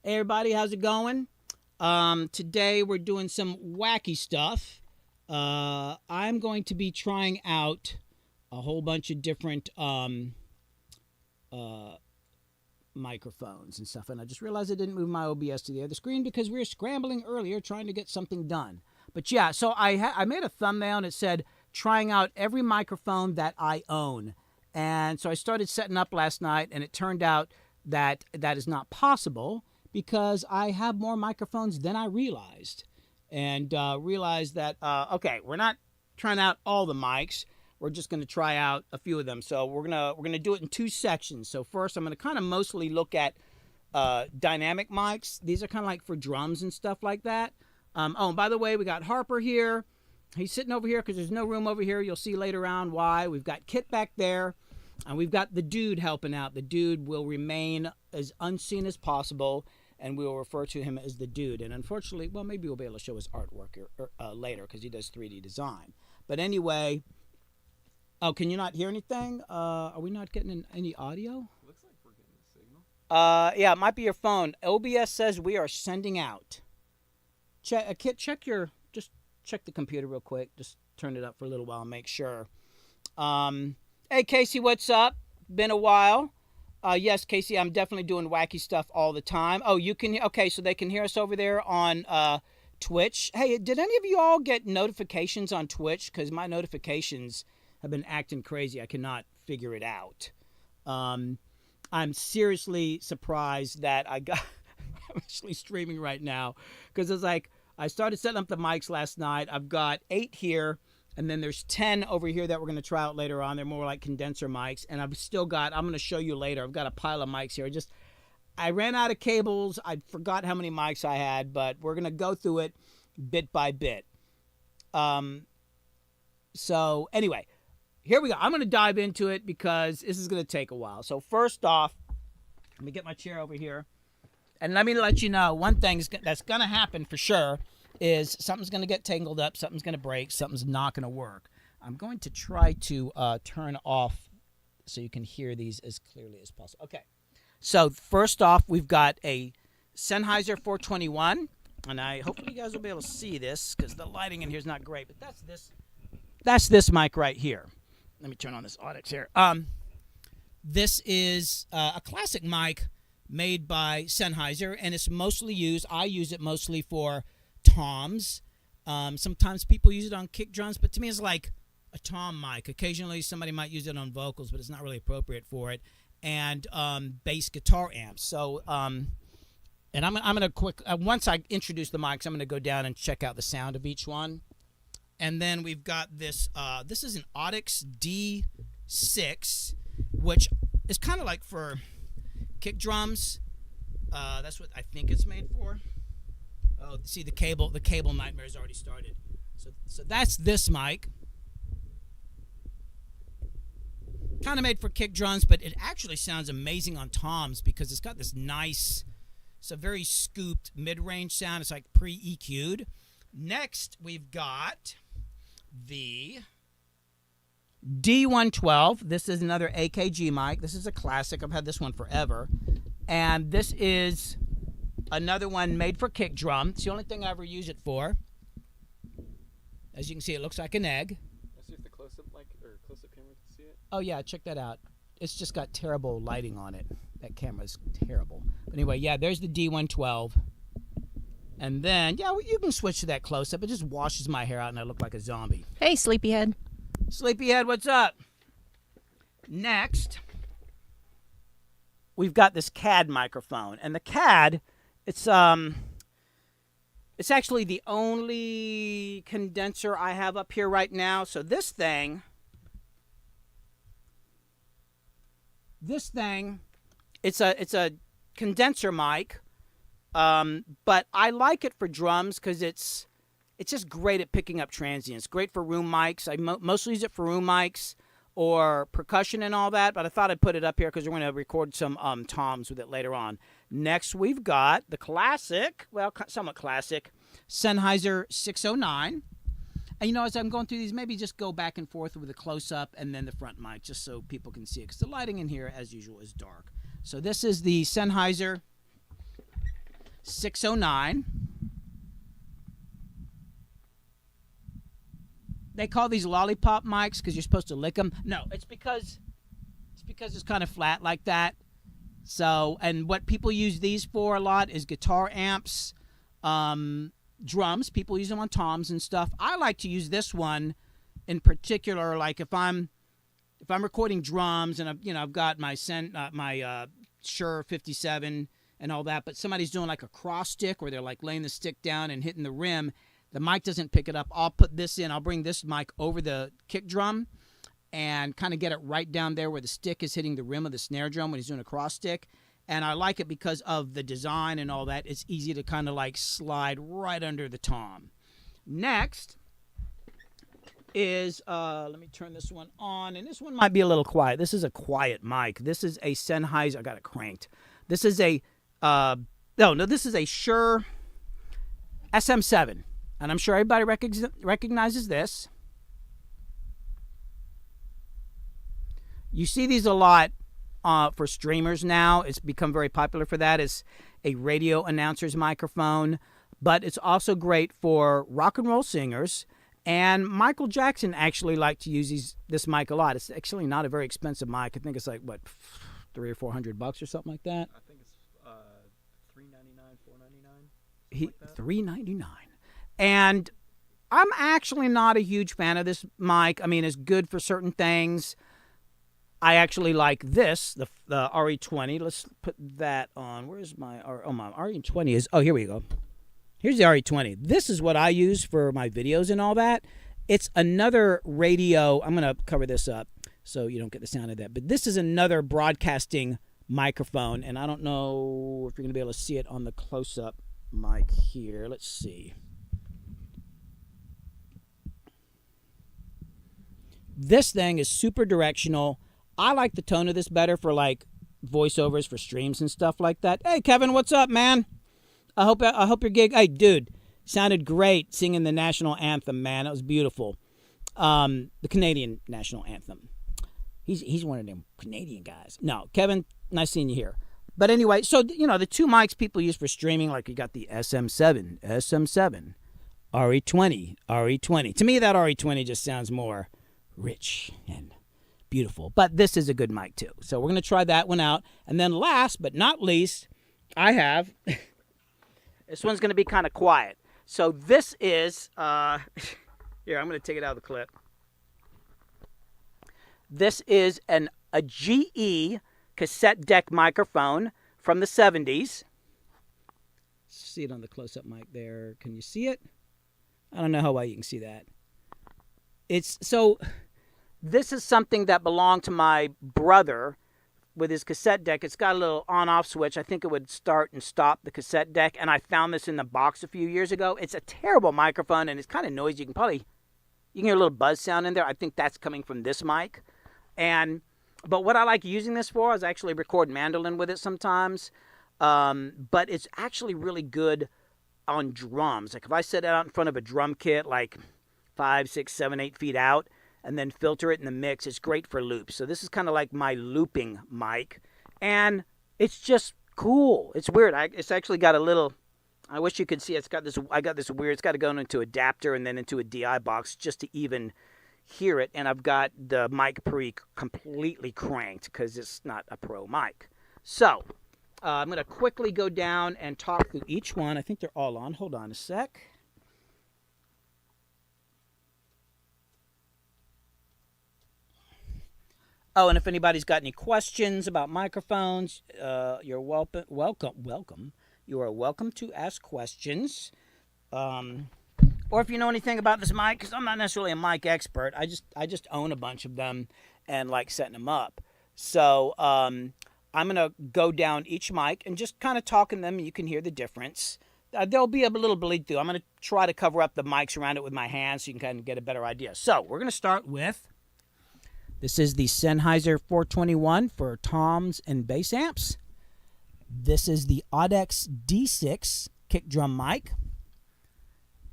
Hey everybody, how's it going? Today we're doing some wacky stuff. I'm going to be trying out a whole bunch of different uh, microphones and stuff, and I just realized I didn't move my OBS to the other screen because we were scrambling earlier trying to get something done. But yeah, so I made a thumbnail and it said trying out every microphone that I own, and so I started setting up last night, and it turned out that that is not possible because I have more microphones than I realized, and realized that okay, we're not trying out all the mics. We're just going to try out a few of them. So we're gonna do it in two sections. So first, I'm going to kind of mostly look at dynamic mics. These are kind of like for drums and stuff like that. Oh, and by the way, we got Harper here. He's sitting over here because there's no room over here. You'll see later on why. We've got Kit back there, and we've got the dude helping out. The dude will remain as unseen as possible, and we will refer to him as the dude. And unfortunately, well, maybe we'll be able to show his artwork later because he does 3D design. But anyway, oh, can you not hear anything? Are we not getting any audio? Looks like we're getting a signal. Yeah, it might be your phone. OBS says we are sending out. Kit, just check the computer real quick. Just turn it up for a little while and make sure. Hey, Casey, what's up? Been a while. Yes, Casey, I'm definitely doing wacky stuff all the time. Oh, you can. Okay, so they can hear us over there on Twitch. Hey, did any of you all get notifications on Twitch? Because my notifications have been acting crazy. I cannot figure it out. I'm seriously surprised that I got. I'm actually streaming right now because it's like I started setting up the mics last night. I've got 8 here. And then there's 10 over here that we're going to try out later on. They're more like condenser mics. And I've still got, I'm going to show you later, I've got a pile of mics here. I ran out of cables. I forgot how many mics I had, but we're going to go through it bit by bit. So anyway, here we go. I'm going to dive into it because this is going to take a while. So first off, let me get my chair over here. And let me let you know one thing that's going to happen for sure is something's going to get tangled up, something's going to break, something's not going to work. I'm going to try to turn off so you can hear these as clearly as possible. Okay, so first off, we've got a Sennheiser 421, and hopefully you guys will be able to see this because the lighting in here is not great, but that's this mic right here. Let me turn on this Audix here. This is a classic mic made by Sennheiser, and it's mostly used, I use it mostly for toms. Sometimes people use it on kick drums, but to me it's like a tom mic. Occasionally somebody might use it on vocals, but it's not really appropriate for it. And bass guitar amps. So and I'm gonna once I introduce the mics, I'm gonna go down and check out the sound of each one. And then we've got this. This is an Audix D6, which is kind of like for kick drums. That's what I think it's made for. Oh, see, the cable nightmare has already started. So that's this mic. Kind of made for kick drums, but it actually sounds amazing on toms because it's got this nice, it's a very scooped mid-range sound. It's like pre-EQ'd. Next, we've got the D112. This is another AKG mic. This is a classic. I've had this one forever. And this is another one made for kick drum. It's the only thing I ever use it for. As you can see, it looks like an egg. Let's see if the close-up camera can see it. Oh yeah, check that out. It's just got terrible lighting on it. That camera's terrible. But anyway, yeah, there's the D112. And then, yeah, you can switch to that close-up. It just washes my hair out and I look like a zombie. Hey, Sleepyhead. Sleepyhead, what's up? Next, we've got this CAD microphone. And the CAD, it's actually the only condenser I have up here right now. So this thing, it's a condenser mic, but I like it for drums because it's just great at picking up transients. Great for room mics. I mostly use it for room mics or percussion and all that, but I thought I'd put it up here because we're going to record some toms with it later on. Next, we've got the classic, well, somewhat classic, Sennheiser 609. And, you know, as I'm going through these, maybe just go back and forth with a close-up and then the front mic just so people can see it because the lighting in here, as usual, is dark. So this is the Sennheiser 609. They call these lollipop mics because you're supposed to lick them. No, it's because it's kind of flat like that. So, and what people use these for a lot is guitar amps, drums. People use them on toms and stuff. I like to use this one in particular, like if I'm recording drums and I've got my Shure 57 and all that, but somebody's doing like a cross stick where they're like laying the stick down and hitting the rim. The mic doesn't pick it up. I'll put this in. I'll bring this mic over the kick drum and kind of get it right down there where the stick is hitting the rim of the snare drum when he's doing a cross stick. And I like it because of the design and all that. It's easy to kind of like slide right under the tom. Next is, let me turn this one on. And this one might be a little quiet. This is a quiet mic. This is a Sennheiser. I got it cranked. This is a, this is a Shure SM7. And I'm sure everybody recognizes this. You see these a lot for streamers now. It's become very popular for that. It's a radio announcer's microphone. But it's also great for rock and roll singers. And Michael Jackson actually liked to use this mic a lot. It's actually not a very expensive mic. I think it's like, what, $300 or $400 or something like that? I think it's $399, $499. $399. And I'm actually not a huge fan of this mic. I mean, it's good for certain things. I actually like this, the RE20. Let's put that on. Where's my my RE20 is? Oh, here we go. Here's the RE20. This is what I use for my videos and all that. It's another radio. I'm going to cover this up so you don't get the sound of that. But this is another broadcasting microphone. And I don't know if you're going to be able to see it on the close-up mic here. Let's see. This thing is super directional. I like the tone of this better for like voiceovers for streams and stuff like that. Hey, Kevin, what's up, man? I hope your gig. Hey, dude, sounded great singing the national anthem, man. It was beautiful. The Canadian national anthem. He's one of them Canadian guys. No, Kevin, nice seeing you here. But anyway, so the two mics people use for streaming, like you got the SM7, RE20. To me, that RE20 just sounds more rich and beautiful. But this is a good mic too. So we're going to try that one out. And then last but not least, I have this one's going to be kind of quiet. So this is here, I'm going to take it out of the clip. This is a GE cassette deck microphone from the 70s. See it on the close-up mic there. Can you see it? I don't know how well you can see that. This is something that belonged to my brother with his cassette deck. It's got a little on-off switch. I think it would start and stop the cassette deck, and I found this in the box a few years ago. It's a terrible microphone, and it's kind of noisy. You can hear a little buzz sound in there. I think that's coming from this mic. But what I like using this for is actually record mandolin with it sometimes. But it's actually really good on drums. Like if I set it out in front of a drum kit, like 5, 6, 7, 8 feet out, and then filter it in the mix, it's great for loops. So this is kind of like my looping mic, and it's just cool. It's weird. It's actually got a little, I wish you could see it. It's got this weird, it's got to go into adapter and then into a DI box just to even hear it. And I've got the mic pre completely cranked because it's not a pro mic. So I'm going to quickly go down and talk through each one. I think they're all on. Hold on a sec. Oh, and if anybody's got any questions about microphones, you're welcome. You are welcome to ask questions. Or if you know anything about this mic, because I'm not necessarily a mic expert. I just own a bunch of them and like setting them up. So I'm going to go down each mic and just kind of talking them. You can hear the difference. There'll be a little bleed through. I'm going to try to cover up the mics around it with my hands so you can kind of get a better idea. So we're going to start with, this is the Sennheiser 421 for toms and bass amps. This is the Audex D6 kick drum mic.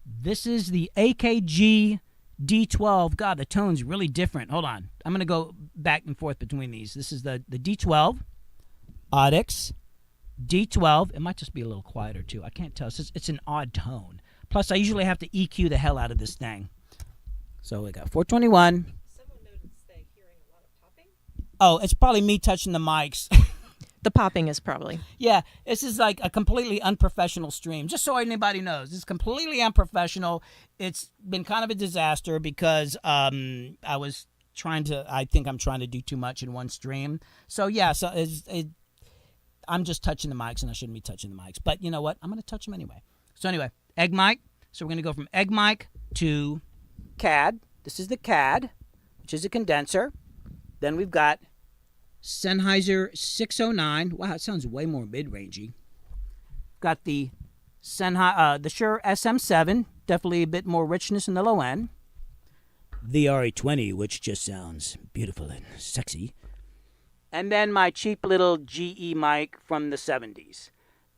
This is the AKG D12. God, the tone's really different. Hold on. I'm going to go back and forth between these. This is the D12, Audex, D12. It might just be a little quieter too. I can't tell. It's an odd tone. Plus, I usually have to EQ the hell out of this thing. So we got 421. Someone noticed they're hearing a lot of popping. Oh, it's probably me touching the mics. The popping is probably. Yeah, this is like a completely unprofessional stream. Just so anybody knows, this is completely unprofessional. It's been kind of a disaster because I think I'm trying to do too much in one stream. So yeah, I'm just touching the mics, and I shouldn't be touching the mics. But you know what? I'm going to touch them anyway. So anyway, egg mic. So we're going to go from egg mic to CAD. This is the CAD, which is a condenser. Then we've got Sennheiser 609. Wow, it sounds way more mid-rangey. Got the Shure SM7. Definitely a bit more richness in the low end. The RE20, which just sounds beautiful and sexy. And then my cheap little GE mic from the 70s.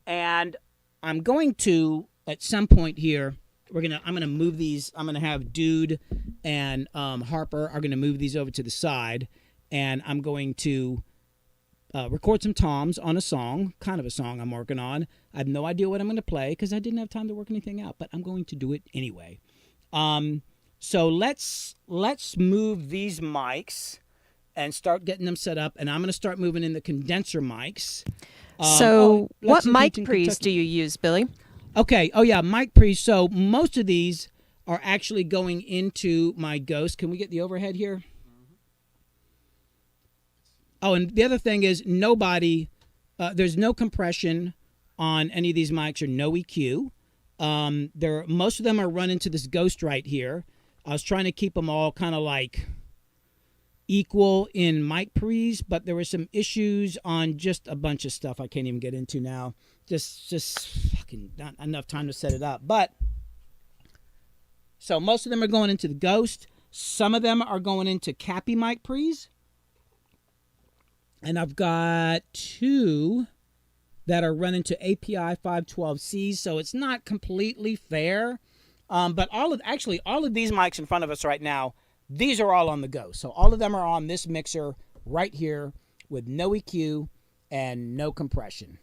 And I'm going to, at some point here, I'm gonna move these. I'm gonna have Dude and Harper are gonna move these over to the side, and I'm going to record some toms on a song, kind of a song I'm working on. I have no idea what I'm gonna play because I didn't have time to work anything out, but I'm going to do it anyway. So let's move these mics and start getting them set up, and I'm gonna start moving in the condenser mics. What mic pre's do you use, Billy? Okay. Oh, yeah, mic pre's. So most of these are actually going into my Ghost. Can we get the overhead here? Oh, and the other thing is there's no compression on any of these mics or no EQ. Most of them are run into this Ghost right here. I was trying to keep them all kind of like equal in mic pre's, but there were some issues on just a bunch of stuff I can't even get into now. Just fucking not enough time to set it up. But so most of them are going into the Ghost. Some of them are going into Cappy mic pre's. And I've got 2 that are running to API 512Cs, so it's not completely fair. But all of these mics in front of us right now, these are all on the Ghost. So all of them are on this mixer right here with no EQ and no compression.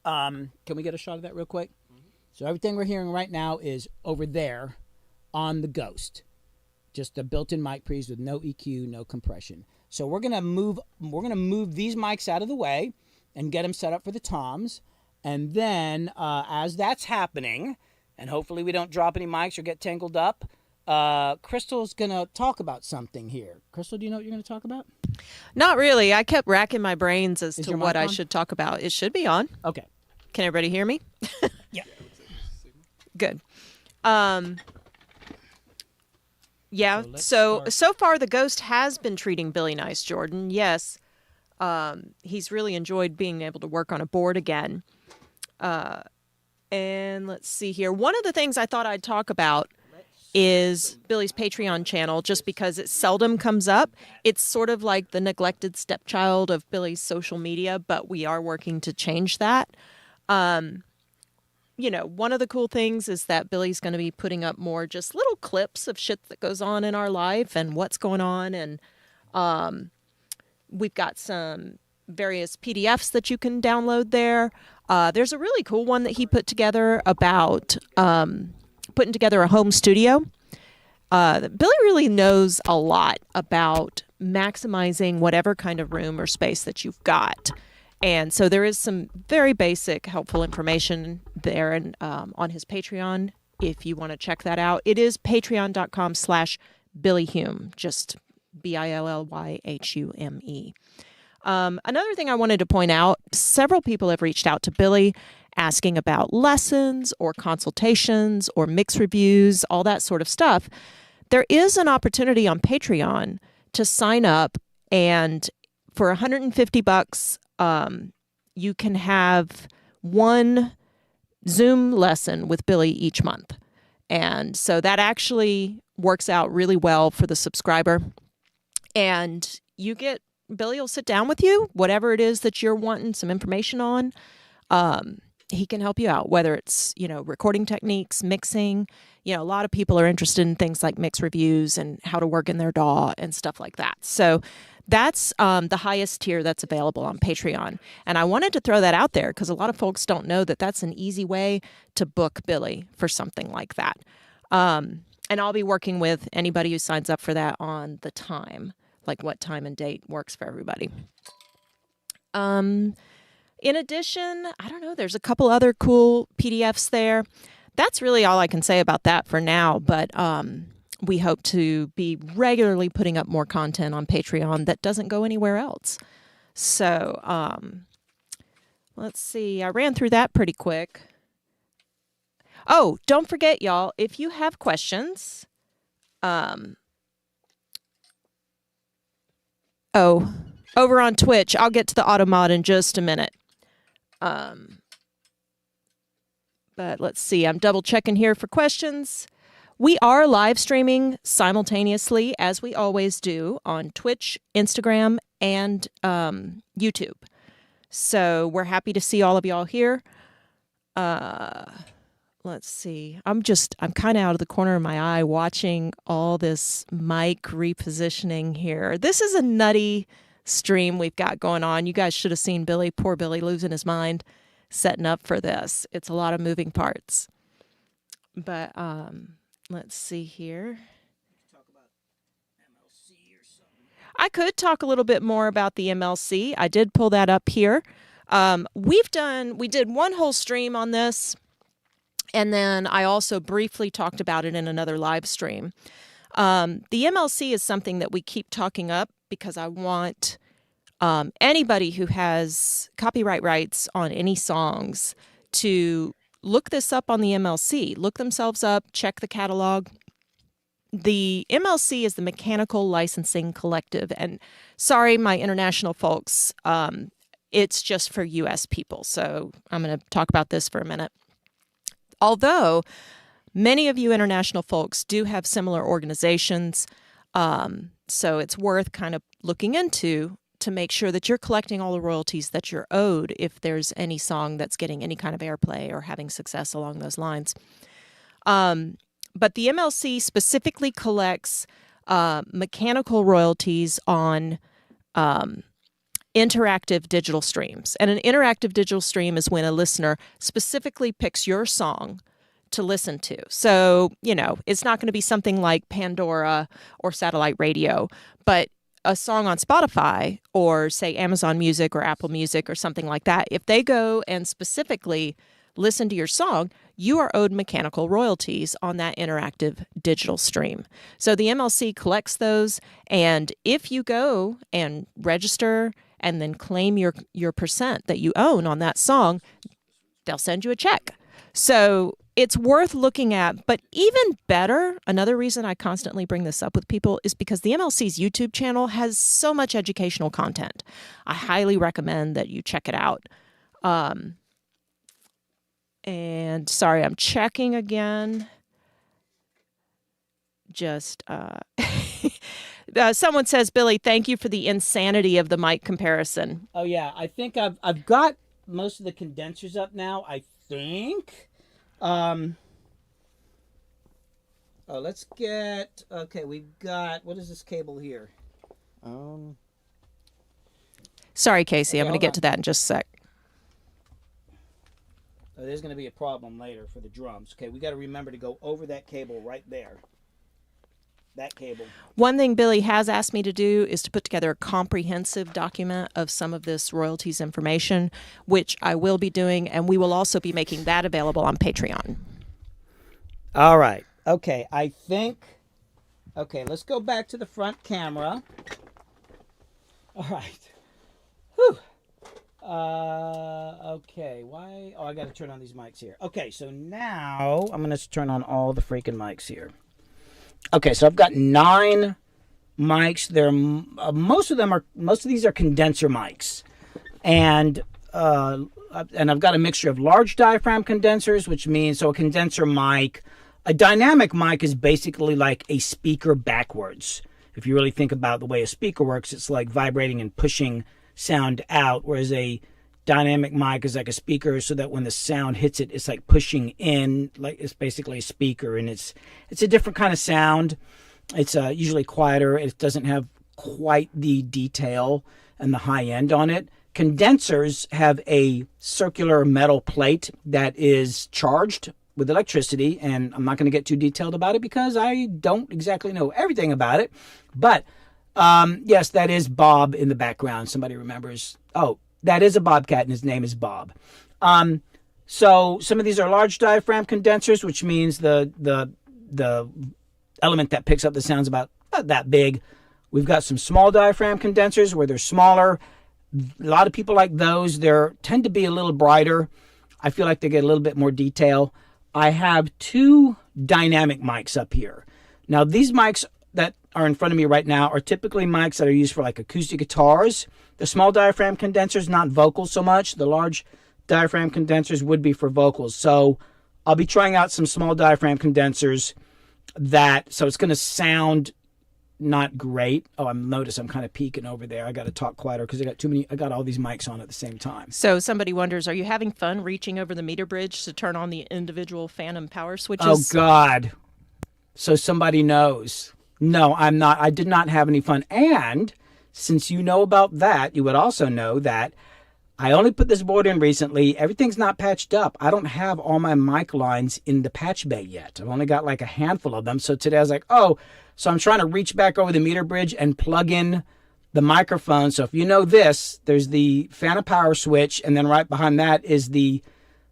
Can we get a shot of that real quick? Mm-hmm. So everything we're hearing right now is over there on the Ghost. Just the built-in mic pre's with no EQ, no compression. So we're gonna move these mics out of the way and get them set up for the toms. And then as that's happening, and hopefully we don't drop any mics or get tangled up, Crystal's gonna talk about something here. Crystal, do you know what you're gonna talk about? Not really. I kept racking my brains as Is to your what mic I on? should talk about. It should be on. Okay. Can everybody hear me? Yeah. Good. Yeah. So So far the Ghost has been treating Billy nice, Jordan. Yes. He's really enjoyed being able to work on a board again. And let's see here. One of the things I thought I'd talk about is Billy's Patreon channel, just because it seldom comes up. It's sort of like the neglected stepchild of Billy's social media, but we are working to change that. One of the cool things is that Billy's going to be putting up more just little clips of shit that goes on in our life and what's going on. And we've got some various PDFs that you can download there. There's a really cool one that he put together about putting together a home studio. Billy really knows a lot about maximizing whatever kind of room or space that you've got. And so there is some very basic helpful information there and on his Patreon if you want to check that out. It is patreon.com/Billy Hume, just BILLYHUME. Another thing I wanted to point out, several people have reached out to Billy asking about lessons or consultations or mix reviews, all that sort of stuff. There is an opportunity on Patreon to sign up, and for $150, you can have one Zoom lesson with Billy each month. And so that actually works out really well for the subscriber. And Billy will sit down with you, whatever it is that you're wanting some information on. He can help you out, whether it's, recording techniques, mixing. A lot of people are interested in things like mix reviews and how to work in their DAW and stuff like that. So That's the highest tier that's available on Patreon. And I wanted to throw that out there because a lot of folks don't know that that's an easy way to book Billy for something like that. And I'll be working with anybody who signs up for that on the time, like what time and date works for everybody. In addition, I don't know, there's a couple other cool PDFs there. That's really all I can say about that for now, but we hope to be regularly putting up more content on Patreon that doesn't go anywhere else. So let's see, I ran through that pretty quick. Oh, don't forget, y'all, if you have questions, over on Twitch, I'll get to the automod in just a minute. But let's see, I'm double checking here for questions. We are live streaming simultaneously, as we always do, on Twitch, Instagram, and YouTube. So we're happy to see all of y'all here. Let's see. I'm kind of out of the corner of my eye watching all this mic repositioning here. This is a nutty stream we've got going on. You guys should have seen Billy, poor Billy, losing his mind setting up for this. It's a lot of moving parts. But let's see here. Talk about MLC or something. I could talk a little bit more about the MLC. I did pull that up here. We did one whole stream on this. And then I also briefly talked about it in another live stream. The MLC is something that we keep talking up because I want anybody who has copyright rights on any songs to look this up on the MLC. Look themselves up, check the catalog. The MLC is the Mechanical Licensing Collective. And sorry, my international folks, it's just for U.S. people. So I'm going to talk about this for a minute. Although many of you international folks do have similar organizations, so it's worth kind of looking into to make sure that you're collecting all the royalties that you're owed if there's any song that's getting any kind of airplay or having success along those lines. But the MLC specifically collects mechanical royalties on interactive digital streams. And an interactive digital stream is when a listener specifically picks your song to listen to. So, it's not going to be something like Pandora or satellite radio, but a song on Spotify or, say, Amazon Music or Apple Music or something like that, if they go and specifically listen to your song, you are owed mechanical royalties on that interactive digital stream. So the MLC collects those, and if you go and register and then claim your percent that you own on that song, they'll send you a check. So it's worth looking at. But even better, another reason I constantly bring this up with people is because the MLC's YouTube channel has so much educational content. I highly recommend that you check it out. And sorry, I'm checking again. Just someone says, Billy, thank you for the insanity of the mic comparison. Oh yeah, I think I've got most of the condensers up now. I think. Let's get. Okay, we've got. What is this cable here? Sorry, Casey. Okay, I'm going to get to that in just a sec. Oh, there's going to be a problem later for the drums. Okay, we got to remember to go over that cable right there. That cable. One thing Billy has asked me to do is to put together a comprehensive document of some of this royalties information, which I will be doing, and we will also be making that available on Patreon. All right. Okay, I think... Okay, let's go back to the front camera. All right. Whew. Okay, why... Oh, I got to turn on these mics here. Okay, so now I'm going to turn on all the freaking mics here. Okay, so I've got 9 mics. They're most of these are condenser mics, and I've got a mixture of large diaphragm condensers, which means a condenser mic. A dynamic mic is basically like a speaker backwards. If you really think about the way a speaker works, it's like vibrating and pushing sound out, whereas a dynamic mic is like a speaker, so that when the sound hits it, it's like pushing in, like it's basically a speaker, and it's a different kind of sound. It's usually quieter. It doesn't have quite the detail and the high end on it. Condensers have a circular metal plate that is charged with electricity, and I'm not going to get too detailed about it because I don't exactly know everything about it. But yes, that is Bob in the background. Somebody remembers. Oh, that is a bobcat, and his name is Bob. So some of these are large diaphragm condensers, which means the element that picks up the sound's about that big. We've got some small diaphragm condensers where they're smaller. A lot of people like those. They tend to be a little brighter. I feel like they get a little bit more detail. I have 2 dynamic mics up here. Now, these mics that are in front of me right now are typically mics that are used for like acoustic guitars. The small diaphragm condensers, not vocals so much. The large diaphragm condensers would be for vocals. So I'll be trying out some small diaphragm condensers so it's going to sound not great. Oh, notice I'm kind of peeking over there. I got to talk quieter because I got all these mics on at the same time. So somebody wonders, are you having fun reaching over the meter bridge to turn on the individual phantom power switches? Oh, God. So somebody knows. No, I'm not. I did not have any fun. And since you know about that, you would also know that I only put this board in recently. Everything's not patched up. I don't have all my mic lines in the patch bay yet. I've only got like a handful of them. So today I was like, so I'm trying to reach back over the meter bridge and plug in the microphone. So if you know this, there's the phantom power switch, and then right behind that is the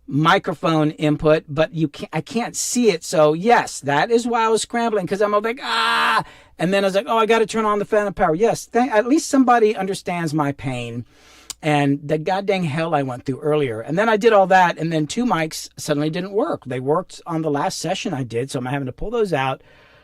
microphone input, but I can't see it. So yes, that is why I was scrambling, because I'm like, and then I was like, I got to turn on the phantom power. Yes, at least somebody understands my pain and the goddamn hell I went through earlier. And then I did all that, and then 2 mics suddenly didn't work. They worked on the last session I did, so I'm having to pull those out.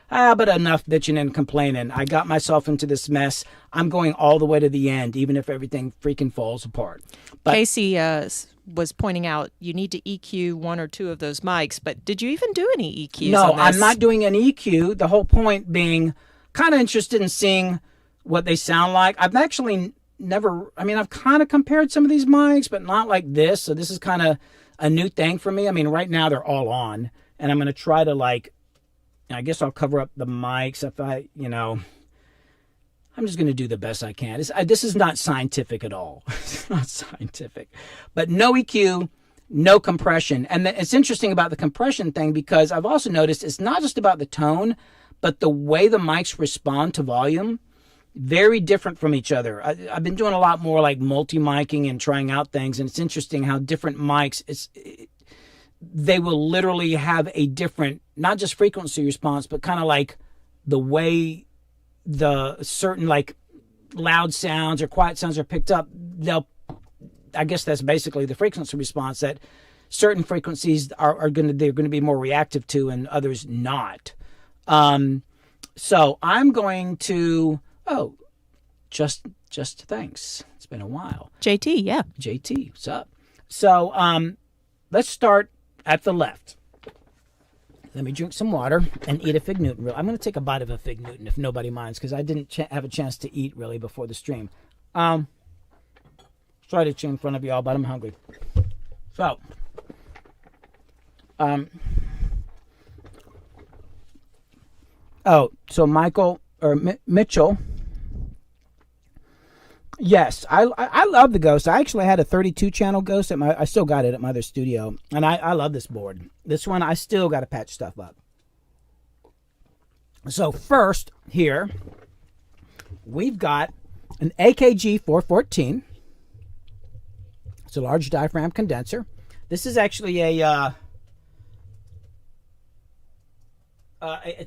But enough bitching and complaining. I got myself into this mess. I'm going all the way to the end, even if everything freaking falls apart. But Casey was pointing out you need to EQ 1 or 2 of those mics, but did you even do any EQs No, on this? I'm not doing an EQ. The whole point being kind of interested in seeing what they sound like. I've actually I've kind of compared some of these mics, but not like this. So this is kind of a new thing for me. I mean, right now they're all on, and I'm going to try to I guess I'll cover up the mics if I'm just going to do the best I can. This is not scientific at all. It's not scientific. But no EQ, no compression. And it's interesting about the compression thing because I've also noticed it's not just about the tone, but the way the mics respond to volume. Very different from each other. I've been doing a lot more like multi-miking and trying out things, and it's interesting how different mics, they will literally have a different, not just frequency response, but kind of like the way the certain like loud sounds or quiet sounds are picked up. I guess that's basically the frequency response, that certain frequencies they're going to be more reactive to and others not. So I'm going to, just thanks. It's been a while. JT, yeah. JT, what's up? So let's start at the left. Let me drink some water and eat a Fig Newton. I'm going to take a bite of a Fig Newton if nobody minds, because I didn't have a chance to eat really before the stream. Try to chew in front of y'all, but I'm hungry. So, so Michael or Mitchell. Yes, I love the Ghost. I actually had a 32 channel Ghost I still got it at my other studio, and I love this board. This one I still got to patch stuff up. So first here we've got an AKG 414. It's a large diaphragm condenser. This is actually it's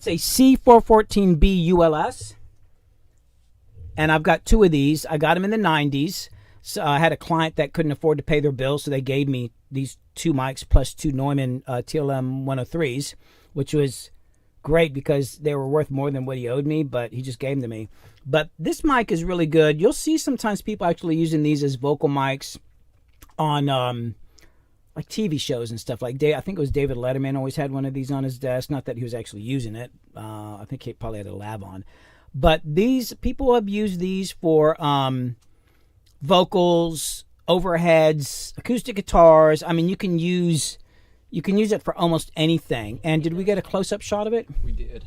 a C414B ULS. And I've got 2 of these. I got them in the 90s. So I had a client that couldn't afford to pay their bills, so they gave me these 2 mics plus 2 Neumann TLM 103s, which was great because they were worth more than what he owed me, but he just gave them to me. But this mic is really good. You'll see sometimes people actually using these as vocal mics on like TV shows and stuff. Like I think it was David Letterman always had one of these on his desk. Not that he was actually using it. I think he probably had a lab on. But these people have used these for vocals, overheads, acoustic guitars. I mean, you can use it for almost anything. And did we get a close-up shot of it? We did.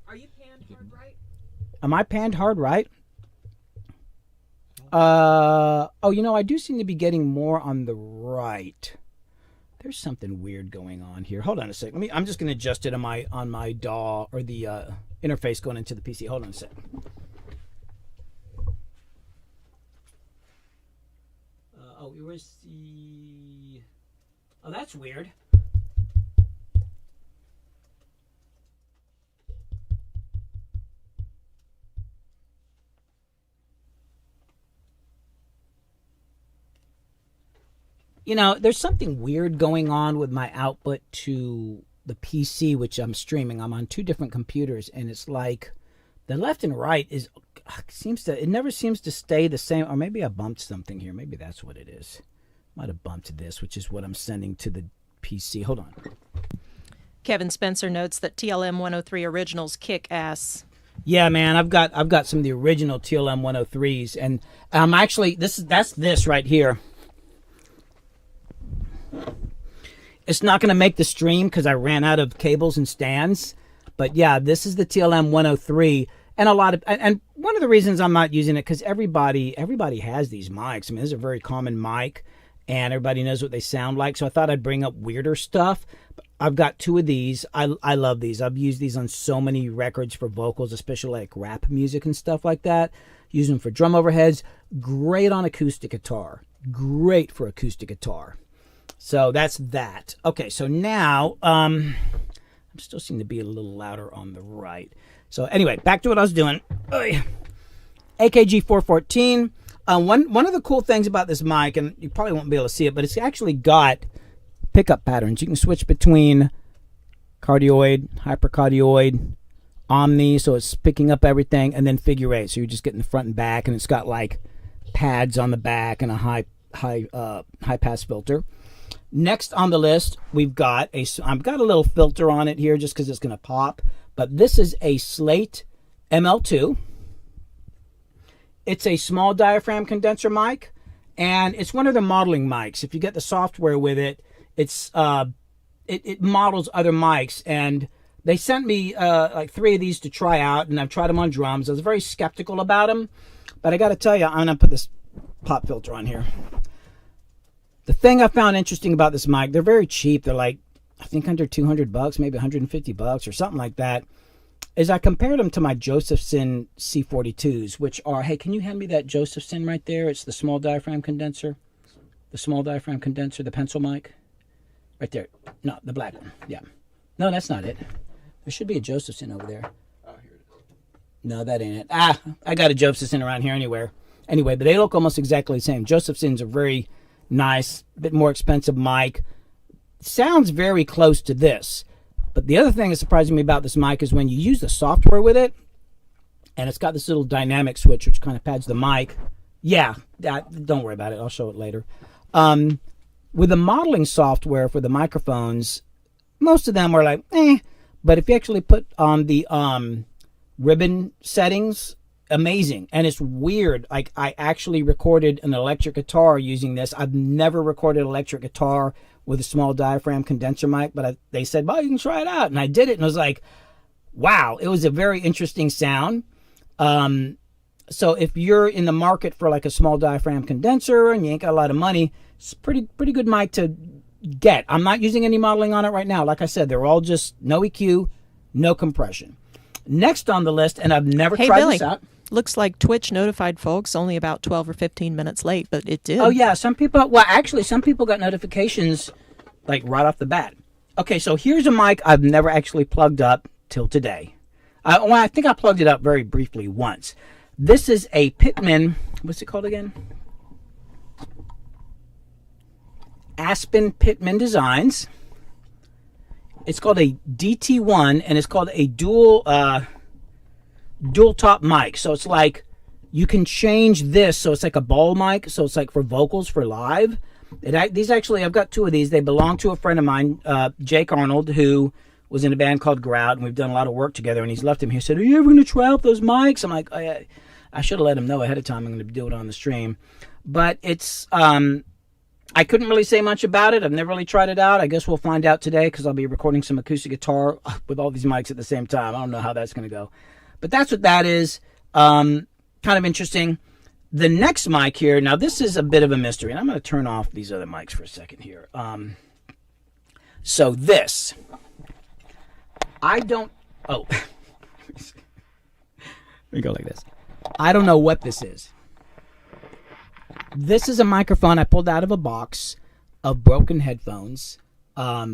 Are you panned hard right? Am I panned hard right? Oh, I do seem to be getting more on the right. There's something weird going on here. Hold on a sec. I'm just going to adjust it on my DAW or the interface going into the PC. Hold on a sec. Where's the... Oh, that's weird. There's something weird going on with my output to the PC, which I'm streaming. I'm on two different computers, and it's like the left and right it never seems to stay the same. Or maybe I bumped something here. Maybe that's what it is. Might have bumped this, which is what I'm sending to the PC. Hold on. Kevin Spencer notes that TLM 103 originals kick ass. Yeah, man, I've got some of the original TLM 103s, and actually that's this right here. It's not going to make the stream because I ran out of cables and stands. But yeah, this is the TLM 103. And one of the reasons I'm not using it, because everybody has these mics. I mean, this is a very common mic, and everybody knows what they sound like. So I thought I'd bring up weirder stuff. I've got two of these. I love these. I've used these on so many records for vocals, especially like rap music and stuff like that. Use them for drum overheads. Great on acoustic guitar. Great for acoustic guitar. So that's that. Okay, so now I'm still seem to be a little louder on the right. So anyway, back to what I was doing. AKG 414. One of the cool things about this mic, and you probably won't be able to see it, but it's actually got pickup patterns. You can switch between cardioid, hypercardioid, omni, so it's picking up everything, and then figure eight. So you're just getting the front and back, and it's got like pads on the back and a high pass filter. Next on the list, I've got a little filter on it here just because it's going to pop. But this is a Slate ML2. It's a small diaphragm condenser mic, and it's one of the modeling mics. If you get the software with it, it models other mics. And they sent me like 3 of these to try out, and I've tried them on drums. I was very skeptical about them, but I got to tell you, I'm going to put this pop filter on here. The thing I found interesting about this mic, they're very cheap. They're like, I think under $200, maybe $150 or something like that, is I compared them to my Josephson C42s, which are, hey, can you hand me that Josephson right there? It's the small diaphragm condenser. The small diaphragm condenser, the pencil mic. Right there. No, the black one. Yeah. No, that's not it. There should be a Josephson over there. Oh, here it is. No, that ain't it. I got a Josephson around here anywhere. Anyway, but they look almost exactly the same. Josephsons are very nice, bit more expensive mic. Sounds very close to this. But the other thing that's surprising me about this mic is when you use the software with it, and it's got this little dynamic switch which kind of pads the mic. Yeah, don't worry about it. I'll show it later. With the modeling software for the microphones, most of them are like, But if you actually put on the ribbon settings, amazing. And it's weird. Like, I actually recorded an electric guitar using this. I've never recorded electric guitar with a small diaphragm condenser mic, but they said, well, you can try it out. And I did it, and I was like, wow, it was a very interesting sound. So if you're in the market for like a small diaphragm condenser and you ain't got a lot of money, it's pretty good mic to get. I'm not using any modeling on it right now. Like I said, they're all just no EQ, no compression. Next on the list, and I've never tried Billy. this out. Looks like Twitch notified folks only about 12 or 15 minutes late, but it did. Oh, yeah. Some people got notifications like right off the bat. Okay, so here's a mic I've never actually plugged up till today. I think I plugged it up very briefly once. This is a Pitman. What's it called again? Aspen Pitman Designs. It's called a DT1, and it's called a dual top mic. So it's like you can change this, so it's like a ball mic, so it's like for vocals for live. These actually, I've got 2 of these. They belong to a friend of mine, Jake Arnold, who was in a band called Grout, and we've done a lot of work together. And he's left him here. He said, "Are you ever going to try out those mics?" I'm like, I should have let him know ahead of time. I'm going to do it on the stream, but it's I couldn't really say much about it. I've never really tried it out. I guess we'll find out today because I'll be recording some acoustic guitar with all these mics at the same time. I don't know how that's going to go. But that's what that is. Kind of interesting. The next mic here, now this is a bit of a mystery, and I'm going to turn off these other mics for a second here. So this, I don't, oh, let me go like this. I don't know what this is. This is a microphone I pulled out of a box of broken headphones at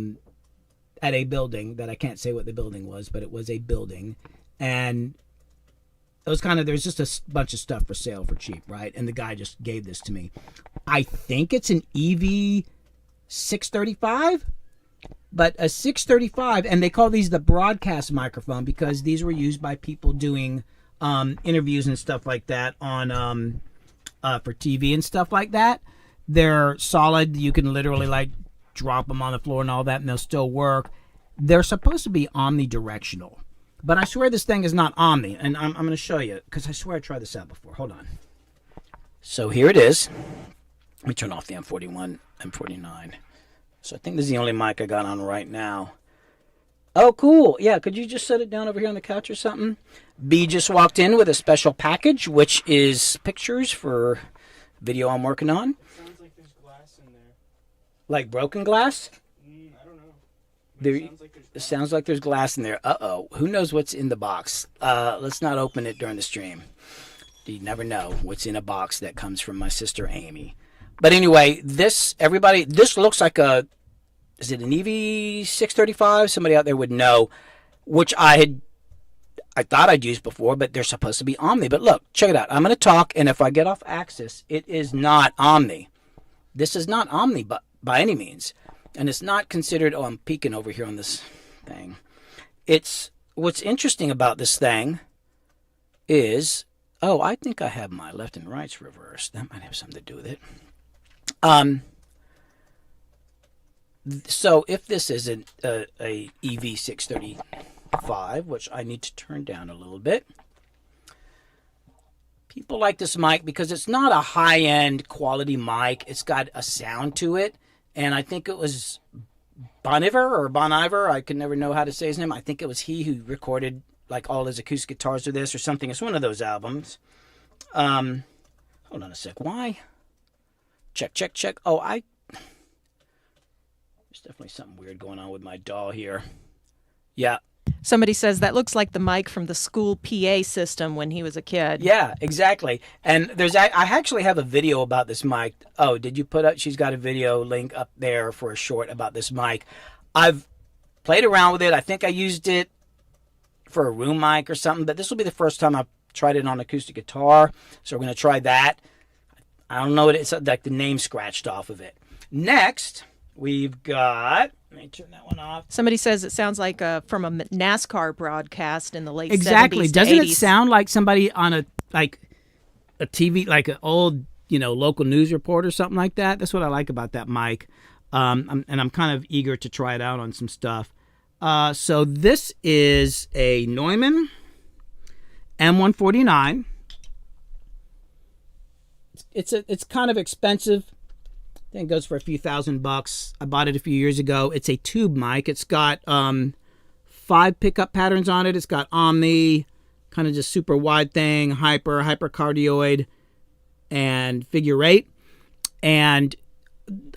a building that I can't say what the building was, but it was a building. And it was kind of, there's just a bunch of stuff for sale for cheap, right? And the guy just gave this to me. I think it's an EV 635, but a 635, and they call these the broadcast microphone because these were used by people doing interviews and stuff like that on for TV and stuff like that. They're solid. You can literally like drop them on the floor and all that, and they'll still work. They're supposed to be omnidirectional. But I swear this thing is not omni, and I'm going to show you, because I swear I tried this out before. Hold on. So here it is. Let me turn off the M41, M49. So I think this is the only mic I got on right now. Oh, cool. Yeah, could you just set it down over here on the couch or something? B just walked in with a special package, which is pictures for video I'm working on. Sounds like there's glass in there. Like broken glass? I don't know. It sounds like there's glass in there. Uh-oh. Who knows what's in the box? Let's not open it during the stream. You never know what's in a box that comes from my sister Amy. But anyway, this looks like is it an EV 635? Somebody out there would know, which I thought I'd used before, but they're supposed to be Omni. But look, check it out. I'm going to talk, and if I get off axis, it is not Omni. This is not Omni by any means. And it's not considered, oh, I'm peeking over here on this thing. What's interesting about this thing is, oh, I think I have my left and rights reversed. That might have something to do with it. So if this isn't a EV 635, which I need to turn down a little bit, people like this mic because it's not a high-end quality mic. It's got a sound to it. And I think it was Bon Iver. I can never know how to say his name. I think it was he who recorded like all his acoustic guitars or this or something. It's one of those albums. Hold on a sec. Why? Check. Oh, there's definitely something weird going on with my DAW here. Yeah. Somebody says that looks like the mic from the school PA system when he was a kid. Yeah, exactly. And I actually have a video about this mic. Oh, did you put up? She's got a video link up there for a short about this mic. I've played around with it. I think I used it for a room mic or something, but this will be the first time I've tried it on acoustic guitar. So we're going to try that. I don't know what it's like, the name scratched off of it. Next, we've got, let me turn that one off. Somebody says it sounds like from a NASCAR broadcast in the late 70s. Exactly. To Doesn't 80s. it sound like somebody on a TV, like an old, local news report or something like that? That's what I like about that mic. I'm kind of eager to try it out on some stuff. So this is a Neumann M149. It's kind of expensive. I think it goes for a few $1,000. I bought it a few years ago. It's a tube mic. It's got 5 pickup patterns on it. It's got Omni, kind of just super wide thing, hypercardioid, and figure 8. And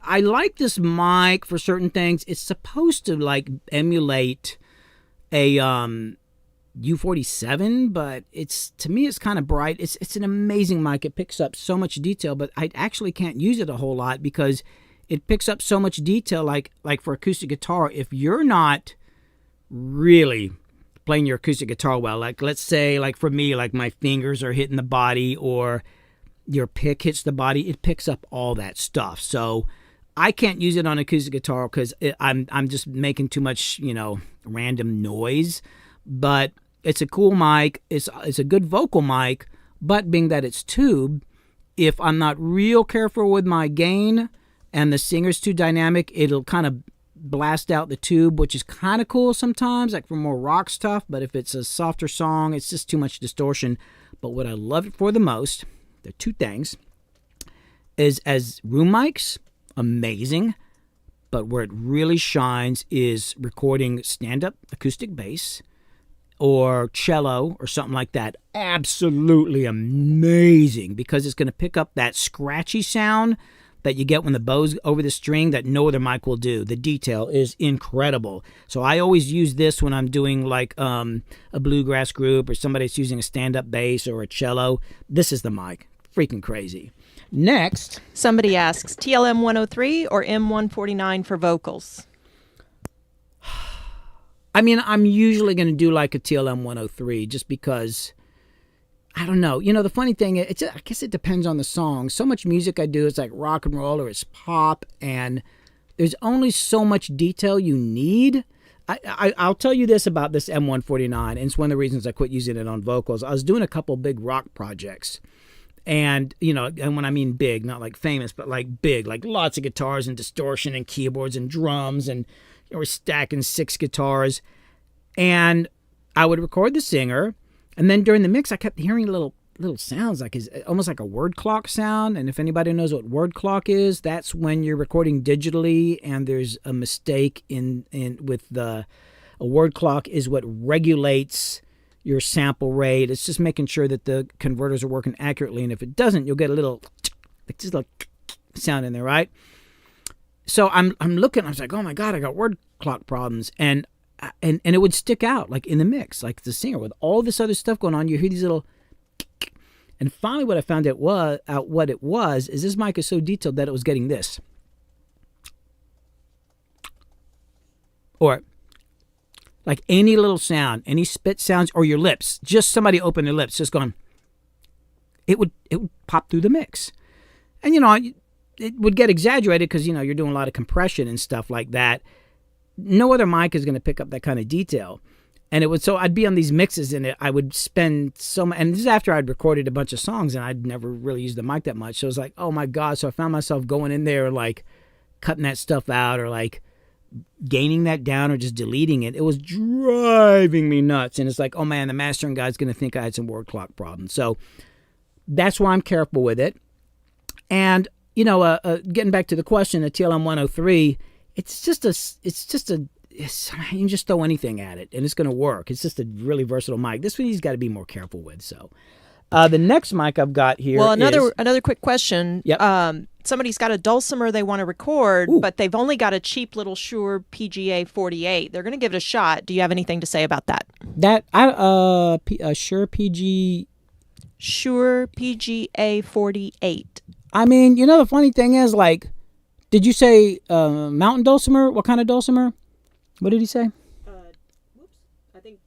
I like this mic for certain things. It's supposed to like emulate a U47, but to me it's kind of bright. It's an amazing mic. It picks up so much detail, but I actually can't use it a whole lot because it picks up so much detail like for acoustic guitar. If you're not really playing your acoustic guitar well, like let's say like for me, like my fingers are hitting the body or your pick hits the body, it picks up all that stuff. So I can't use it on acoustic guitar because I'm just making too much, random noise. But it's a cool mic. It's a good vocal mic. But being that it's tube, if I'm not real careful with my gain and the singer's too dynamic, it'll kind of blast out the tube, which is kind of cool sometimes, like for more rock stuff. But if it's a softer song, it's just too much distortion. But what I love it for the most, there are two things, is as room mics, amazing. But where it really shines is recording stand-up acoustic bass or cello or something like that. Absolutely amazing, because it's going to pick up that scratchy sound that you get when the bow's over the string that no other mic will do. The detail is incredible. So I always use this when I'm doing like a bluegrass group or somebody's using a stand-up bass or a cello. This is the mic. Freaking crazy. Next. Somebody asks, TLM 103 or M149 for vocals? I mean, I'm usually going to do like a TLM 103 just because, I don't know. You know, the funny thing, I guess it depends on the song. So much music I do is like rock and roll or it's pop, and there's only so much detail you need. I'll tell you this about this M149, and it's one of the reasons I quit using it on vocals. I was doing a couple big rock projects. And, you know, and when I mean big, not like famous, but like big, like lots of guitars and distortion and keyboards and drums, and we're stacking 6 guitars. And I would record the singer, and then during the mix, I kept hearing little sounds, like almost like a word clock sound. And if anybody knows what word clock is, that's when you're recording digitally and there's a mistake in with a word clock is what regulates your sample rate. It's just making sure that the converters are working accurately, and if it doesn't, you'll get a little sound in there, right? So I'm looking, I was like, oh my God, I got word clock problems, and it would stick out like in the mix, like the singer with all this other stuff going on, you hear these little, and finally what I found out what it was is this mic is so detailed that it was getting this, or like any little sound, any spit sounds, or your lips, just somebody open their lips, just going, it would pop through the mix. And, you know, it would get exaggerated because, you know, you're doing a lot of compression and stuff like that. No other mic is going to pick up that kind of detail. And so I'd be on these mixes, and I would spend so much, and this is after I'd recorded a bunch of songs, and I'd never really used the mic that much. So it was like, oh my God. So I found myself going in there, like cutting that stuff out, or like gaining that down, or just deleting it. It was driving me nuts. And it's like, oh man, the mastering guy's going to think I had some word clock problems. So that's why I'm careful with it. And, you know, getting back to the question, the TLM 103, you can just throw anything at it and it's going to work. It's just a really versatile mic. This one you've got to be more careful with. So the next mic I've got here another quick question. Yep. Somebody's got a dulcimer they want to record, Ooh. but they've only got a cheap little Shure PGA 48. They're going to give it a shot. Do you have anything to say about that? Shure PGA 48. I mean, you know, the funny thing is, like, did you say mountain dulcimer? What kind of dulcimer? What did he say? I think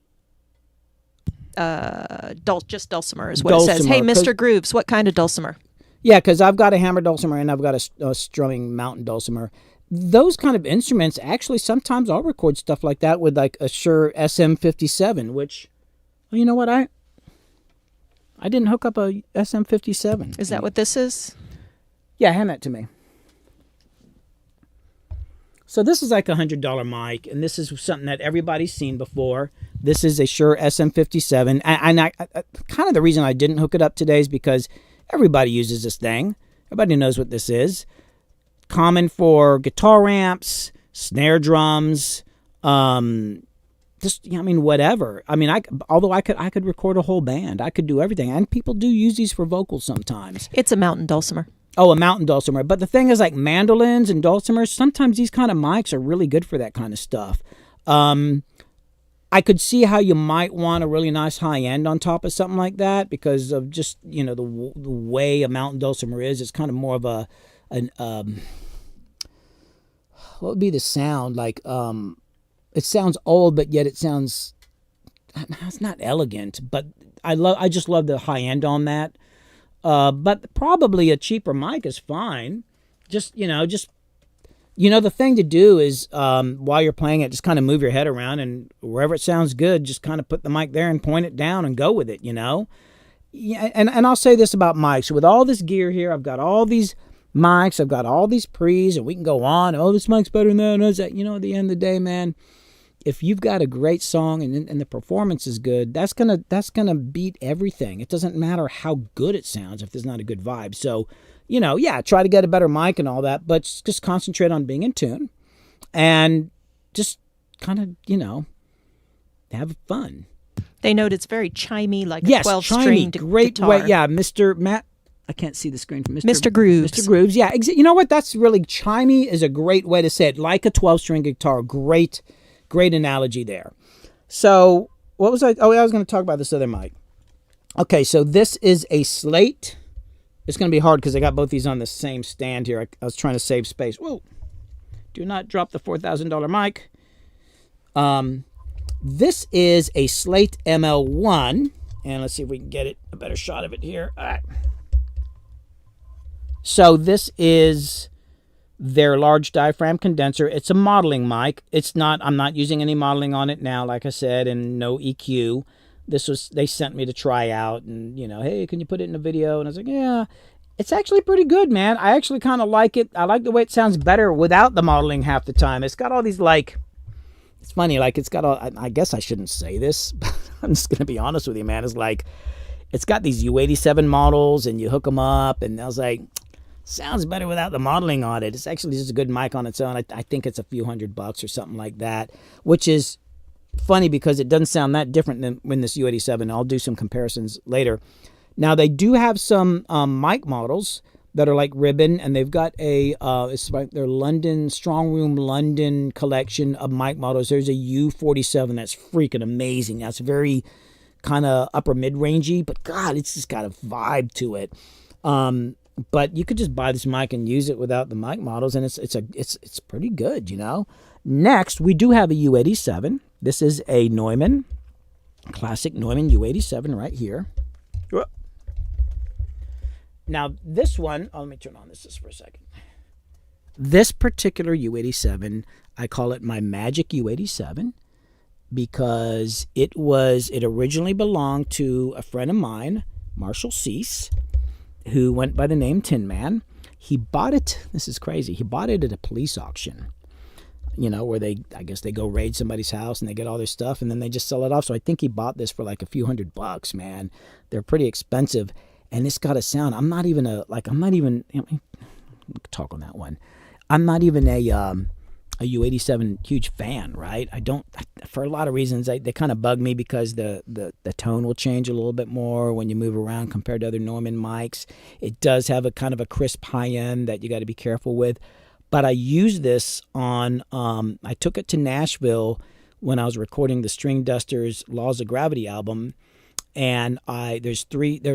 just dulcimer is what it says. Hey, Mr. Grooves, what kind of dulcimer? Yeah, because I've got a hammer dulcimer and I've got a strumming mountain dulcimer. Those kind of instruments, actually, sometimes I'll record stuff like that with like a Shure SM57, which, well, you know what, I didn't hook up a SM57. Is that what this is? Yeah, hand that to me. So this is like a $100 mic, and this is something that everybody's seen before. This is a Shure SM57, and I kind of the reason I didn't hook it up today is because everybody uses this thing. Everybody knows what this is. Common for guitar amps, snare drums, whatever. I mean, although I could record a whole band, I could do everything, and people do use these for vocals sometimes. It's a mountain dulcimer. Oh, a mountain dulcimer. But the thing is, like mandolins and dulcimers, sometimes these kind of mics are really good for that kind of stuff. I could see how you might want a really nice high end on top of something like that because of just, you know, the way a mountain dulcimer is. It's kind of more of what would be the sound? Like, it sounds old, but yet it sounds, it's not elegant, but I just love the high end on that. But probably a cheaper mic is fine. The thing to do is, while you're playing it, just kind of move your head around, and wherever it sounds good, just kind of put the mic there and point it down and go with it, you know? Yeah, and I'll say this about mics. With all this gear here, I've got all these mics, I've got all these pre's, and we can go on. Oh, this mic's better than that. And that. You know, at the end of the day, man, if you've got a great song and the performance is good, that's gonna beat everything. It doesn't matter how good it sounds if there's not a good vibe. So, you know, yeah, try to get a better mic and all that, but just concentrate on being in tune and just kind of, you know, have fun. They note it's very chimey, like Yes, a 12-stringed great guitar. way. Yeah, Mr. Matt. I can't see the screen from Mr. Grooves. Mr. Grooves. Yeah, you know what? That's really chimey is a great way to say it. Like a 12-string guitar. Great analogy there. So what was I? Oh, I was going to talk about this other mic. Okay, so this is a Slate. It's going to be hard because I got both these on the same stand here. I was trying to save space. Whoa! Do not drop the $4,000 mic. This is a Slate ML1, and let's see if we can get a better shot of it here. All right. So this is their large diaphragm condenser. It's a modeling mic. I'm not using any modeling on it now, like I said, and no EQ. They sent me to try out, and hey, can you put it in a video? And I was like, yeah, it's actually pretty good, man. I actually kind of like it. I like the way it sounds better without the modeling half the time. It's got all these it's funny, it's got all, I guess I shouldn't say this, but I'm just going to be honest with you, man. It's got these U87 models, and you hook them up, and I was like, sounds better without the modeling on it. It's actually just a good mic on its own. I think it's a few $100 or something like that, which is funny because it doesn't sound that different than when this U87. I'll do some comparisons later. Now, they do have some mic models that are like ribbon, and they've got it's like their London Strong Room London collection of mic models. There's a U47 that's freaking amazing. That's very kind of upper mid-rangey, but God, it's just got a vibe to it. But you could just buy this mic and use it without the mic models, and it's pretty good, Next, we do have a U87. This is a Neumann, classic Neumann U87 right here. Now, this one, let me turn on this just for a second. This particular U87, I call it my magic U87 because it originally belonged to a friend of mine, Marshall Cease, who went by the name Tin Man. He bought it, this is crazy, he bought it at a police auction, where I guess they go raid somebody's house and they get all their stuff and then they just sell it off. So I think he bought this for like a few $100, man. They're pretty expensive. And it's got a sound. I'm not even talk on that one. I'm not even a U87 huge fan, right? I don't, for a lot of reasons, they kind of bug me because the tone will change a little bit more when you move around compared to other Neumann mics. It does have a kind of a crisp high end that you got to be careful with. But I use this on, I took it to Nashville when I was recording the String Dusters Laws of Gravity album. And there's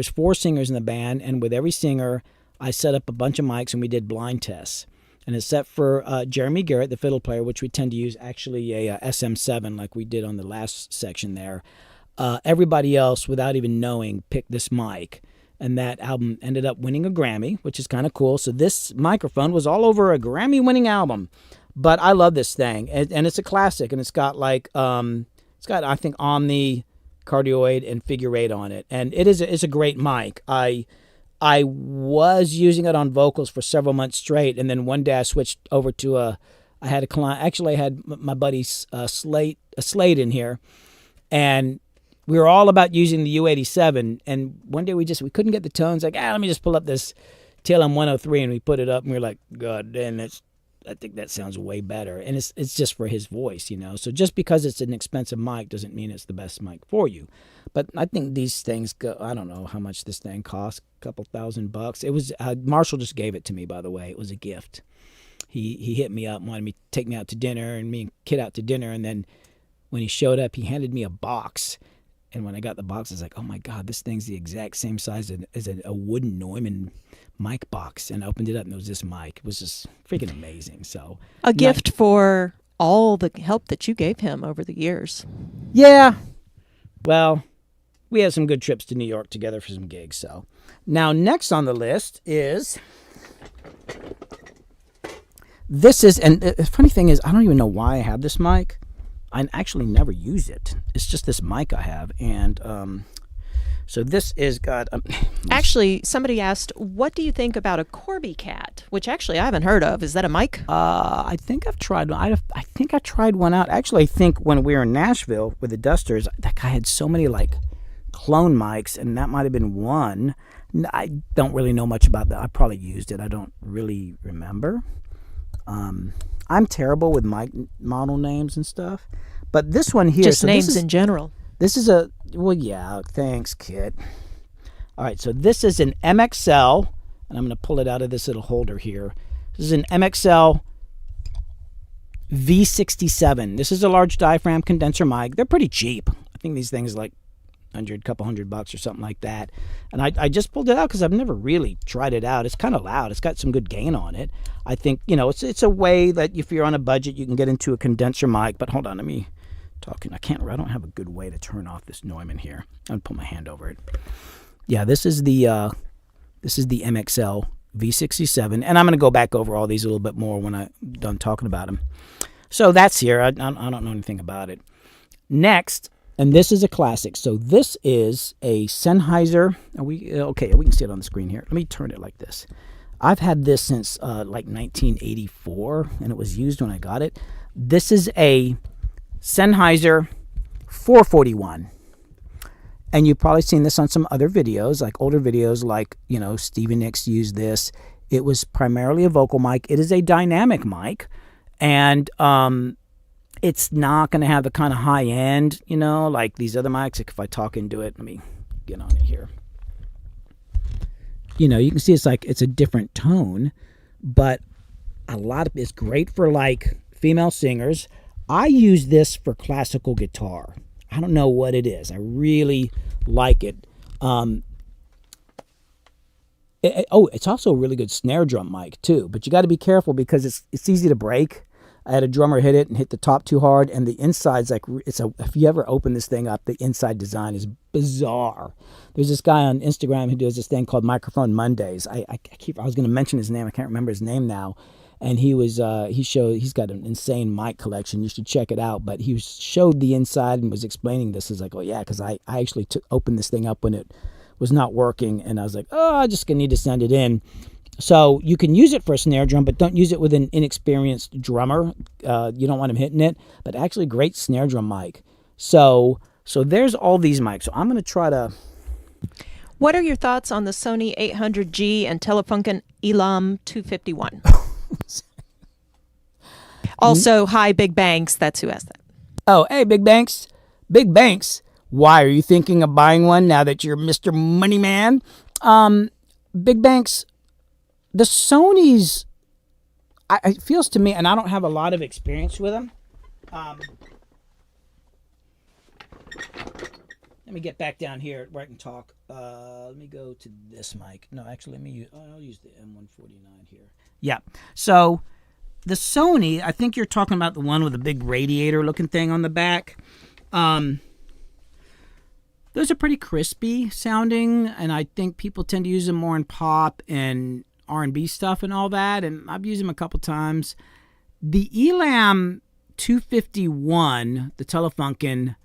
4 singers in the band, and with every singer, I set up a bunch of mics and we did blind tests. And except for Jeremy Garrett, the fiddle player, which we tend to use actually a SM7 like we did on the last section there, everybody else, without even knowing, picked this mic. And that album ended up winning a Grammy, which is kind of cool. So this microphone was all over a Grammy-winning album. But I love this thing, and it's a classic, and it's got I think Omni, cardioid, and figure 8 on it, and it's a great mic. I was using it on vocals for several months straight, and then one day I switched over to I had a client. Actually, I had my buddy Slate in here, and we were all about using the U87. And one day we couldn't get the tones. Like, let me just pull up this TLM 103, and we put it up, and we were like, God damn, I think that sounds way better. And it's just for his voice, So just because it's an expensive mic doesn't mean it's the best mic for you. But I think these things go, I don't know how much this thing costs, a couple $1,000. It was, Marshall just gave it to me, by the way. It was a gift. He hit me up, wanted me to take me out to dinner, and me and Kid out to dinner. And then when he showed up, he handed me a box. And when I got the box, I was like, oh my God, this thing's the exact same size as a wooden Neumann mic box. And I opened it up, and it was this mic. It was just freaking amazing. So a gift for all the help that you gave him over the years. Yeah. Well, we had some good trips to New York together for some gigs. So now next on the list is this is, and the funny thing is, I don't even know why I have this mic. I actually never use it. It's just this mic I have, and so this is got. Actually, somebody asked, "What do you think about a Corby Cat?" Which actually I haven't heard of. Is that a mic? I think I've tried one. I think I tried one out. Actually, I think when we were in Nashville with the Dusters, that guy had so many clone mics, and that might have been one. I don't really know much about that. I probably used it. I don't really remember. I'm terrible with mic model names and stuff. But this one here... Just names in general. This is a, well, yeah, thanks, Kit. All right, so this is an MXL, and I'm going to pull it out of this little holder here. This is an MXL V67. This is a large diaphragm condenser mic. They're pretty cheap. I think these things are like couple $100 or something like that. And I just pulled it out because I've never really tried it out. It's kind of loud. It's got some good gain on it. I think, you know, it's a way that if you're on a budget, you can get into a condenser mic. But hold on, let me talking. I don't have a good way to turn off this Neumann here. I'm gonna put my hand over it. Yeah, this is the MXL V67, and I'm gonna go back over all these a little bit more when I'm done talking about them. So that's here. I don't know anything about it. Next, and this is a classic. So this is a Sennheiser. Are we okay? We can see it on the screen here. Let me turn it like this. I've had this since like 1984, and it was used when I got it. This is a Sennheiser 441. And you've probably seen this on some other videos, like older videos, like, you know, Stevie Nicks used this. It was primarily a vocal mic. It is a dynamic mic, and it's not going to have the kind of high end, you know, like these other mics. Like if I talk into it, let me get on it here. You know, you can see it's a different tone, but it's great for like female singers. I use this for classical guitar. I don't know what it is. I really like it. It's also a really good snare drum mic too, but you got to be careful because it's easy to break. I had a drummer hit it and hit the top too hard, and the inside's like if you ever open this thing up, the inside design is bizarre. There's this guy on Instagram who does this thing called Microphone Mondays. I was going to mention his name. I can't remember his name now. And he's got an insane mic collection. You should check it out. But he showed the inside and was explaining this. He's like, oh yeah, because I actually opened this thing up when it was not working, and I was like, oh, I just need to send it in. So you can use it for a snare drum, but don't use it with an inexperienced drummer. You don't want him hitting it. But actually, great snare drum mic. So there's all these mics. So I'm going to try to. What are your thoughts on the Sony 800G and Telefunken Elam 251? Also, hi, Big Banks. That's who asked that. Oh, hey, Big Banks. Big Banks. Why are you thinking of buying one now that you're Mr. Money Man? Big Banks. The Sonys, it feels to me, and I don't have a lot of experience with them. Let me get back down here where I can talk. Let me go to this mic. No, actually, I'll use the M149 here. Yeah. So the Sony, I think you're talking about the one with the big radiator-looking thing on the back. Those are pretty crispy sounding, and I think people tend to use them more in pop and R&B stuff and all that, and I've used them a couple times. The Elam 251, the Telefunken,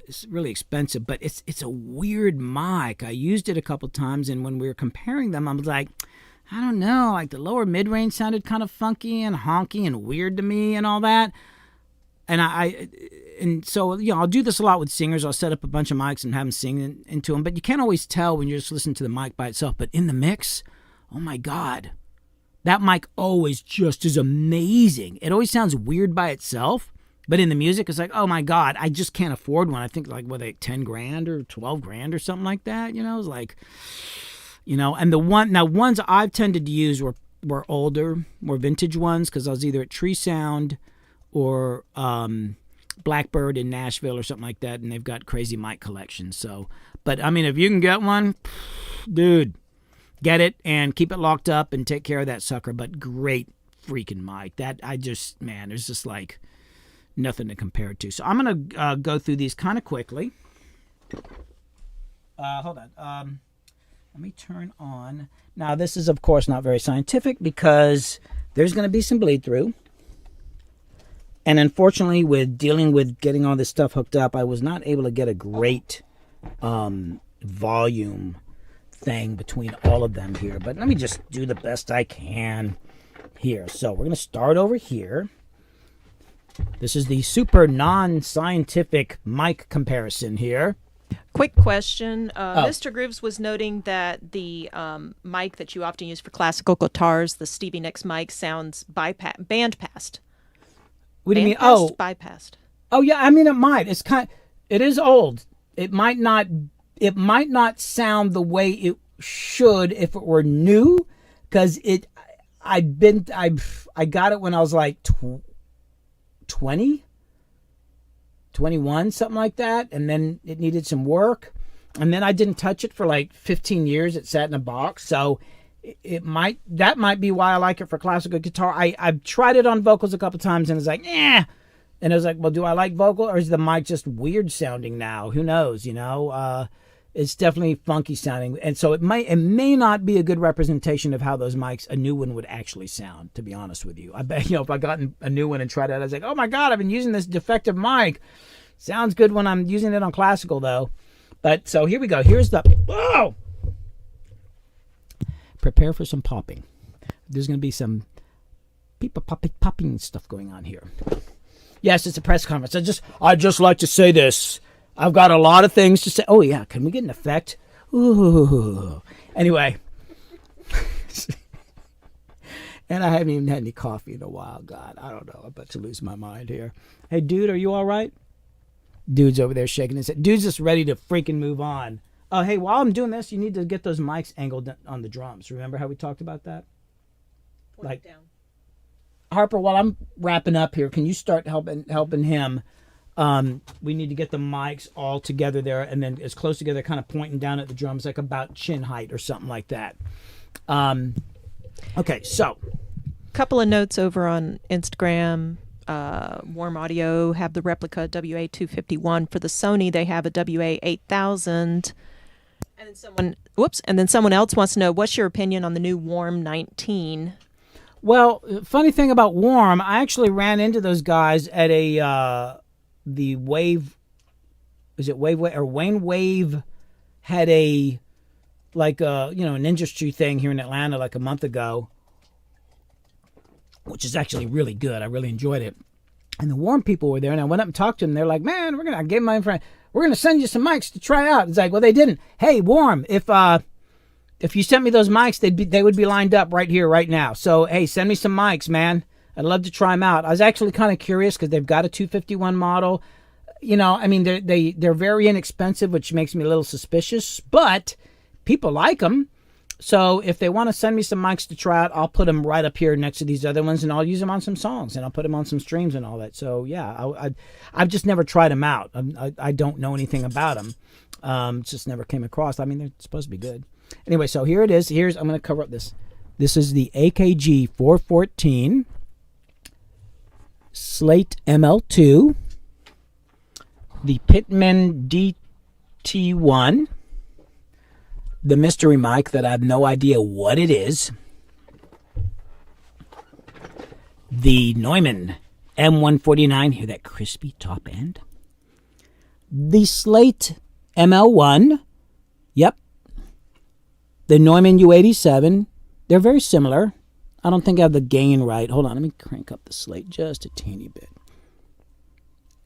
it's really expensive, but it's a weird mic. I used it a couple times, and when we were comparing them, I was like, I don't know, like the lower mid-range sounded kind of funky and honky and weird to me and all that. And so, you know, I'll do this a lot with singers. I'll set up a bunch of mics and have them sing into them. But you can't always tell when you're just listening to the mic by itself. But in the mix, oh my God, that mic always just is amazing. It always sounds weird by itself. But in the music, it's like, oh my God, I just can't afford one. I think like, 10 grand or 12 grand or something like that. You know, it's like, you know, and ones I've tended to use were older, more vintage ones, because I was either at Tree Sound or Blackbird in Nashville or something like that, and they've got crazy mic collections. So, but I mean, if you can get one, dude, get it and keep it locked up and take care of that sucker. But great freaking mic. There's just like nothing to compare it to. So I'm gonna go through these kind of quickly. Hold on. Let me turn on. Now this is of course not very scientific because there's going to be some bleed through. And unfortunately, with dealing with getting all this stuff hooked up, I was not able to get a great volume thing between all of them here. But let me just do the best I can here. So we're going to start over here. This is the super non-scientific mic comparison here. Quick question. Mr. Grooves was noting that the mic that you often use for classical guitars, the Stevie Nicks mic, sounds band-passed. What do you mean? Bypassed? Oh yeah, I mean it might. It is old. It might not sound the way it should if it were new, because I got it when I was like 20, 21, something like that, and then it needed some work, and then I didn't touch it for like 15 years. It sat in a box, so that might be why I like it for classical guitar. I've tried it on vocals a couple times, and it's like, and I was like, well, do I like vocal, or is the mic just weird sounding now? Who knows? It's definitely funky sounding, and so it may not be a good representation of how those mics, a new one, would actually sound. To be honest with you, I bet if I got a new one and tried it, I was like, oh my god, I've been using this defective mic. Sounds good when I'm using it on classical though. But so here we go. Here's the prepare for some popping. There's going to be some people popping stuff going on here. Yes, it's a press conference. I just like to say this. I've got a lot of things to say. Oh yeah, can we get an effect? Ooh. Anyway. And I haven't even had any coffee in a while. God, I don't know. I'm about to lose my mind here. Hey, dude, are you all right? Dude's over there shaking his head. Dude's just ready to freaking move on. Oh, hey, while I'm doing this, you need to get those mics angled on the drums. Remember how we talked about that? Point it down. Harper, while I'm wrapping up here, can you start helping him? We need to get the mics all together there, and then as close together, kind of pointing down at the drums, like about chin height or something like that. Okay, so. Couple of notes over on Instagram. Warm Audio have the replica WA251. For the Sony, they have a WA8000. And then someone else wants to know, what's your opinion on the new Warm 19? Well, funny thing about Warm, I actually ran into those guys at the Wave. Is it Wave or Wayne Wave had an industry thing here in Atlanta like a month ago, which is actually really good. I really enjoyed it. And the Warm people were there, and I went up and talked to them. They're like, man, I gave my friend, we're going to send you some mics to try out. It's like, well, they didn't. Hey, Warm, if you sent me those mics, they would be lined up right here, right now. So, hey, send me some mics, man. I'd love to try them out. I was actually kind of curious because they've got a 251 model. They're very inexpensive, which makes me a little suspicious, but people like them. So if they want to send me some mics to try out, I'll put them right up here next to these other ones, and I'll use them on some songs, and I'll put them on some streams and all that. So yeah, I've just never tried them out. I don't know anything about them. Just never came across. I mean, they're supposed to be good. Anyway, so here it is. I'm going to cover up this. This is the AKG 414 Slate ML2, the Pitman DT1. The mystery mic that I have no idea what it is. The Neumann M149. Hear that crispy top end? The Slate ML1. Yep. The Neumann U87. They're very similar. I don't think I have the gain right. Hold on. Let me crank up the Slate just a teeny bit.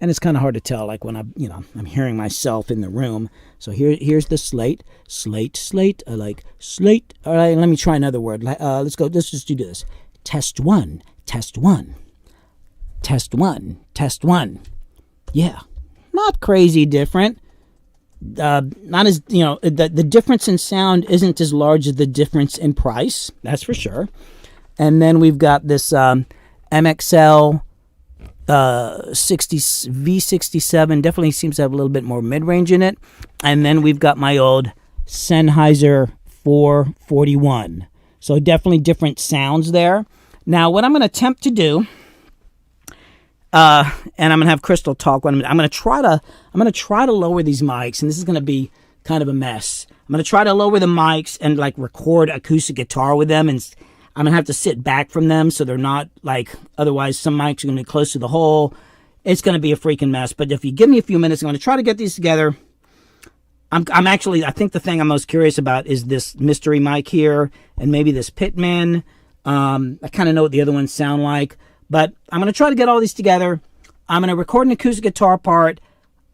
And it's kind of hard to tell, like when I'm hearing myself in the room. So here's the Slate. I like Slate. All right, let me try another word. Let's go. Let's just do this. Test one. Yeah, not crazy different. Not as the difference in sound isn't as large as the difference in price. That's for sure. And then we've got this MXL. 60 V67 definitely seems to have a little bit more mid-range in it. And then we've got my old Sennheiser 441. So definitely different sounds there. Now what I'm going to attempt to do, and I'm going to have Crystal talk one minute. I'm going to try to lower these mics, and this is going to be kind of a mess. I'm going to try to lower the mics and like record acoustic guitar with them, and I'm going to have to sit back from them so they're not otherwise some mics are going to be close to the hole. It's going to be a freaking mess. But if you give me a few minutes, I'm going to try to get these together. I think the thing I'm most curious about is this mystery mic here and maybe this Pitman. I kind of know what the other ones sound like. But I'm going to try to get all these together. I'm going to record an acoustic guitar part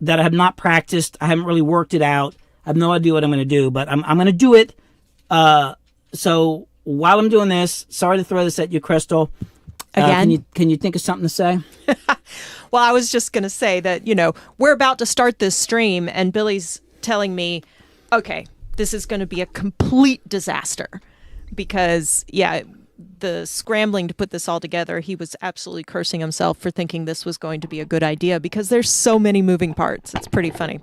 that I have not practiced. I haven't really worked it out. I have no idea what I'm going to do, but I'm going to do it. So while I'm doing this, sorry to throw this at you, Crystal. Again? Can you think of something to say? Well, I was just going to say that, we're about to start this stream and Billy's telling me, okay, this is going to be a complete disaster because, the scrambling to put this all together, he was absolutely cursing himself for thinking this was going to be a good idea because there's so many moving parts. It's pretty funny.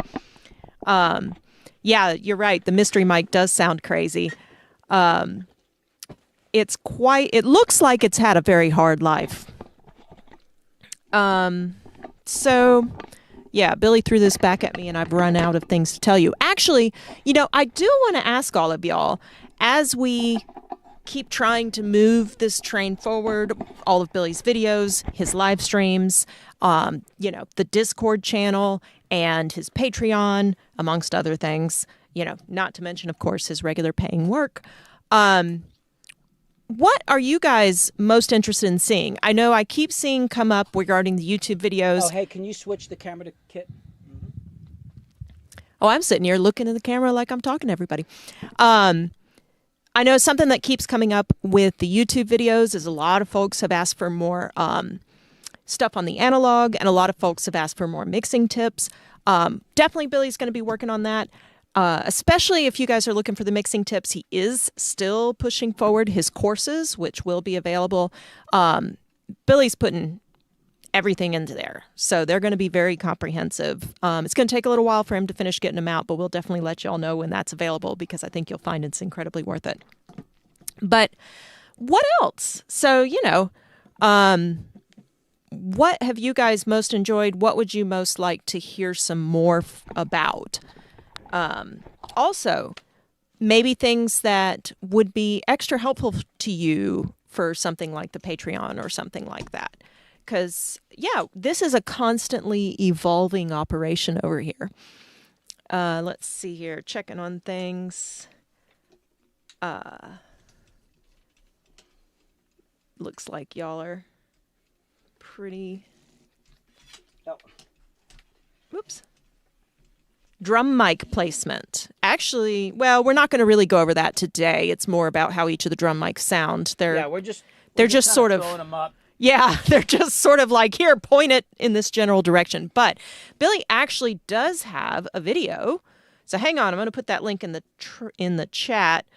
Yeah, you're right. The mystery mic does sound crazy. It looks like it's had a very hard life. So yeah, Billy threw this back at me and I've run out of things to tell you. Actually, I do want to ask all of y'all, as we keep trying to move this train forward, all of Billy's videos, his live streams, the Discord channel and his Patreon, amongst other things, not to mention, of course, his regular paying work. What are you guys most interested in seeing? I know I keep seeing come up regarding the YouTube videos. Oh, hey, can you switch the camera to Kit? Oh, I'm sitting here looking in the camera like I'm talking to everybody. I know something that keeps coming up with the YouTube videos is a lot of folks have asked for more stuff on the analog, and a lot of folks have asked for more mixing tips. Definitely Billy's going to be working on that. Especially if you guys are looking for the mixing tips, he is still pushing forward his courses, which will be available. Billy's putting everything into there, so they're going to be very comprehensive. It's going to take a little while for him to finish getting them out, but we'll definitely let you all know when that's available because I think you'll find it's incredibly worth it. But what else? So, what have you guys most enjoyed? What would you most like to hear some more about? Also, maybe things that would be extra helpful to you for something like the Patreon or something like that. Because, this is a constantly evolving operation over here. Let's see here. Checking on things. Looks like y'all are pretty... Oh. Whoops. Drum mic placement. Actually, well, we're not going to really go over that today. It's more about how each of the drum mics sound. They're just sort of throwing them up. Yeah, they're just sort of like, here, point it in this general direction. But Billy actually does have a video. So hang on, I'm going to put that link in the chat.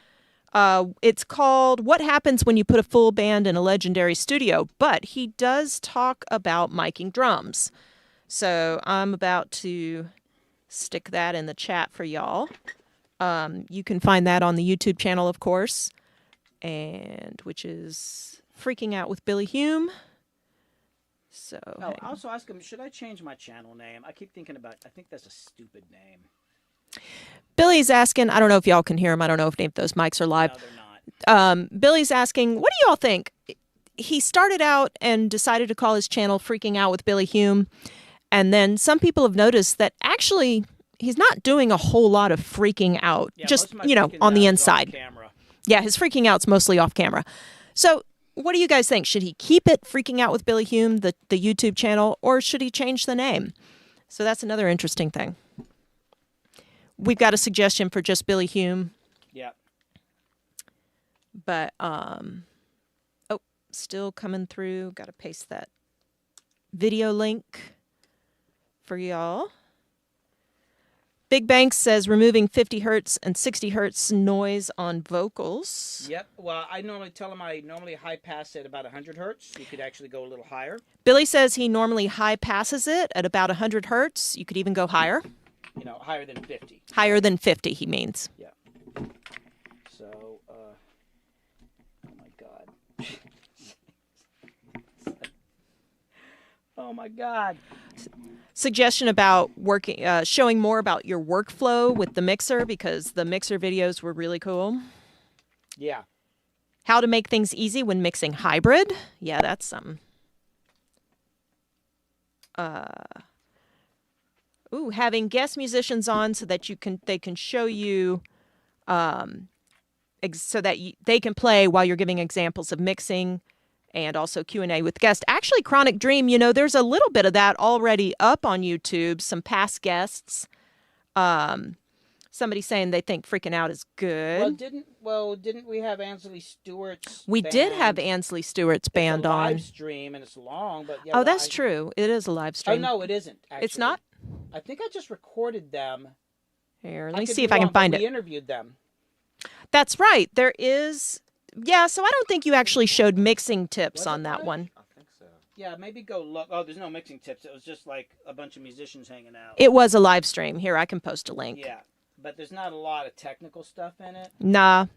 It's called What Happens When You Put a Full Band in a Legendary Studio. But he does talk about miking drums. So I'm about to stick that in the chat for y'all. You can find that on the YouTube channel, of course, and which is Freaking Out with Billy Hume. So I also ask him, should I change my channel name? I keep thinking about, I think that's a stupid name. Billy's asking, I don't know if y'all can hear him. I don't know if any of those mics are live. No, they're not. Billy's asking, what do y'all think? He started out and decided to call his channel Freaking Out with Billy Hume. And then some people have noticed that actually he's not doing a whole lot of freaking out, just, on the inside. Yeah, his freaking out's mostly off camera. So what do you guys think? Should he keep it Freaking Out with Billy Hume, the YouTube channel, or should he change the name? So that's another interesting thing. We've got a suggestion for just Billy Hume. Yeah. But, still coming through. Got to paste that video link for y'all. Big Banks says removing 50 hertz and 60 hertz noise on vocals. Yep. Well, I normally tell him I normally high pass at about 100 hertz. You could actually go a little higher. Billy says he normally high passes it at about 100 hertz. You could even go higher. Higher than 50. Higher than 50, he means. Yeah. So, oh my God. Oh my God. Suggestion about working, showing more about your workflow with the mixer because the mixer videos were really cool. Yeah. How to make things easy when mixing hybrid. Yeah, that's something. Having guest musicians on so that they can show you, so that they can play while you're giving examples of mixing. And also Q&A with guests. Actually, Chronic Dream, there's a little bit of that already up on YouTube, some past guests. So Somebody saying they think Freaking Out is good. Didn't we have Ansley Stewart's We band? did have Ansley Stewart's band it's a on. live stream and it's long, but yeah. Oh, that's true. It is a live Oh stream. no, it isn't. Actually. It's not? I think I just recorded them. Here, let me see if I can find it. We interviewed them. That's right. There is. Yeah, so I don't think you actually showed mixing tips on that one. I think so. Yeah, maybe go look. Oh, there's no mixing tips. It was just like a bunch of musicians hanging out. It was a live stream. Here, I can post a link. Yeah, but there's not a lot of technical stuff in it. Nah.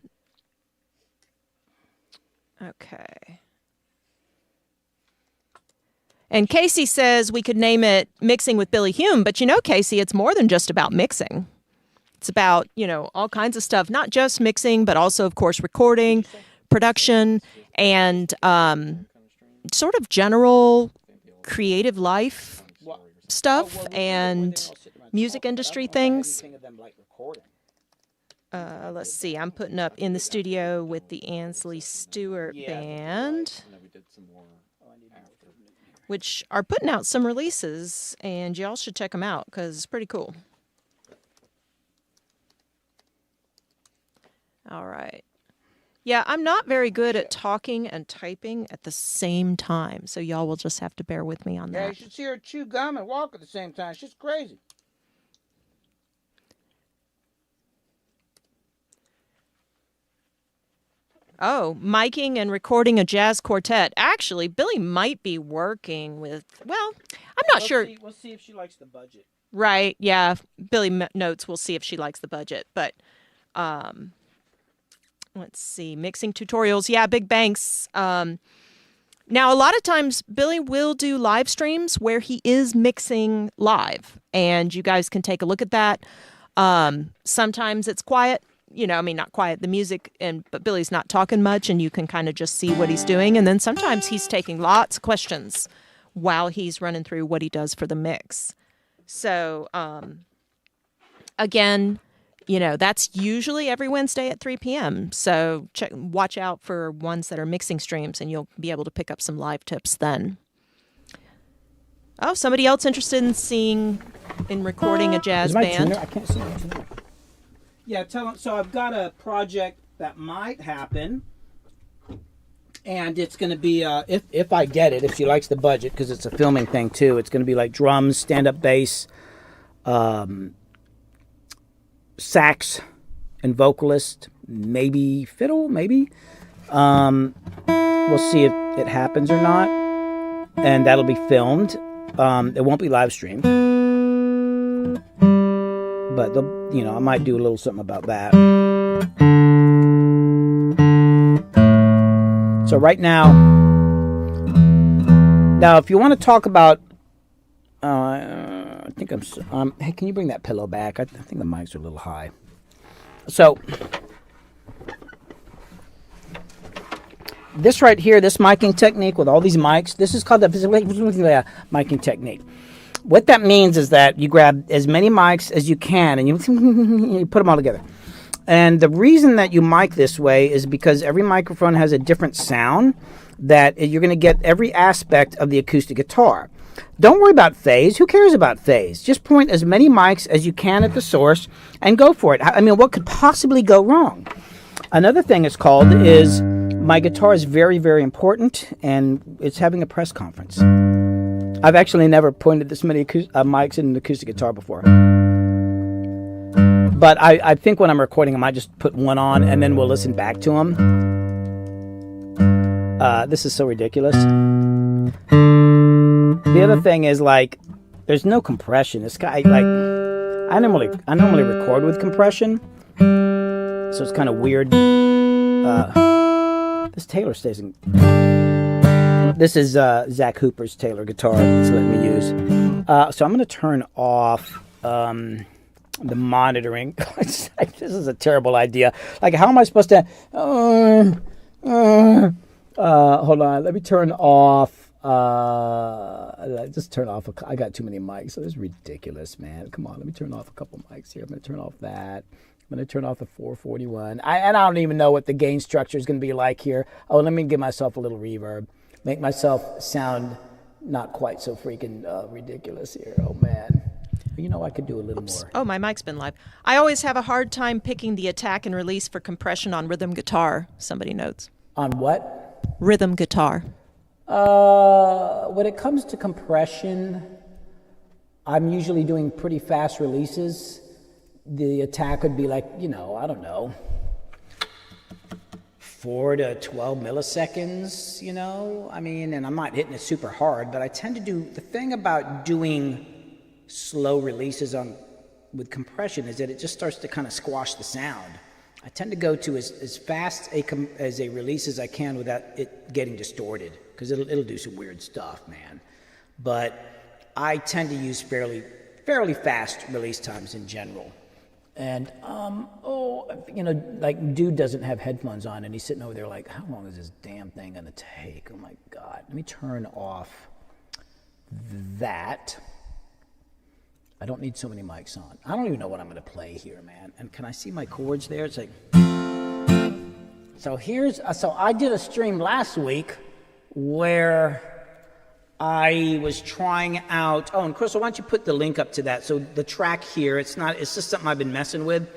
Okay. And Casey says we could name it Mixing with Billy Hume, but you know, Casey, it's more than just about mixing. It's about, all kinds of stuff, not just mixing, but also, of course, recording, production, and sort of general creative life stuff and music industry things. Let's see. I'm putting up In the Studio with the Ansley Stewart Band, which are putting out some releases, and y'all should check them out because it's pretty cool. All right. Yeah, I'm not very good at talking and typing at the same time, so y'all will just have to bear with me on Yeah, you that. should see her chew gum and walk at the same time. She's crazy. Oh, miking and recording a jazz quartet. Actually, Billy might be working with, I'm not sure. We'll see if she likes the budget. Right, yeah. Billy notes we'll see if she likes the budget. But let's see. Mixing tutorials. Yeah, Big Banks. Now, a lot of times, Billy will do live streams where he is mixing live. And you guys can take a look at that. Sometimes it's quiet. Not quiet, the music, but Billy's not talking much, and you can kind of just see what he's doing. And then sometimes he's taking lots of questions while he's running through what he does for the mix. So, again, that's usually every Wednesday at 3 p.m. So watch out for ones that are mixing streams, and you'll be able to pick up some live tips then. Oh, somebody else interested in recording a jazz band? I can't see my tuner. Yeah, tell them. So I've got a project that might happen, and it's going to be if I get it, if she likes the budget, because it's a filming thing too. It's going to be like drums, stand-up bass, sax, and vocalist, maybe fiddle, maybe. We'll see if it happens or not, and that'll be filmed. It won't be live streamed. But I might do a little something about that. So right now, if you want to talk about, I think hey, can you bring that pillow back? I think the mics are a little high. So this right here, this miking technique with all these mics, this is called the miking technique. What that means is that you grab as many mics as you can and you put them all together. And the reason that you mic this way is because every microphone has a different sound that you're going to get every aspect of the acoustic guitar. Don't worry about phase. Who cares about phase? Just point as many mics as you can at the source and go for it. I mean, what could possibly go wrong? Another thing it's called is my guitar is very, very important, and it's having a press conference. I've actually never pointed this many mics in an acoustic guitar before. But I think when I'm recording, I might just put one on, and then we'll listen back to them. This is so ridiculous. The other thing is, there's no compression. This guy, I normally record with compression, so it's kind of weird. This Taylor stays in... This is Zach Hooper's Taylor guitar. It's letting me use. So I'm going to turn off the monitoring. This is a terrible idea. How am I supposed to... hold on. Let me turn off... just turn off... I got too many mics. So this is ridiculous, man. Come on. Let me turn off a couple mics here. I'm going to turn off that. I'm going to turn off the 441. And I don't even know what the gain structure is going to be like here. Oh, let me give myself a little reverb. Make myself sound not quite so freaking ridiculous here. Oh, man. You know, I could do a little more. Oh, my mic's been live. I always have a hard time picking the attack and release for compression on rhythm guitar, somebody notes. On what? Rhythm guitar. When it comes to compression, I'm usually doing pretty fast releases. The attack would be like, you know, I don't know, 4 to 12 milliseconds, you know? I mean, and I'm not hitting it super hard, but I tend to do, the thing about doing slow releases with compression is that it just starts to kind of squash the sound. I tend to go to as fast as a release as I can without it getting distorted, because it'll do some weird stuff, man. But I tend to use fairly fast release times in general. And, you know, like, dude doesn't have headphones on, and he's sitting over there like, how long is this damn thing going to take? Oh, my God. Let me turn off that. I don't need so many mics on. I don't even know what I'm going to play here, man. And can I see my chords there? It's like... So I did a stream last week where I was trying out... Oh, and Crystal, why don't you put the link up to that? So the track here, it's just something I've been messing with.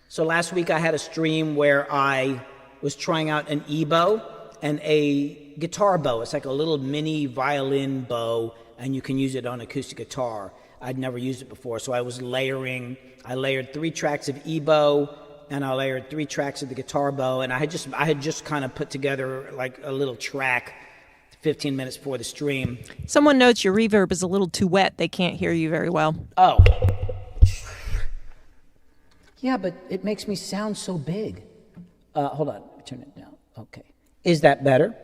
So last week I had a stream where I was trying out an E-bow and a guitar bow. It's like a little mini violin bow, and you can use it on acoustic guitar. I'd never used it before, so I layered 3 tracks of E-bow, and I layered 3 tracks of the guitar bow, and I had just kind of put together like a little track 15 minutes before the stream. Someone notes your reverb is a little too wet. They can't hear you very well. Oh. Yeah, but it makes me sound so big. Hold on, turn it down. Okay. Is that better?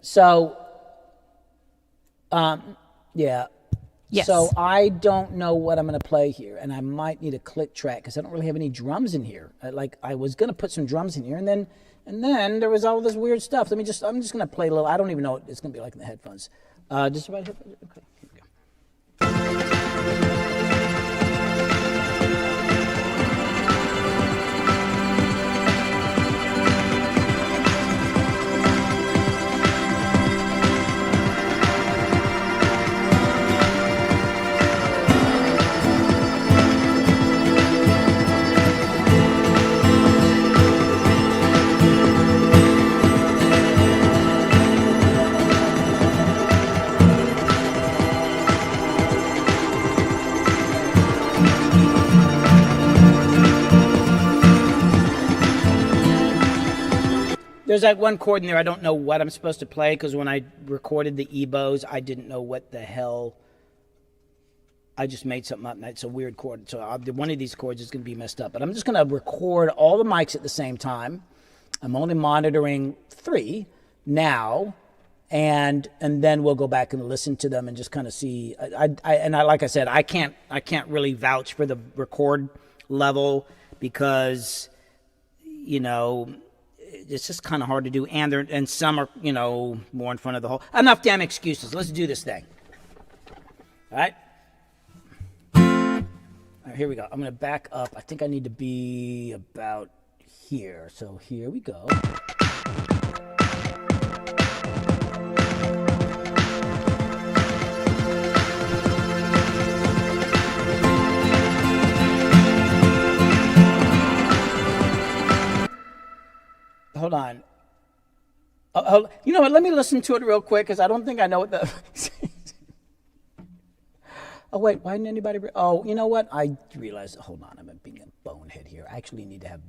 So, yeah. Yes. So I don't know what I'm going to play here, and I might need a click track because I don't really have any drums in here. I was going to put some drums in here, and then there was all this weird stuff. I'm just going to play a little. I don't even know what it's going to be like in the headphones. Just about headphones? Okay, here we go. There's that one chord in there. I don't know what I'm supposed to play because when I recorded the E-bows, I didn't know what the hell. I just made something up, and it's a weird chord. So one of these chords is going to be messed up. But I'm just going to record all the mics at the same time. I'm only monitoring 3 now, and then we'll go back and listen to them and just kind of see. Like I said, I can't really vouch for the record level because, you know, it's just kind of hard to do, and some are, you know, more in front of the whole. Enough damn excuses. Let's do this thing. All right. All right, here we go. I'm going to back up. I think I need to be about here. So here we go. Hold on. You know what? Let me listen to it real quick because I don't think I know what the. Oh, wait. Why didn't anybody? Oh, you know what? I realized. Hold on. I'm being a bonehead here. I actually need to have.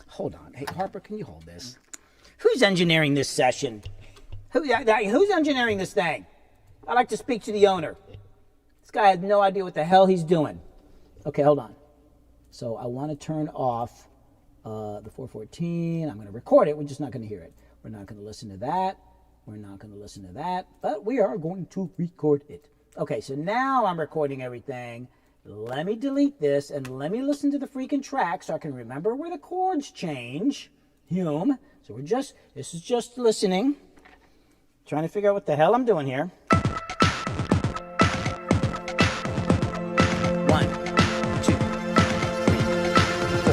Hold on. Hey, Harper, can you hold this? Who's engineering this session? Who's engineering this thing? I'd like to speak to the owner. This guy has no idea what the hell he's doing. Okay, hold on. So I want to turn off the 414. I'm going to record it. We're just not going to hear it. We're not going to listen to that. We're not going to listen to that. But we are going to record it. Okay, so now I'm recording everything. Let me delete this and let me listen to the freaking track so I can remember where the chords change. Hume. So this is just listening. Trying to figure out what the hell I'm doing here. 1, 2, 3, 4.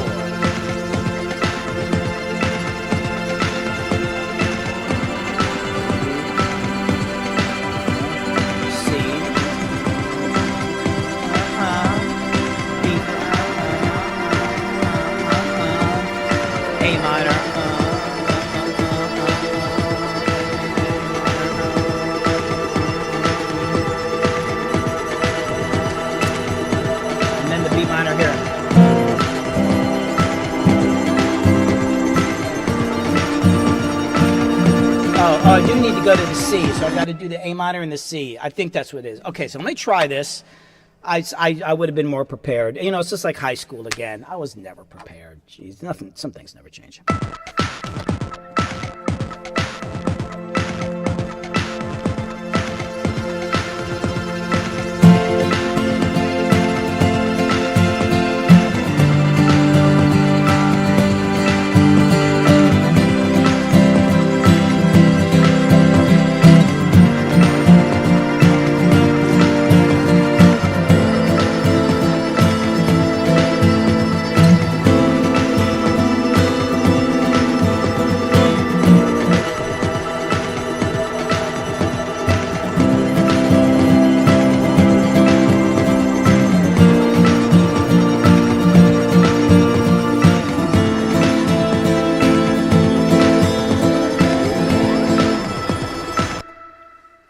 C. need to go to the C, so I got to do the A minor and the C. I think that's what it is. Okay, so let me try this. I would have been more prepared. You know, it's just like high school again. I was never prepared. Jeez, nothing. Some things never change.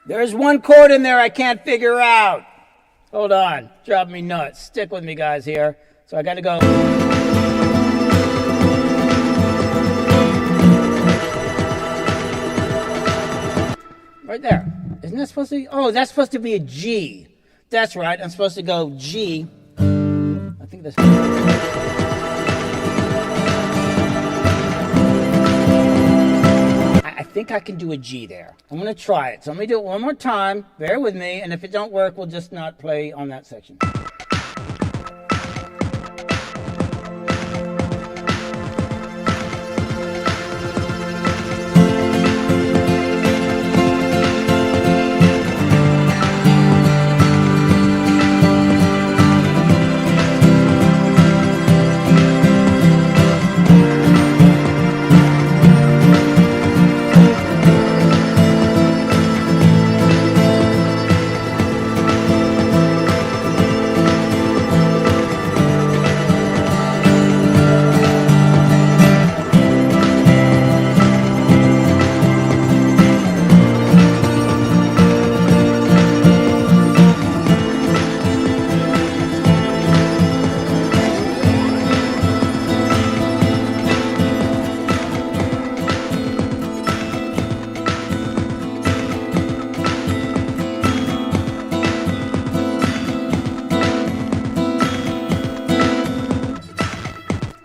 There's one chord in there I can't figure out. Hold on. Drop me nuts. Stick with me, guys, here. So I got to go. Right there. Isn't that supposed to be? Oh, that's supposed to be a G. That's right. I'm supposed to go G. I think that's... I think I can do a G there. I'm going to try it. So let me do it one more time. Bear with me. And if it don't work, we'll just not play on that section.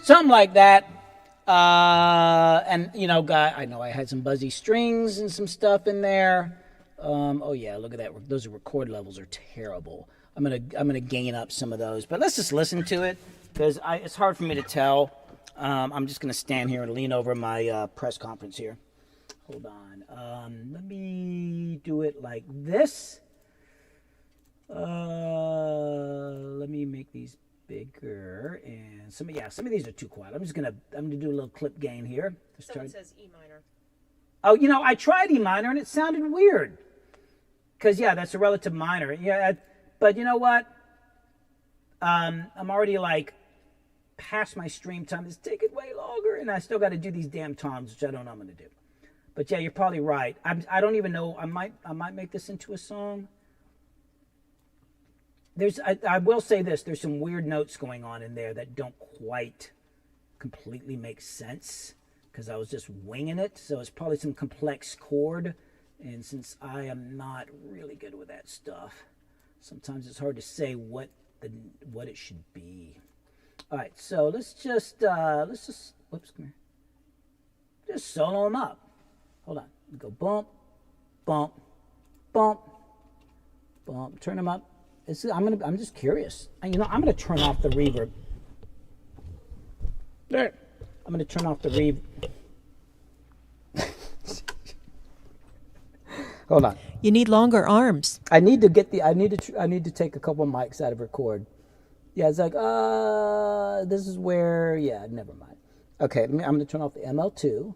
Something like that. And, you know, I know I had some buzzy strings and some stuff in there. Oh, yeah, look at that. Those record levels are terrible. I'm gonna gain up some of those. But let's just listen to it, because it's hard for me to tell. I'm just going to stand here and lean over my press conference here. Hold on. Let me do it like this. Let me make these bigger, and some of these are too quiet. I'm gonna do a little clip gain here. Someone says E minor. Oh, you know, I tried E minor and it sounded weird. Because yeah, that's a relative minor. Yeah, but you know what? I'm already like past my stream time. It's taking way longer, and I still got to do these damn toms, which I don't know I'm gonna do. But yeah, you're probably right. I don't even know. I might make this into a song. I will say this, there's some weird notes going on in there that don't quite completely make sense, because I was just winging it, so it's probably some complex chord, and since I am not really good with that stuff, sometimes it's hard to say what it should be. All right, so let's just whoops, come here. Just solo them up. Hold on, go bump, bump, bump, bump, turn them up. I'm just curious. You know, I'm gonna turn off the reverb. There. I'm gonna turn off the reverb. Hold on. You need longer arms. I need to take a couple mics out of record. Yeah, it's like this is where, yeah, never mind. Okay, I'm gonna turn off the ML2.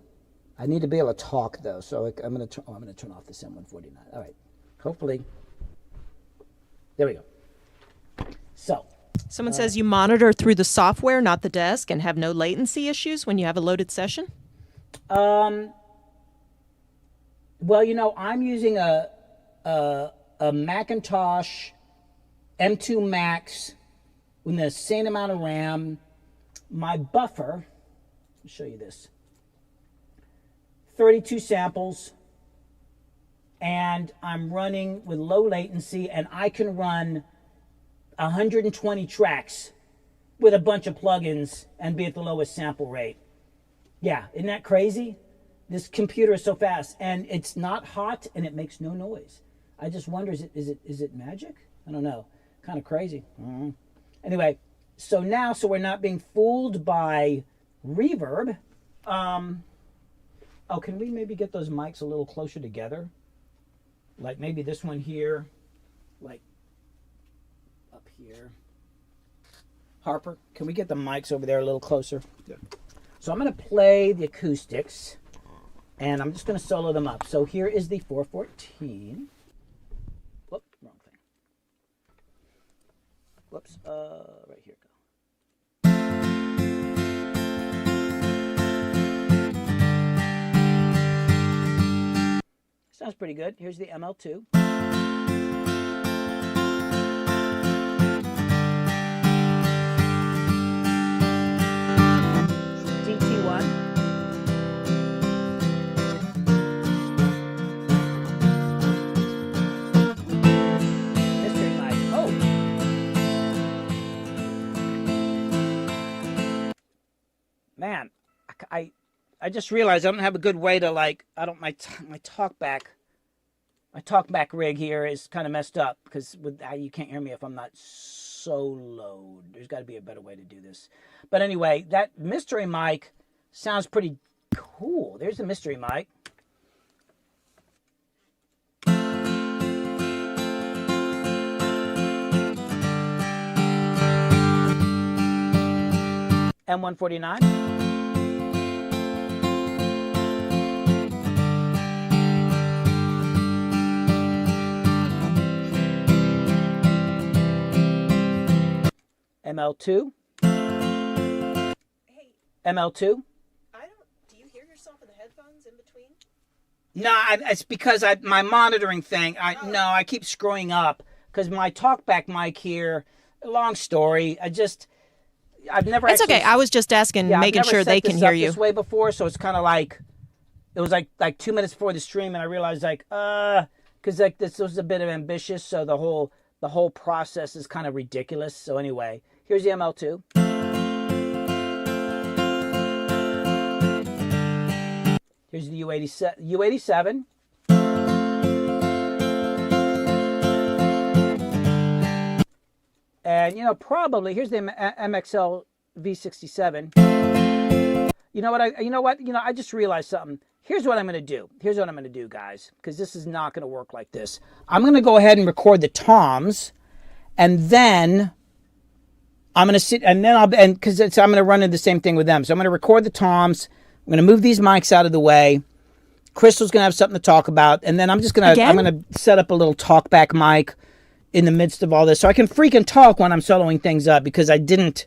I need to be able to talk though, so I'm gonna turn off the SM149. All right. Hopefully. There we go. So. Someone says you monitor through the software, not the desk, and have no latency issues when you have a loaded session? Well, you know, I'm using a Macintosh M2 Max with the same amount of RAM. My buffer, I'll show you this, 32 samples. and I'm running with low latency, and I can run 120 tracks with a bunch of plugins and be at the lowest sample rate. Yeah, isn't that crazy? This computer is so fast, and it's not hot, and it makes no noise. I just wonder, is it magic? I don't know. Kind of crazy. Anyway, so we're not being fooled by reverb. Oh, can we maybe get those mics a little closer together? Like maybe this one here, like up here. Harper, can we get the mics over there a little closer? Yeah. So I'm going to play the acoustics, and I'm just going to solo them up. So here is the 414. Whoop, wrong thing. Whoops, right here. Sounds pretty good. Here's the ML2. DT1. Mystery mic. Oh. Man, I just realized I don't have a good way to my talkback rig here is kind of messed up because you can't hear me if I'm not soloed. There's got to be a better way to do this. But anyway, that mystery mic sounds pretty cool. There's the mystery mic. M149. ML2. Hey, ML2. do you hear yourself in the headphones in between? No, it's because my monitoring thing. I keep screwing up because my talkback mic here. Long story. I've never. It's okay. I was just asking, making sure they can hear you this way before, so it's kind of like it was like 2 minutes before the stream, and I realized because this was a bit of ambitious, so the whole process is kind of ridiculous. So anyway, here's the ML2. Here's the U87. And probably here's the MXL V67. I just realized something. Here's what I'm going to do. Here's what I'm going to do, guys, because this is not going to work like this. I'm going to go ahead and record the toms, and then I'm going to sit, and then I'm going to run into the same thing with them. So I'm going to record the toms. I'm going to move these mics out of the way. Crystal's going to have something to talk about, and then I'm going to set up a little talkback mic in the midst of all this, so I can freaking talk when I'm soloing things up, because I didn't.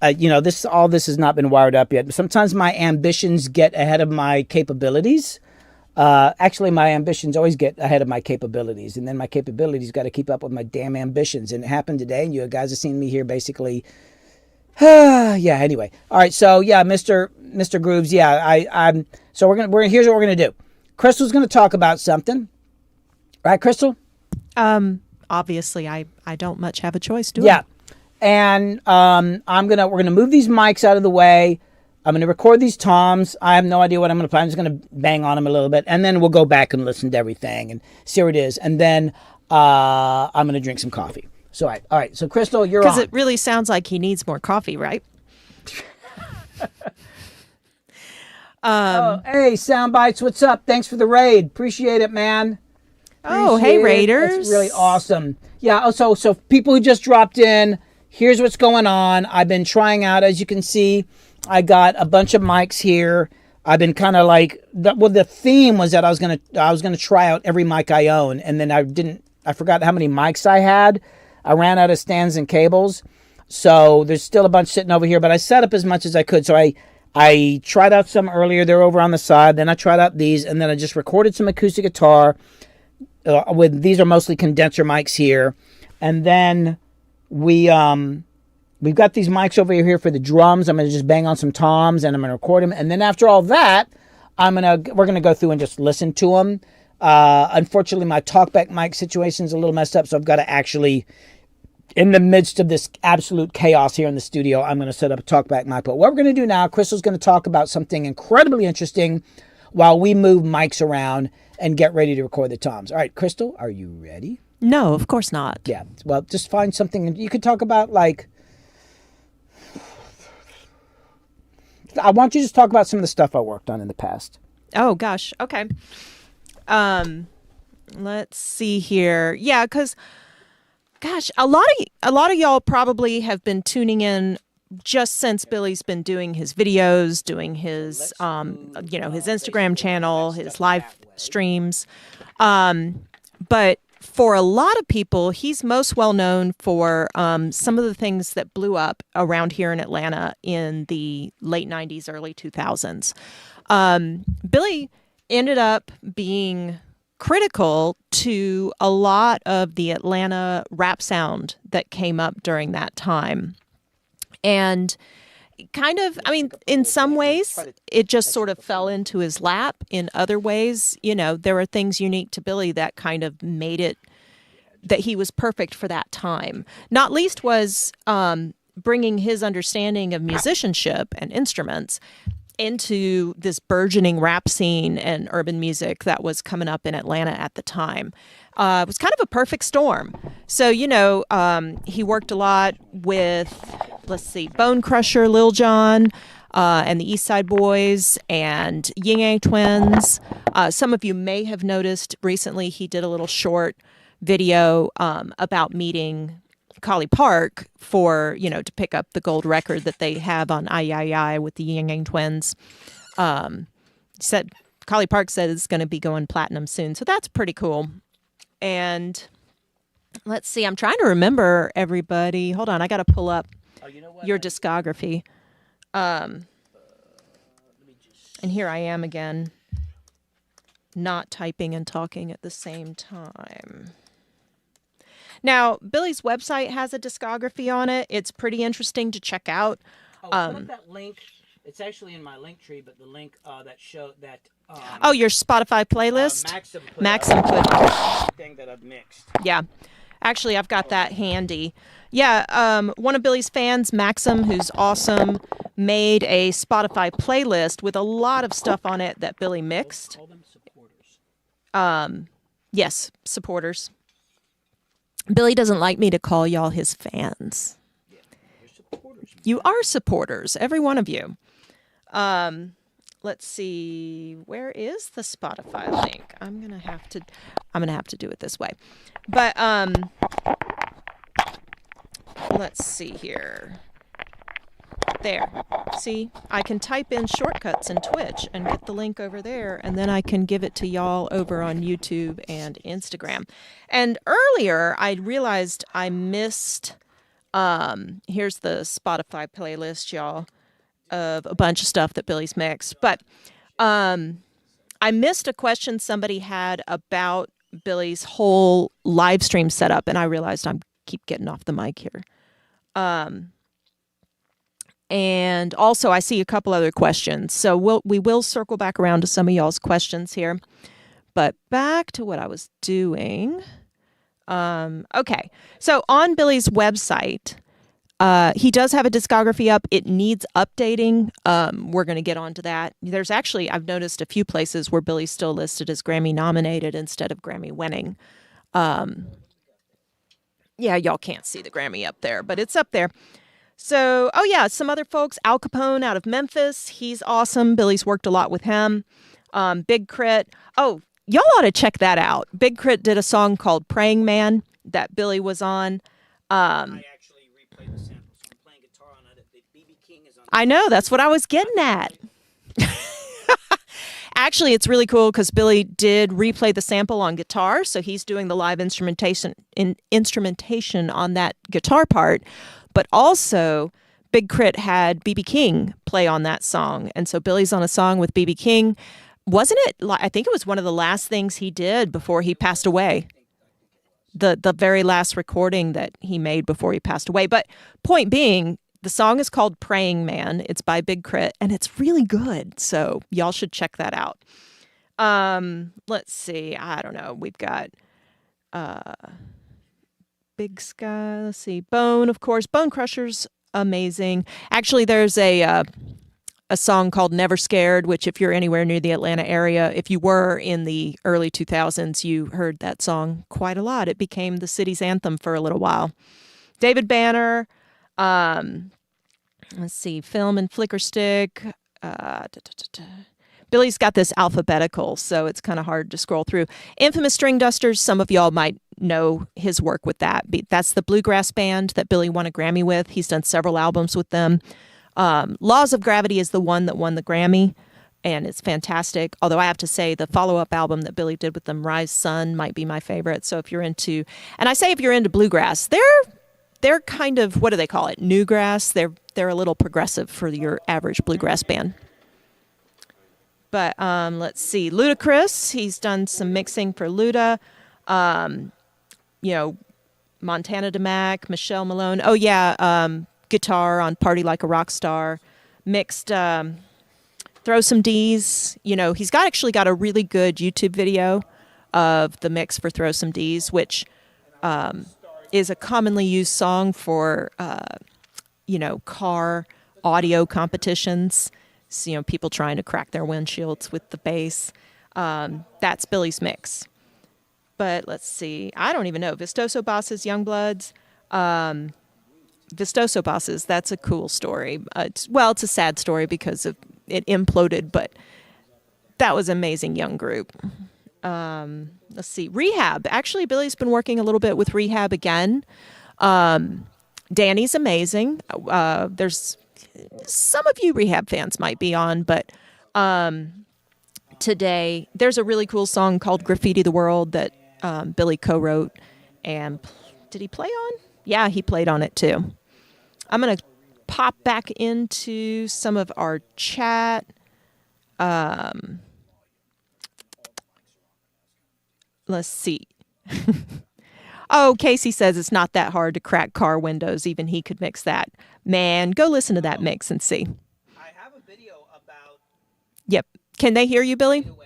This has not been wired up yet. Sometimes my ambitions get ahead of my capabilities. Actually, my ambitions always get ahead of my capabilities, and then my capabilities got to keep up with my damn ambitions. And it happened today, and you guys have seen me here basically. Yeah. Anyway, all right. So yeah, Mr. Grooves. Yeah, So here's what we're gonna do. Crystal's gonna talk about something, right, Crystal? Obviously, I don't much have a choice, do I? Yeah. And we're gonna move these mics out of the way. I'm gonna record these toms. I have no idea what I'm gonna play. I'm just gonna bang on them a little bit, and then we'll go back and listen to everything and see what it is. And then I'm gonna drink some coffee. So all right. So Crystal, you're on. Because it really sounds like he needs more coffee, right? Hey, Soundbites, what's up? Thanks for the raid. Appreciate it, man. Hey, Raiders. It's really awesome. Yeah. So people who just dropped in. Here's what's going on. I've been trying out, as you can see, I got a bunch of mics here. I've been kind of the theme was that I was gonna try out every mic I own, and then I forgot how many mics I had. I ran out of stands and cables, so there's still a bunch sitting over here, but I set up as much as I could. So I tried out some earlier. They're over on the side. Then I tried out these, and then I just recorded some acoustic guitar. These are mostly condenser mics here, and then we've got these mics over here for the drums. I'm going to just bang on some toms, and I'm going to record them. And then after all that, we're gonna go through and just listen to them. Unfortunately, my talkback mic situation is a little messed up, so I've got to actually, in the midst of this absolute chaos here in the studio, I'm going to set up a talkback mic. But what we're going to do now, Crystal's going to talk about something incredibly interesting while we move mics around and get ready to record the toms. All right, Crystal, are you ready? No, of course not. Yeah. Well, just find something you could talk about. Like, I want you to just talk about some of the stuff I worked on in the past. Oh gosh. Okay. Let's see here. Yeah, because gosh, a lot of y'all probably have been tuning in just since Billy's been doing his videos, doing his his Instagram channel, his live streams. But for a lot of people, he's most well known for some of the things that blew up around here in Atlanta in the late 90s, early 2000s. Billy ended up being critical to a lot of the Atlanta rap sound that came up during that time. And kind of, I mean, in some ways, it just sort of fell into his lap. In other ways, there are things unique to Billy that kind of made it that he was perfect for that time. Not least was bringing his understanding of musicianship and instruments into this burgeoning rap scene and urban music that was coming up in Atlanta at the time. It was kind of a perfect storm. So, he worked a lot with, Bone Crusher, Lil Jon, and the East Side Boys and Ying Yang Twins. Some of you may have noticed recently he did a little short video about meeting Collie Park for, to pick up the gold record that they have on I with the Ying Yang Twins. Collie Park said it's going to be going platinum soon. So that's pretty cool. And let's see, I'm trying to remember everybody. Hold on, I got to pull up your discography. And here I am again, not typing and talking at the same time. Now, Billy's website has a discography on it. It's pretty interesting to check out. Put up that link. It's actually in my link tree, but the link that show that. Your Spotify playlist. Maxim put thing that I've mixed. Yeah, actually, I've got that handy. Yeah, one of Billy's fans, Maxim, who's awesome, made a Spotify playlist with a lot of stuff on it that Billy mixed. Call them supporters. Yes, supporters. Billy doesn't like me to call y'all his fans. Yeah, you're supporters. You are supporters, every one of you. Let's see, where is the Spotify link? I'm gonna have to do it this way. But let's see here. There. See, I can type in shortcuts in Twitch and get the link over there, and then I can give it to y'all over on YouTube and Instagram. And earlier, I realized I missed, here's the Spotify playlist, y'all, of a bunch of stuff that Billy's mixed. But I missed a question somebody had about Billy's whole live stream setup, and I realized I keep getting off the mic here. And also, I see a couple other questions. So we will circle back around to some of y'all's questions here. But back to what I was doing. Okay. So on Billy's website, he does have a discography up. It needs updating. We're going to get onto that. There's actually, I've noticed a few places where Billy's still listed as Grammy nominated instead of Grammy winning. Yeah, y'all can't see the Grammy up there, but it's up there. So, some other folks. Al Capone out of Memphis. He's awesome. Billy's worked a lot with him. Big Crit. Oh, y'all ought to check that out. Big Crit did a song called Praying Man that Billy was on. I actually replayed the sample, so I'm playing guitar on it. BB King is on. I know, that's what I was getting at. Actually, it's really cool because Billy did replay the sample on guitar, so he's doing the live instrumentation on that guitar part. But also, Big Crit had BB King play on that song. And so Billy's on a song with BB King. Wasn't it? I think it was one of the last things he did before he passed away. The very last recording that he made before he passed away. But point being, The song is called Praying Man. It's by Big Crit, and it's really good. So y'all should check that out. Let's see. I don't know. We've got Big Sky. Let's see. Bone, of course. Bone Crusher's amazing. Actually, there's a song called Never Scared, which if you're anywhere near the Atlanta area, if you were in the early 2000s, you heard that song quite a lot. It became the city's anthem for a little while. David Banner, let's see, Film and Flicker Stick. Billy's got this alphabetical, so it's kind of hard to scroll through. Infamous String Dusters, some of y'all might know his work with that. That's the bluegrass band that Billy won a Grammy with. He's done several albums with them. Laws of Gravity is the one that won the Grammy, and it's fantastic. Although I have to say the follow-up album that Billy did with them, Rise Sun, might be my favorite. So if you're into, and I say if you're into bluegrass, they're kind of, what do they call it? Newgrass. They're a little progressive for your average bluegrass band. But let's see, Ludacris, he's done some mixing for Luda. Montana DeMac, Michelle Malone. Oh yeah, guitar on Party Like a Rock Star. Mixed Throw Some D's. He's actually got a really good YouTube video of the mix for Throw Some D's, which is a commonly used song for car audio competitions. So, people trying to crack their windshields with the bass. That's Billy's mix. But let's see. I don't even know. Vistoso Bosses, Youngbloods. Vistoso Bosses, that's a cool story. It's a sad story because of it imploded, but that was an amazing young group. Let's see. Rehab. Actually, Billy's been working a little bit with Rehab again. Danny's amazing. There's some of you Rehab fans might be on, but today there's a really cool song called Graffiti the World that Billy co-wrote. And did he play on? Yeah, he played on it too. I'm going to pop back into some of our chat. Let's see. Oh, Casey says it's not that hard to crack car windows. Even he could mix that. Man, go listen to that mix and see. I have a video about. Yep. Can they hear you, Billy? Hold on.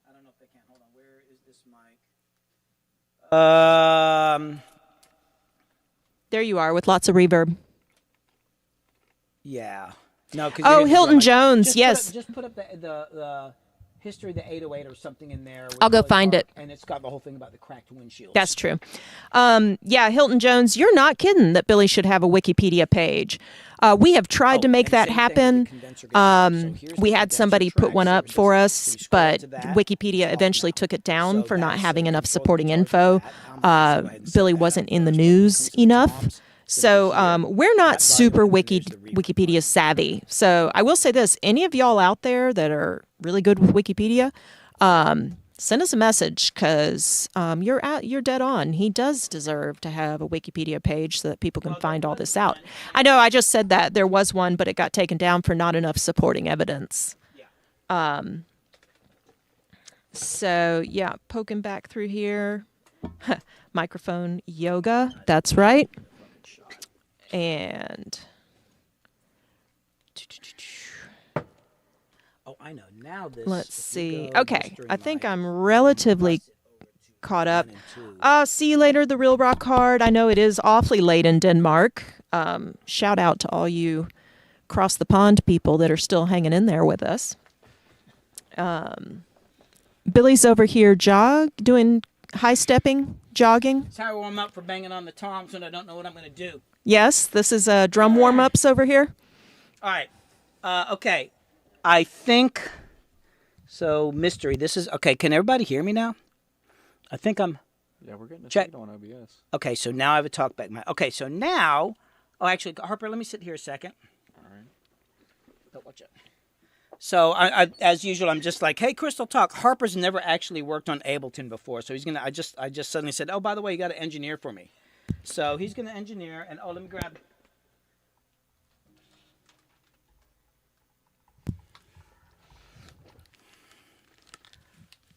I don't know if they can. Hold on. Where is this mic? There you are with lots of reverb. Yeah. No. Oh, Hilton Jones. Yes. Just put up the history of the 808 or something in there. I'll go find it. And it's got the whole thing about the cracked windshield. That's true. Yeah, Hilton Jones, you're not kidding that Billy should have a Wikipedia page. We have tried to make that happen. We had somebody put one up for us, but Wikipedia eventually took it down for not having enough supporting info. Billy wasn't in the news enough. So we're not super Wikipedia savvy. So I will say this, any of y'all out there that are really good with Wikipedia, send us a message because you're dead on. He does deserve to have a Wikipedia page so that people can find all this out. I know I just said that. There was one, but it got taken down for not enough supporting evidence. So, yeah, poking back through here. Microphone yoga. That's right. And I know now. Let's see. Okay, I think I'm relatively caught up. See you later, the Real Rock Hard. I know it is awfully late in Denmark. Shout out to all you cross the pond people that are still hanging in there with us. Billy's over here doing high stepping, jogging. That's how I warm up for banging on the toms when I don't know what I'm going to do. Yes, this is drum warm-ups over here. All right. Okay. I think, so mystery, this is, okay, can everybody hear me now? I think I'm. Yeah, we're getting a check on OBS. Okay, so now I have a talkback mic. Okay, so now, actually, Harper, let me sit here a second. All right. Oh, watch out. So, I as usual, I'm just like, hey, Crystal, talk. Harper's never actually worked on Ableton before, so he's going to, I just suddenly said, oh, by the way, you got to engineer for me. So he's going to engineer, and let me grab.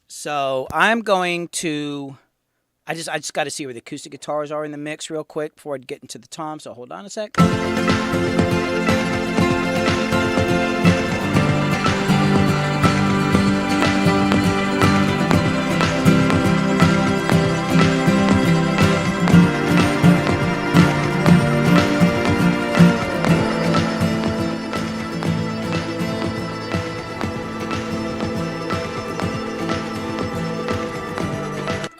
So I'm going to I just got to see where the acoustic guitars are in the mix real quick before I get into the tom. So hold on a sec.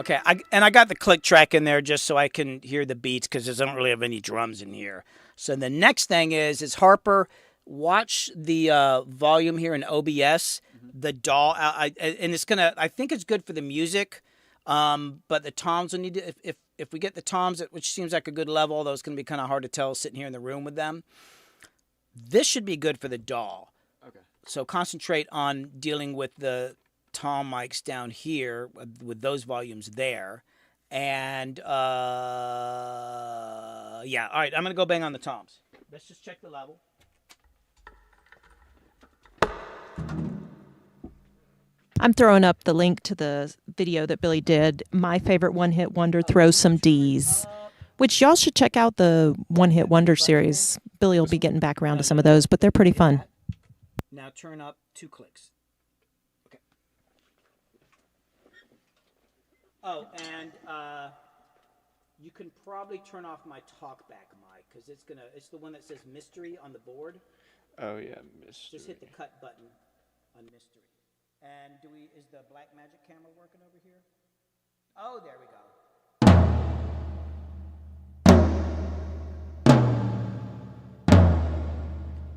Okay, I got the click track in there just so I can hear the beats because I don't really have any drums in here. So the next thing is Harper, watch the volume here in OBS. The DAW, and it's gonna. I think it's good for the music, but the toms will need to. If we get the toms, which seems like a good level, although it's gonna be kind of hard to tell sitting here in the room with them. This should be good for the DAW. Okay. So concentrate on dealing with the tom mics down here with those volumes there, and yeah, all right, I'm gonna go bang on the toms. Let's just check the level. I'm throwing up the link to the video that Billy did. My favorite one-hit wonder throws some D's, which y'all should check out the one-hit wonder series. Billy will be getting back around to some of those, but they're pretty fun. Now turn up 2 clicks. Oh, and you can probably turn off my talkback mic because it's the one that says mystery on the board. Oh yeah, mystery. Just hit the cut button on mystery. And is the black magic camera working over here? Oh, there we go.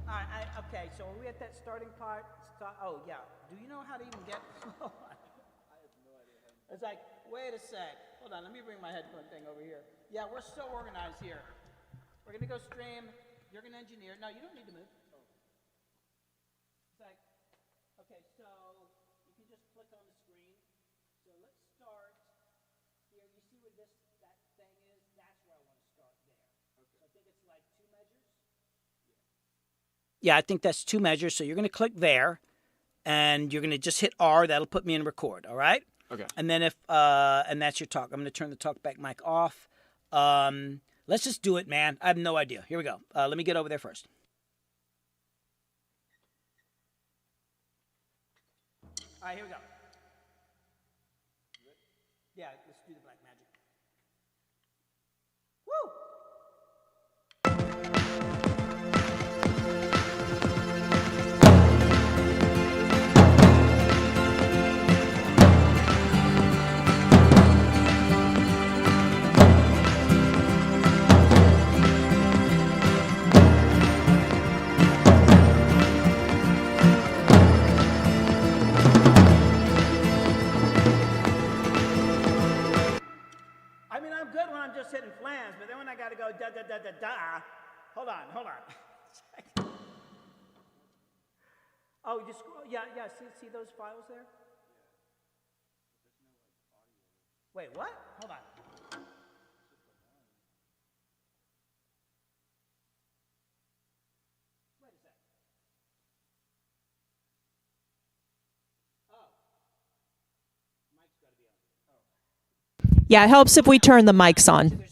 All right, okay, so are we at that starting part? Oh yeah. Do you know how to even get? It's like, wait a sec. Hold on, let me bring my headphone thing over here. Yeah, we're so organized here. We're going to go stream. You're going to engineer. No, you don't need to move. It's like, okay, so you can just click on the screen. So let's start here. You see where that thing is? That's where I want to start there. Okay. So I think it's like 2 measures. Yeah, I think that's 2 measures. So you're going to click there, and you're going to just hit R. That'll put me in record, all right? Okay. And then and that's your talk. I'm going to turn the talkback mic off. Let's just do it, man. I have no idea. Here we go. Let me get over there first. All right, here we go. Yeah, let's do the black magic. Woo! Hitting flans, but then when I got to go da da da da da, hold on. Oh, you scroll, yeah. See those files there? Wait, what? Hold on. Wait a sec. Oh, mic's got to be on. Yeah, it helps if we turn the mics on.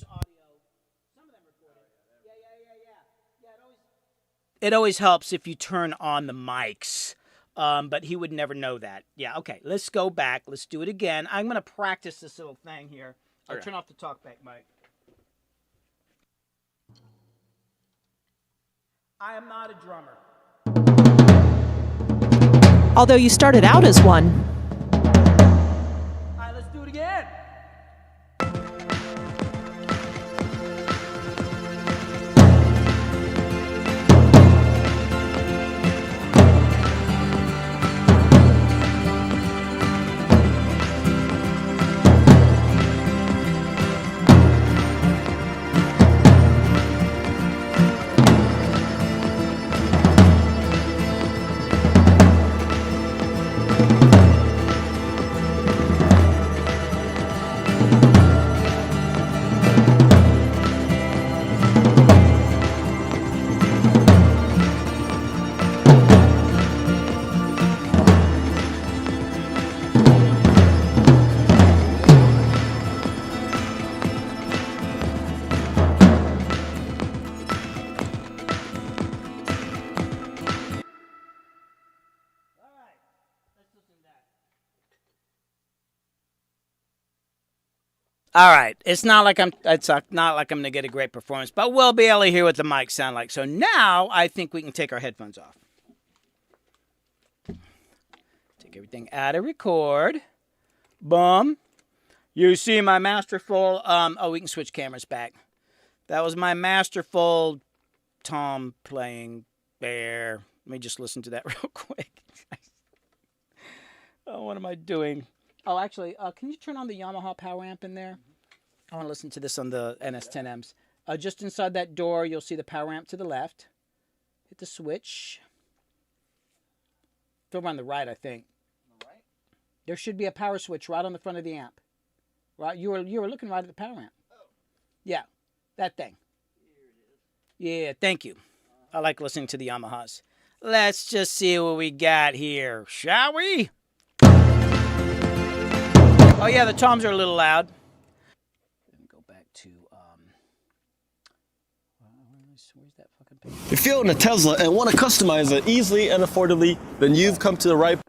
It always helps if you turn on the mics, but he would never know that. Yeah, okay, let's go back. Let's do it again. I'm going to practice this little thing here. I'll turn off the talkback mic. I am not a drummer. Although you started out as one. All right, let's do it again. All right. It's not like I'm going to get a great performance, but we'll be able to hear what the mics sound like. So now I think we can take our headphones off. Take everything out of record. Boom. You see my masterful, we can switch cameras back. That was my masterful Tom playing Bear. Let me just listen to that real quick. Oh, what am I doing? Oh, actually, can you turn on the Yamaha power amp in there? I want to listen to this on the NS10Ms. Just inside that door, you'll see the power amp to the left. Hit the switch. It's over on the right, I think. Right? There should be a power switch right on the front of the amp. Right, you were looking right at the power amp. Oh. Yeah, that thing. Here it is. Yeah, thank you. I like listening to the Yamahas. Let's just see what we got here, shall we? Oh yeah, the toms are a little loud. Let me go back to where's that fucking picture? If you're in a Tesla and want to customize it easily and affordably, then you've come to the right. A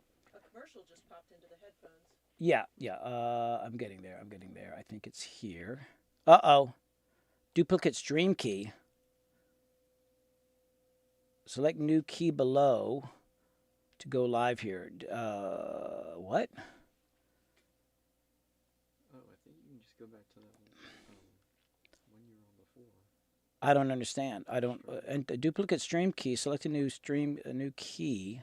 commercial just popped into the headphones. Yeah. I'm getting there. I think it's here. Uh-oh. Duplicate stream key. Select new key below to go live here. What? Oh, I think you can just go back to that one you were on before. I don't understand. I don't. And a duplicate stream key. Select a new key.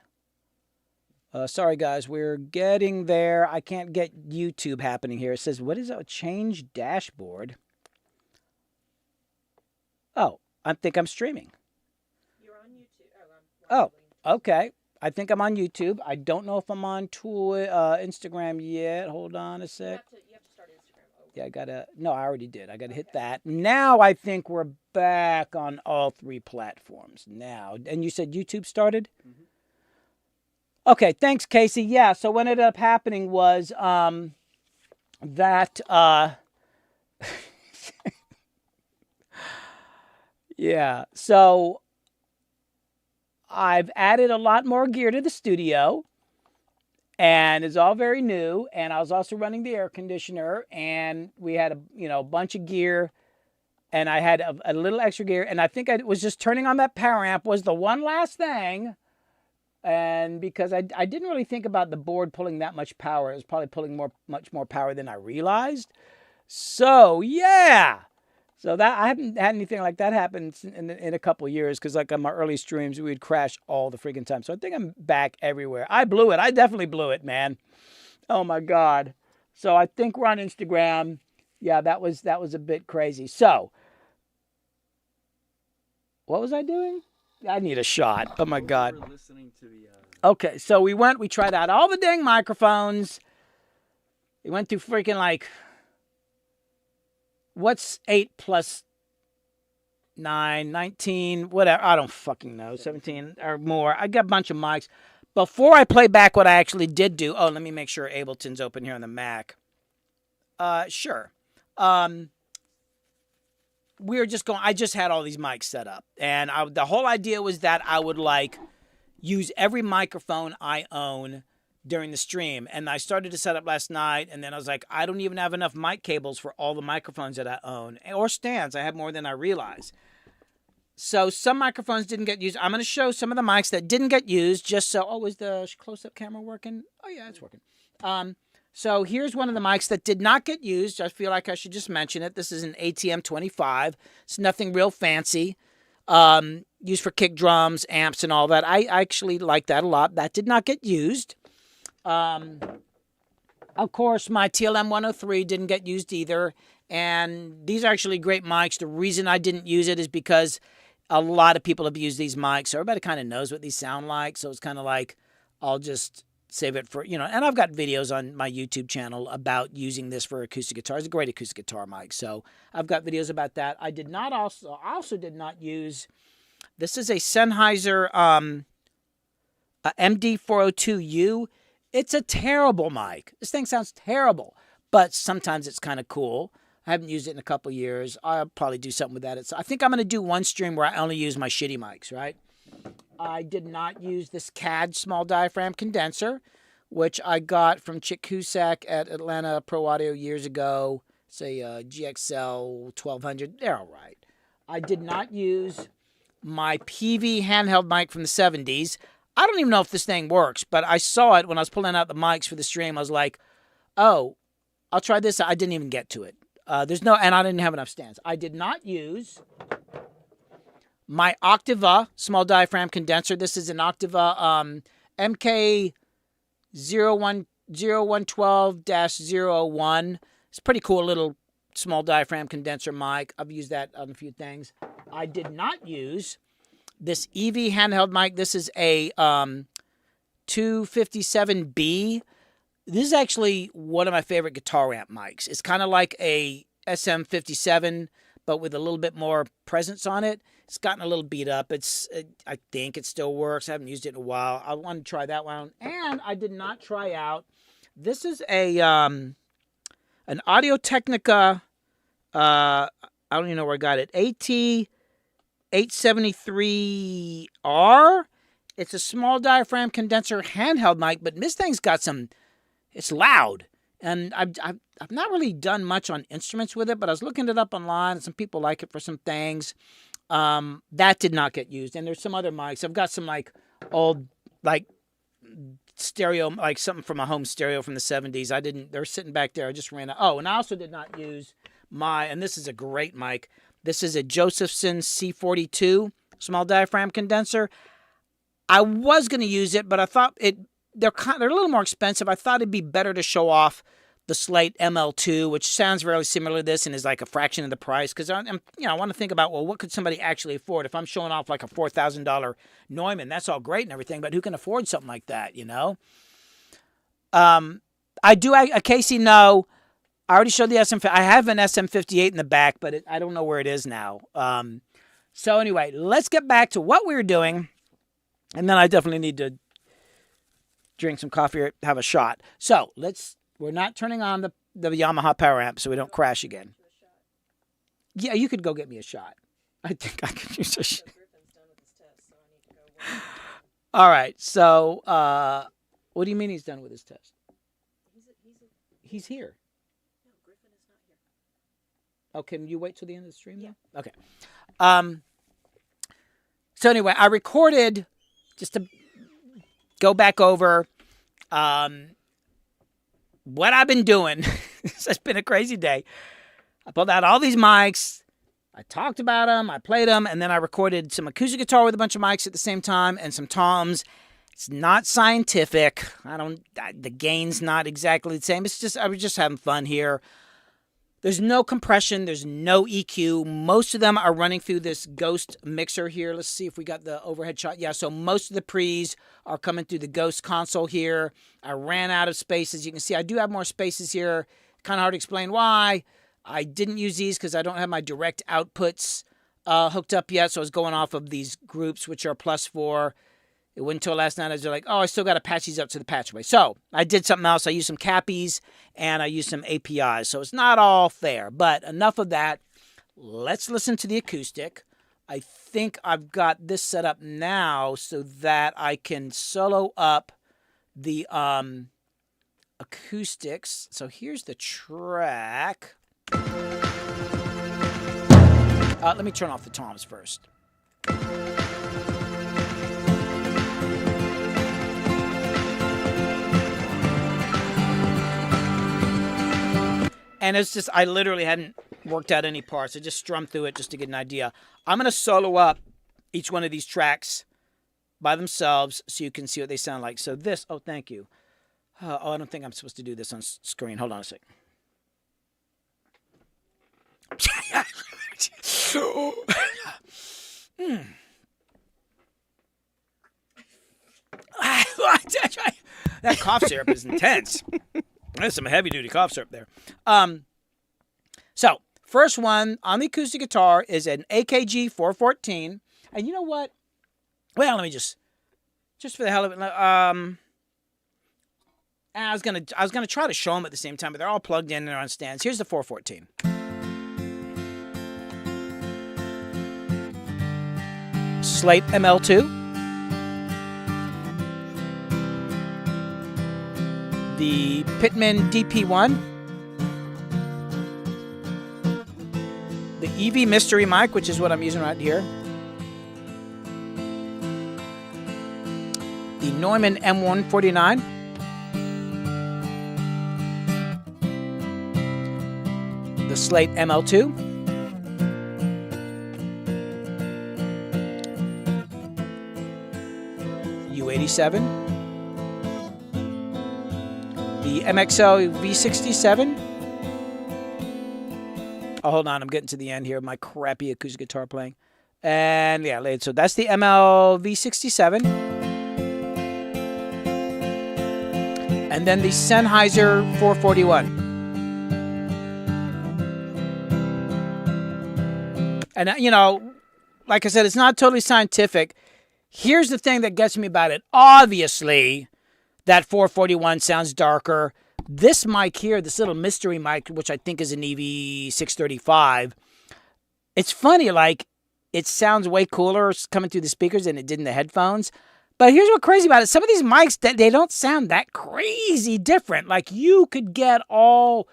Sorry, guys. We're getting there. I can't get YouTube happening here. It says, what is that? Change dashboard. Oh, I think I'm streaming. You're on YouTube. Oh, okay. I think I'm on YouTube. I don't know if I'm on Instagram yet. Hold on a sec. You have to start Instagram over. Yeah, I already did. I gotta hit that. Now I think we're back on all three platforms now. And you said YouTube started? Mm-hmm. Okay, thanks, Casey. Yeah, so what ended up happening was that yeah, so I've added a lot more gear to the studio, and it's all very new. And I was also running the air conditioner, and we had a bunch of gear, and I had a little extra gear, and I think I was just turning on that power amp was the one last thing, and because I didn't really think about the board pulling that much power. It was probably pulling much more power than I realized. So yeah. So that I haven't had anything like that happen in a couple of years, because like on my early streams, we would crash all the freaking time. So I think I'm back everywhere. I blew it. I definitely blew it, man. Oh my God. So I think we're on Instagram. Yeah, that was a bit crazy. So what was I doing? I need a shot. Oh my God. We were listening to the. Okay, so we tried out all the dang microphones. We went through freaking like. What's 8 plus 9, 19, whatever. I don't fucking know. 17 or more. I got a bunch of mics. Before I play back what I actually did do. Oh, let me make sure Ableton's open here on the Mac. Sure. We were just going. I just had all these mics set up. And the whole idea was that I would use every microphone I own during the stream. And I started to set up last night, and then I was like, I don't even have enough mic cables for all the microphones that I own, or stands. I have more than I realize. So some microphones didn't get used. I'm going to show some of the mics that didn't get used, just so. Oh, is the close-up camera working? Oh yeah, it's working. So here's one of the mics that did not get used. I feel like I should just mention it. This is an ATM 25. It's nothing real fancy. Used for kick drums, amps, and all that. I actually like that a lot. That did not get used. Of course, my TLM 103 didn't get used either. And these are actually great mics. The reason I didn't use it is because a lot of people have used these mics. So everybody kind of knows what these sound like. So it's kind of like, I'll just save it for, and I've got videos on my YouTube channel about using this for acoustic guitar. It's a great acoustic guitar mic. So I've got videos about that. I also did not use, this is a Sennheiser a MD402U. It's a terrible mic. This thing sounds terrible, but sometimes it's kind of cool. I haven't used it in a couple years. I'll probably do something with that. I think I'm going to do one stream where I only use my shitty mics, right? I did not use this CAD small diaphragm condenser, which I got from Chick Cusack at Atlanta Pro Audio years ago. say GXL 1200. They're all right. I did not use my PV handheld mic from the 70s. I don't even know if this thing works, but I saw it when I was pulling out the mics for the stream. I was like, oh, I'll try this. I didn't even get to it. And I didn't have enough stands. I did not use my Octava small diaphragm condenser. This is an Octava MK 0112-01. It's a pretty cool little small diaphragm condenser mic. I've used that on a few things. I did not use this EV handheld mic. This is a 257B. This is actually one of my favorite guitar amp mics. It's kind of like a SM57, but with a little bit more presence on it. It's gotten a little beat up. I think it still works. I haven't used it in a while. I want to try that one. And I did not try out. This is an Audio-Technica. I don't even know where I got it. AT873R. It's a small diaphragm condenser handheld mic, but this thing's got some. It's loud, and I've not really done much on instruments with it, but I was looking it up online, and some people like it for some things. That did not get used, and there's some other mics. I've got some old stereo, something from a home stereo from the 70s. They're sitting back there. I just ran out. Oh, and I also did not use and this is a great mic. This is a Josephson C42 small diaphragm condenser. I was going to use it, but I thought they're a little more expensive. I thought it'd be better to show off the Slate ML2, which sounds very similar to this and is like a fraction of the price. Because I want to think about, well, what could somebody actually afford? If I'm showing off like a $4,000 Neumann, that's all great and everything, but who can afford something like that? I do. Casey, no. I already showed the SM. I have an SM58 in the back, but I don't know where it is now. So anyway, let's get back to what we were doing, and then I definitely need to drink some coffee or have a shot. So we're not turning on the Yamaha power amp so we don't crash again. Yeah, you could go get me a shot. I think I could use a shot. All right. So, what do you mean he's done with his test? He's here. No, Griffin is not here. Oh, can you wait till the end of the stream? Yeah. Then? Okay. So anyway, I recorded just to go back over what I've been doing. It's been a crazy day. I pulled out all these mics. I talked about them. I played them. And then I recorded some acoustic guitar with a bunch of mics at the same time and some toms. It's not scientific. The gain's not exactly the same. I was just having fun here. There's no compression. There's no EQ. Most of them are running through this Ghost mixer here. Let's see if we got the overhead shot. Yeah, so most of the pre's are coming through the Ghost console here. I ran out of spaces. You can see I do have more spaces here. Kind of hard to explain why. I didn't use these because I don't have my direct outputs hooked up yet. So I was going off of these groups, which are +4. It wasn't until last night I was like, oh, I still got to patch these up to the patchway. So I did something else. I used some cappies and I used some APIs. So it's not all fair, but enough of that. Let's listen to the acoustic. I think I've got this set up now so that I can solo up the acoustics. So here's the track. Let me turn off the toms first. And it's just, I literally hadn't worked out any parts. I just strummed through it just to get an idea. I'm going to solo up each one of these tracks by themselves so you can see what they sound like. So this, oh, thank you. I don't think I'm supposed to do this on screen. Hold on a sec. That cough syrup is intense. There's some heavy-duty cough syrup there. So, first one on the acoustic guitar is an AKG 414. And you know what? Well, let me just for the hell of it. I was gonna try to show them at the same time, but they're all plugged in and they're on stands. Here's the 414. Slate ML2. The Pitman DP1. the EV mystery mic, which is what I'm using right here. The Neumann M149. The Slate ML2. U87. The MXL V67. Oh, hold on, I'm getting to the end here of my crappy acoustic guitar playing. And yeah, so that's the ML V67. And then the Sennheiser 441. And, you know, like I said, it's not totally scientific. Here's the thing that gets me about it. Obviously, that 441 sounds darker. This mic here, this little mystery mic, which I think is an EV635, it's funny, like, it sounds way cooler coming through the speakers than it did in the headphones. But here's what's crazy about it. Some of these mics, they don't sound that crazy different. Like, you could get all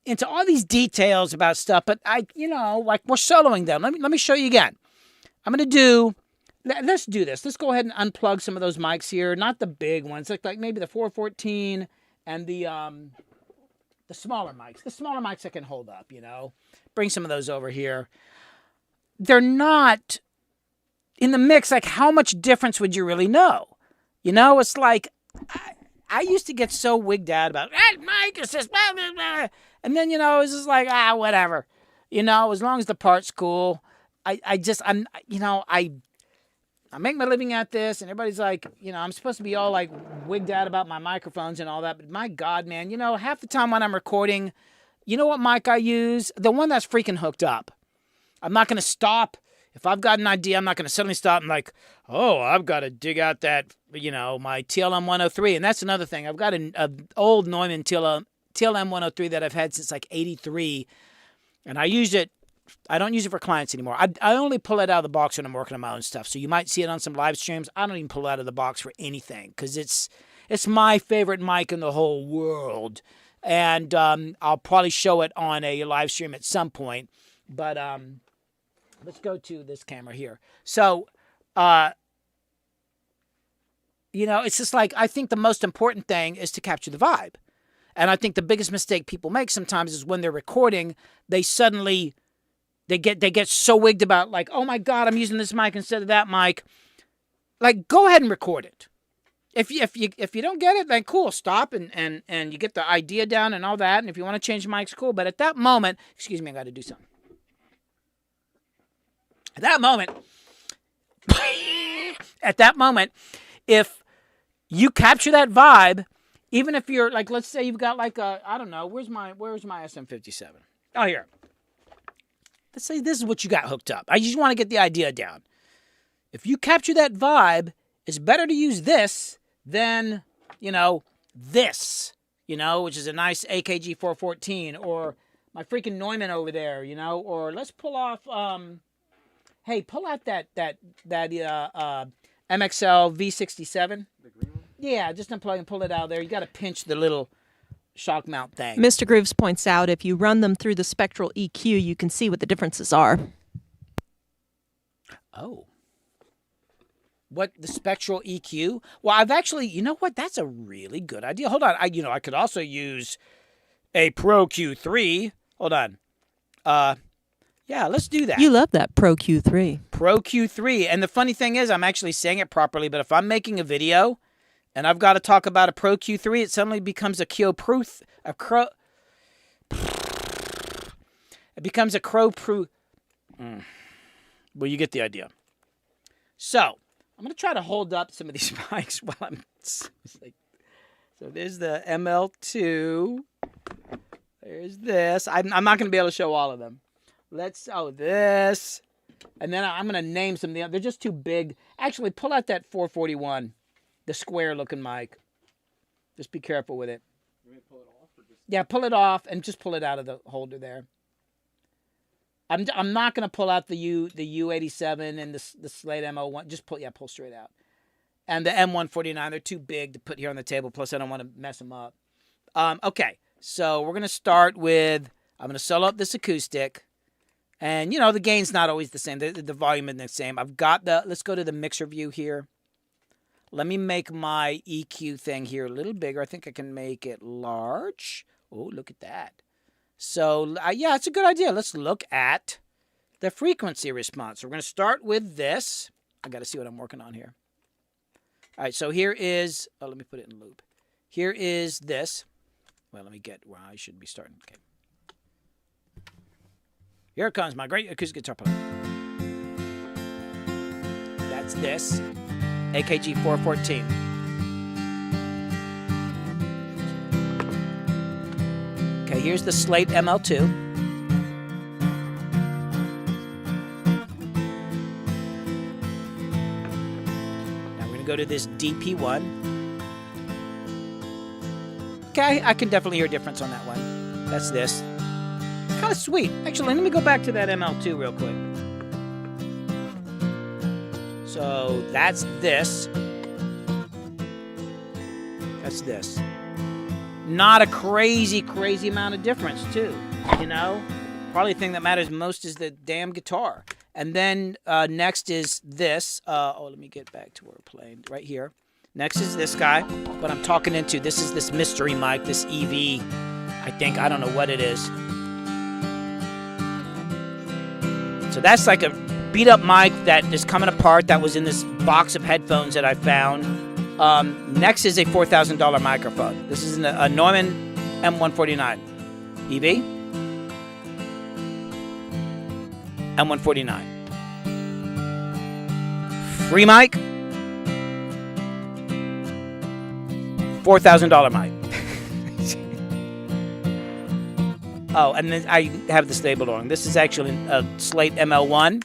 into all these details about stuff, but like, we're soloing them. Let me show you again. I'm going to do... Let's do this. Let's go ahead and unplug some of those mics here. Not the big ones, like maybe the 414 and the smaller mics. The smaller mics I can hold up, you know. Bring some of those over here. They're not in the mix. Like, how much difference would you really know? You know, it's like I used to get so wigged out about that mic is just blah, blah, blah. And then, you know, it's just like, whatever. You know, as long as the part's cool. I make my living at this, and everybody's like, you know, I'm supposed to be all like wigged out about my microphones and all that. But my God, man, you know, half the time when I'm recording, you know what mic I use? The one that's freaking hooked up. I'm not going to stop. If I've got an idea, I'm not going to suddenly stop and like, oh, I've got to dig out that, you know, my TLM 103. And that's another thing. I've got an old Neumann TLM 103 that I've had since like 83. And I used it. I don't use it for clients anymore. I only pull it out of the box when I'm working on my own stuff. So you might see it on some live streams. I don't even pull it out of the box for anything because it's my favorite mic in the whole world. And I'll probably show it on a live stream at some point. But let's go to this camera here. So, you know, it's just like, I think the most important thing is to capture the vibe. And I think the biggest mistake people make sometimes is when they're recording, they suddenly... They get so wigged about, like, oh my God, I'm using this mic instead of that mic. Like, go ahead and record it. If you don't get it, then cool, stop and you get the idea down and all that. And if you want to change mics, cool. But at that moment, excuse me, I got to do something. At that moment, if you capture that vibe, even if you're like, let's say you've got like a, I don't know, where's my SM57? Oh, here. Let's say this is what you got hooked up. I just want to get the idea down. If you capture that vibe, it's better to use this than, you know, this, you know, which is a nice AKG 414, or my freaking Neumann over there, you know, or let's pull off, hey, pull out that MXL V67. The green one? Yeah, just unplug and pull it out of there. You got to pinch the little shock mount thing. Mr. Grooves points out if you run them through the spectral EQ, you can see what the differences are. Oh. What, the spectral EQ? Well, I've actually, you know what? That's a really good idea. Hold on. I could also use a Pro Q3. Hold on. Yeah, let's do that. You love that Pro Q3. Pro Q3. And the funny thing is, I'm actually saying it properly, but if I'm making a video and I've got to talk about a Pro Q3, it suddenly becomes a It becomes a Well, you get the idea. So, I'm going to try to hold up some of these mics while I'm... So there's the ML2. There's this. I'm not going to be able to show all of them. This. And then I'm going to name some of the... They're just too big. Actually, pull out that 441. The square-looking mic. Just be careful with it. You may pull it off or just... Yeah, pull it off and just pull it out of the holder there. I'm not going to pull out the U87 and the Slate MO1. Just pull straight out. And the M149, they're too big to put here on the table. Plus, I don't want to mess them up. Okay, so we're going to start with... I'm going to solo up this acoustic. And, you know, the gain's not always the same. The volume isn't the same. I've got let's go to the mixer view here. Let me make my EQ thing here a little bigger. I think I can make it large. Oh, look at that. So, yeah, it's a good idea. Let's look at the frequency response. So we're going to start with this. I got to see what I'm working on here. All right, so here is, let me put it in loop. Here is this. Well, let me get where I should be starting. Okay. Here comes my great acoustic guitar player. That's this, AKG 414. Okay, here's the Slate ML2. Now we're going to go to this DP1. Okay, I can definitely hear a difference on that one. That's this. Kind of sweet. Actually, let me go back to that ML2 real quick. So that's this. That's this. Not a crazy amount of difference, too. You know? Probably the thing that matters most is the damn guitar. And then next is this. Let me get back to where we're playing. Right here. Next is this guy. What I'm talking into. This is this mystery mic, this EV. I think. I don't know what it is. So that's like a beat-up mic that is coming apart that was in this box of headphones that I found. Next is a $4,000 microphone. This is a Neumann M149 EV. M149. Free mic. $4,000 mic. Oh, and then I have this labeled on. This is actually a Slate ML1.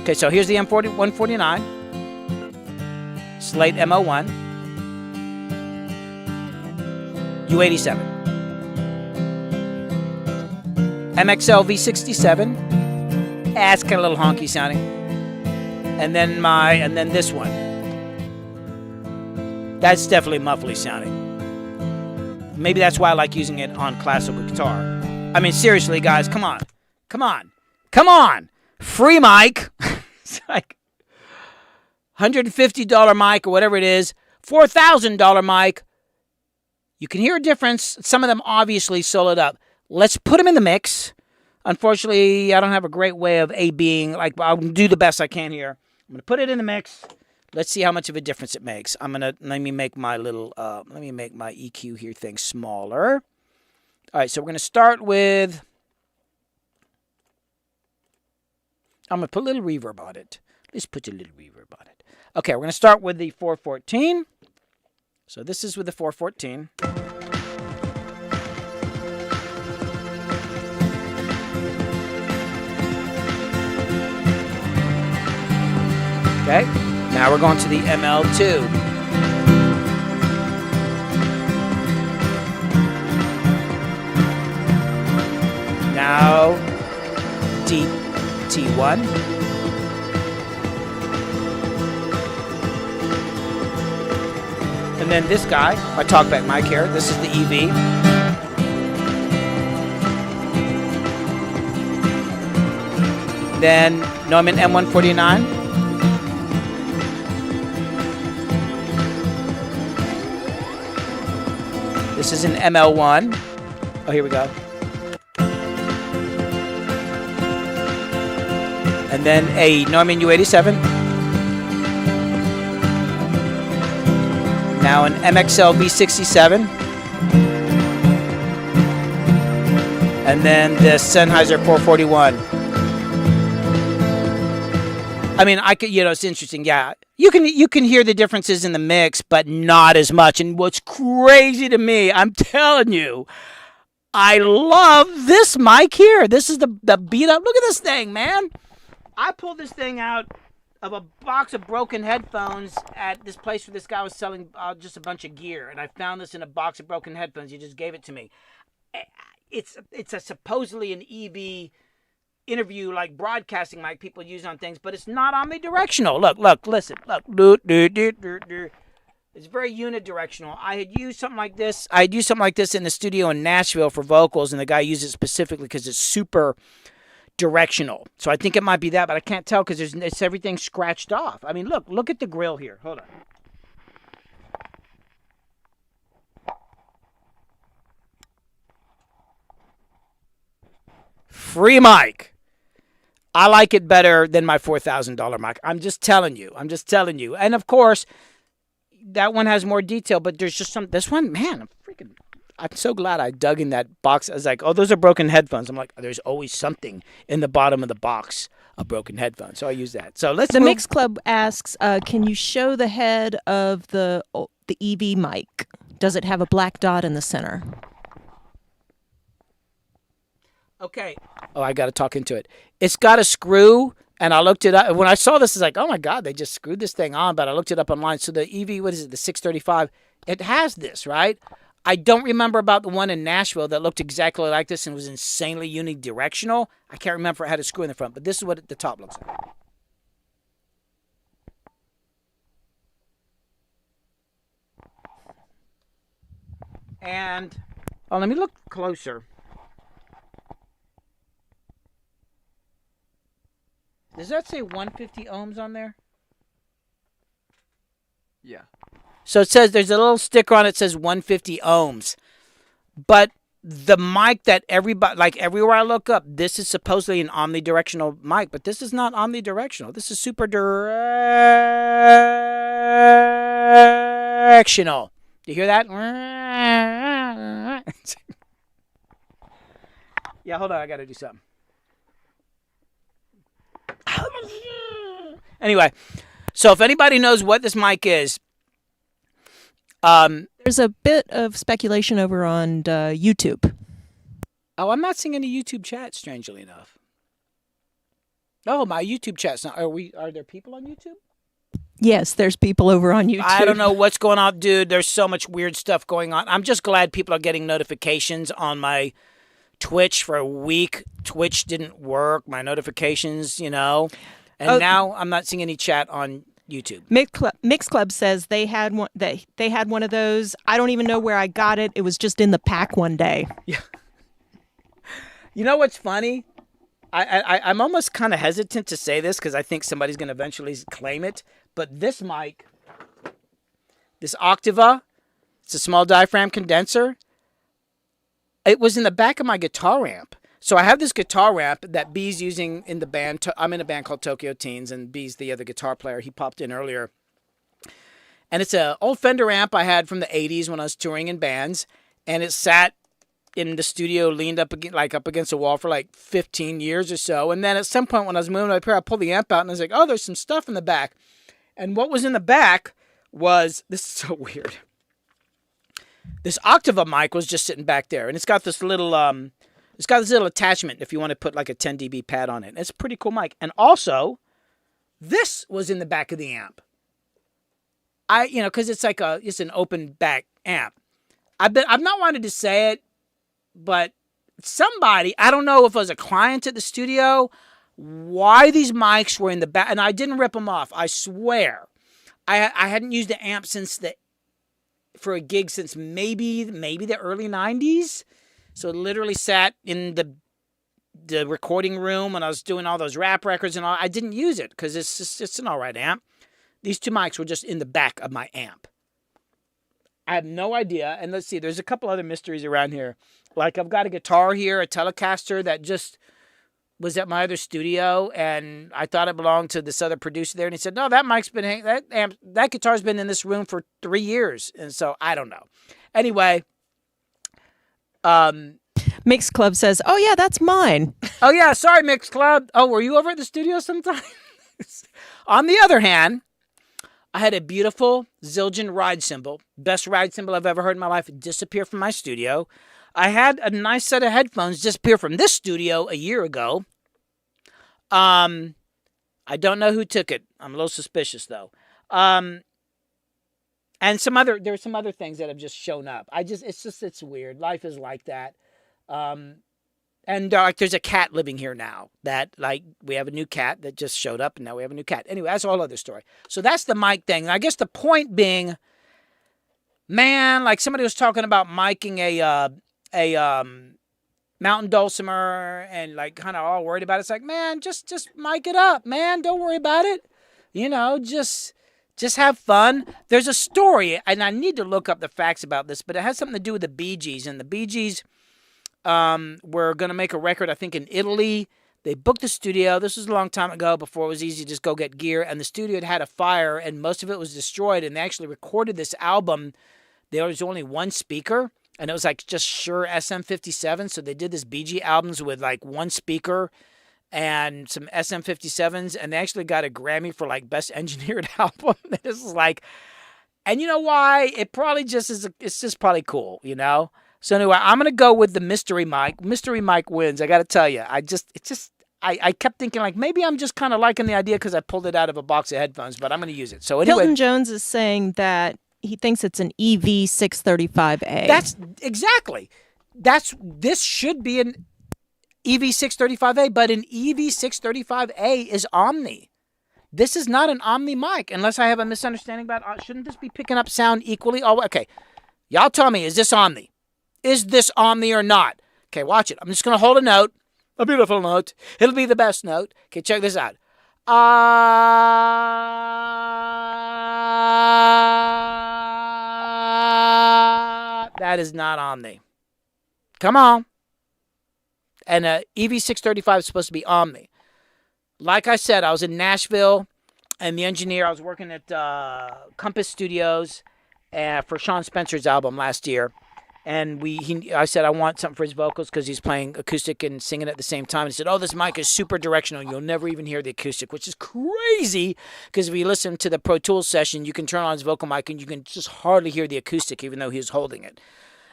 Okay, so here's the M149. Slate ML1. U87. MXL V67. It's kind of a little honky sounding. And then this one. That's definitely muffly sounding. Maybe that's why I like using it on classical guitar. I mean, seriously, guys, come on. Come on. Come on. Free mic. It's like $150 mic or whatever it is. $4,000 mic. You can hear a difference. Some of them obviously soloed up. Let's put them in the mix. Unfortunately, I don't have a great way of being like, I'll do the best I can here. I'm going to put it in the mix. Let's see how much of a difference it makes. Let me make my EQ here thing smaller. All right, so we're going to start with, I'm going to put a little reverb on it. Let's put a little reverb on it. Okay, we're going to start with the 414. So this is with the 414. Okay. Now we're going to the ML2. Now T1. And then this guy, my talkback mic here, this is the EV. Then Neumann M149. This is an ML1. Oh, here we go. And then a Neumann U87. Now an MXL V67. And then the Sennheiser 441. I mean, it's interesting. Yeah, you can hear the differences in the mix, but not as much. And what's crazy to me, I'm telling you, I love this mic here. This is the beat up. Look at this thing, man. I pulled this thing out of a box of broken headphones at this place where this guy was selling just a bunch of gear, and I found this in a box of broken headphones. He just gave it to me. It's a supposedly an EV interview like broadcasting mic people use on things, but it's not omnidirectional. Look, listen, look. It's very unidirectional. I had used something like this. I had used something like this in the studio in Nashville for vocals, and the guy used it specifically because it's super directional. So I think it might be that, but I can't tell because it's everything scratched off. I mean, look at the grill here. Hold on. Free mic. I like it better than my $4,000 mic. I'm just telling you. And of course, that one has more detail, but there's just this one, man, I'm so glad I dug in that box. I was like, oh, those are broken headphones. I'm like, there's always something in the bottom of the box, a broken headphone. So I use that. So let's The move. Mix Club asks, can you show the head of the EV mic? Does it have a black dot in the center? Okay. Oh, I got to talk into it. It's got a screw, and I looked it up. When I saw this, it's like, oh my God, they just screwed this thing on. But I looked it up online. So the EV, what is it, the 635? It has this, right? I don't remember about the one in Nashville that looked exactly like this and was insanely unidirectional. I can't remember if it had a screw in the front, but this is what the top looks like. And, oh, let me look closer. Does that say 150 ohms on there? Yeah. So it says there's a little sticker on it that says 150 ohms. But the mic that everybody, like everywhere I look up, this is supposedly an omnidirectional mic, but this is not omnidirectional. This is super directional. Do you hear that? Yeah, hold on. I got to do something. Anyway, so if anybody knows what this mic is, there's a bit of speculation over on YouTube. Oh, I'm not seeing any YouTube chat, strangely enough. Oh, my YouTube chat's not. Are there people on YouTube? Yes, there's people over on YouTube. I don't know what's going on, dude. There's so much weird stuff going on. I'm just glad people are getting notifications on my Twitch. For a week, Twitch didn't work. My notifications, And now I'm not seeing any chat on YouTube. Mix Club says they had one. They had one of those. I don't even know where I got it. It was just in the pack one day. Yeah. You know what's funny? I'm almost kind of hesitant to say this because I think somebody's going to eventually claim it. But this mic, this Octava, it's a small diaphragm condenser. It was in the back of my guitar amp. So I have this guitar amp that B's using in the band. I'm in a band called Tokyo Teens, and B's the other guitar player. He popped in earlier. And it's an old Fender amp I had from the 80s when I was touring in bands. And it sat in the studio, leaned up against a wall for like 15 years or so. And then at some point when I was moving my pair, I pulled the amp out, and I was like, oh, there's some stuff in the back. And what was in the back was, this is so weird. This Octava mic was just sitting back there. And it's got this little... It's got this little attachment if you want to put like a 10 dB pad on it. It's a pretty cool mic. And also, this was in the back of the amp. Because it's an open back amp. I've not wanted to say it, but somebody, I don't know if it was a client at the studio, why these mics were in the back, and I didn't rip them off. I swear, I hadn't used the amp for a gig since maybe the early 90s. So it literally sat in the recording room when I was doing all those rap records and all. I didn't use it because it's an all right amp. These two mics were just in the back of my amp. I have no idea. And let's see, there's a couple other mysteries around here. Like I've got a guitar here, a Telecaster that just was at my other studio, and I thought it belonged to this other producer there. And he said, no, that mic's been that guitar's been in this room for 3 years. And so I don't know. Anyway. Mix Club says, oh yeah, that's mine. Oh yeah, sorry, Mix Club. Oh, were you over at the studio sometime? On the other hand, I had a beautiful Zildjian ride cymbal, best ride cymbal I've ever heard in my life, disappear from my studio. I had a nice set of headphones disappear from this studio a year ago. I don't know who took it. I'm a little suspicious though. And there's some other things that have just shown up. It's weird. Life is like that. And there's a cat living here now that we have a new cat that just showed up, and now we have a new cat. Anyway, that's a whole other story. So that's the mic thing. And I guess the point being, man, like somebody was talking about miking a mountain dulcimer and like kind of all worried about it. It's like, man, just mic it up, man. Don't worry about it. You know, just have fun. There's a story, and I need to look up the facts about this, but it has something to do with the Bee Gees. And the Bee Gees were going to make a record, I think, in Italy. They booked the studio. This was a long time ago before it was easy to just go get gear. And the studio had a fire, and most of it was destroyed. And they actually recorded this album. There was only one speaker, and it was like just Shure SM57. So they did this Bee Gees albums with like one speaker and some SM57s, and they actually got a Grammy for like best engineered album. This is like, and you know why? It probably just is. It's just probably cool, you know. So anyway, I'm gonna go with the mystery mic. Mystery mic wins. I got to tell you, I kept thinking like maybe I'm just kind of liking the idea because I pulled it out of a box of headphones, but I'm gonna use it. So anyway, Hilton Jones is saying that he thinks it's an EV635A. that's exactly. This should be an EV635A, but an EV635A is Omni. This is not an Omni mic, unless I have a misunderstanding about. Shouldn't this be picking up sound equally? Oh, okay. Y'all tell me, is this Omni? Is this Omni or not? Okay, watch it. I'm just gonna hold a note, a beautiful note. It'll be the best note. Okay, check this out. That is not Omni. Come on. And EV635 is supposed to be Omni. Like I said, I was in Nashville, and the engineer, I was working at Compass Studios for Sean Spencer's album last year. And I said, I want something for his vocals because he's playing acoustic and singing at the same time. And he said, oh, this mic is super directional. You'll never even hear the acoustic, which is crazy because if you listen to the Pro Tools session, you can turn on his vocal mic and you can just hardly hear the acoustic even though he was holding it.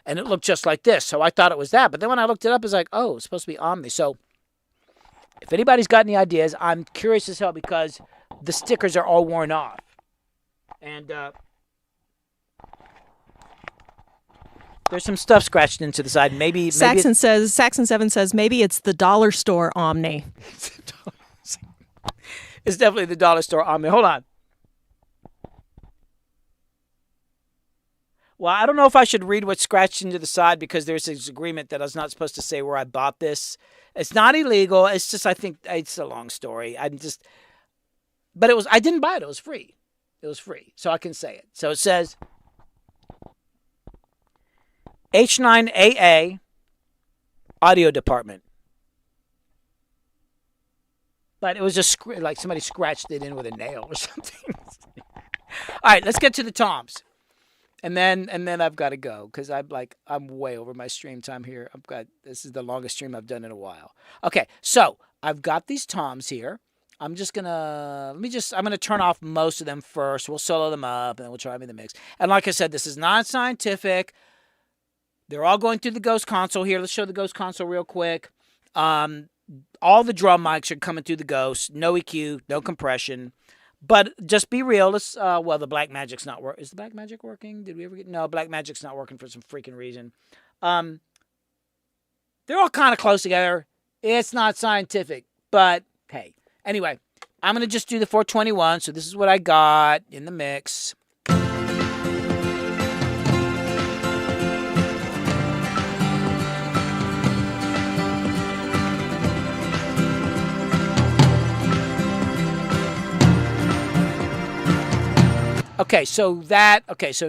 And it looked just like this. So I thought it was that. But then when I looked it up, it's like, oh, it's supposed to be Omni. So if anybody's got any ideas, I'm curious as hell because the stickers are all worn off. And there's some stuff scratched into the side. Maybe Saxon 7 says maybe it's the dollar store Omni. It's definitely the dollar store Omni. Hold on. Well, I don't know if I should read what's scratched into the side because there's this agreement that I was not supposed to say where I bought this. It's not illegal. It's just, I think it's a long story. I didn't buy it. It was free. It was free. So I can say it. So it says H9AA audio department. But it was just like somebody scratched it in with a nail or something. All right, let's get to the toms. And then I've got to go because I'm way over my stream time here. This is the longest stream I've done in a while. Okay, so I've got these toms here. I'm gonna turn off most of them first. We'll solo them up and then we'll try them in the mix. And like I said, this is not scientific. They're all going through the Ghost console here. Let's show the Ghost console real quick. All the drum mics are coming through the Ghost. No EQ, no compression. But just be real. Let's. Well, the Black Magic's not working. Is the Black Magic working? Did we ever get? No, Black Magic's not working for some freaking reason. They're all kind of close together. It's not scientific, but hey. Anyway, I'm gonna just do the 421. So this is what I got in the mix. Okay, so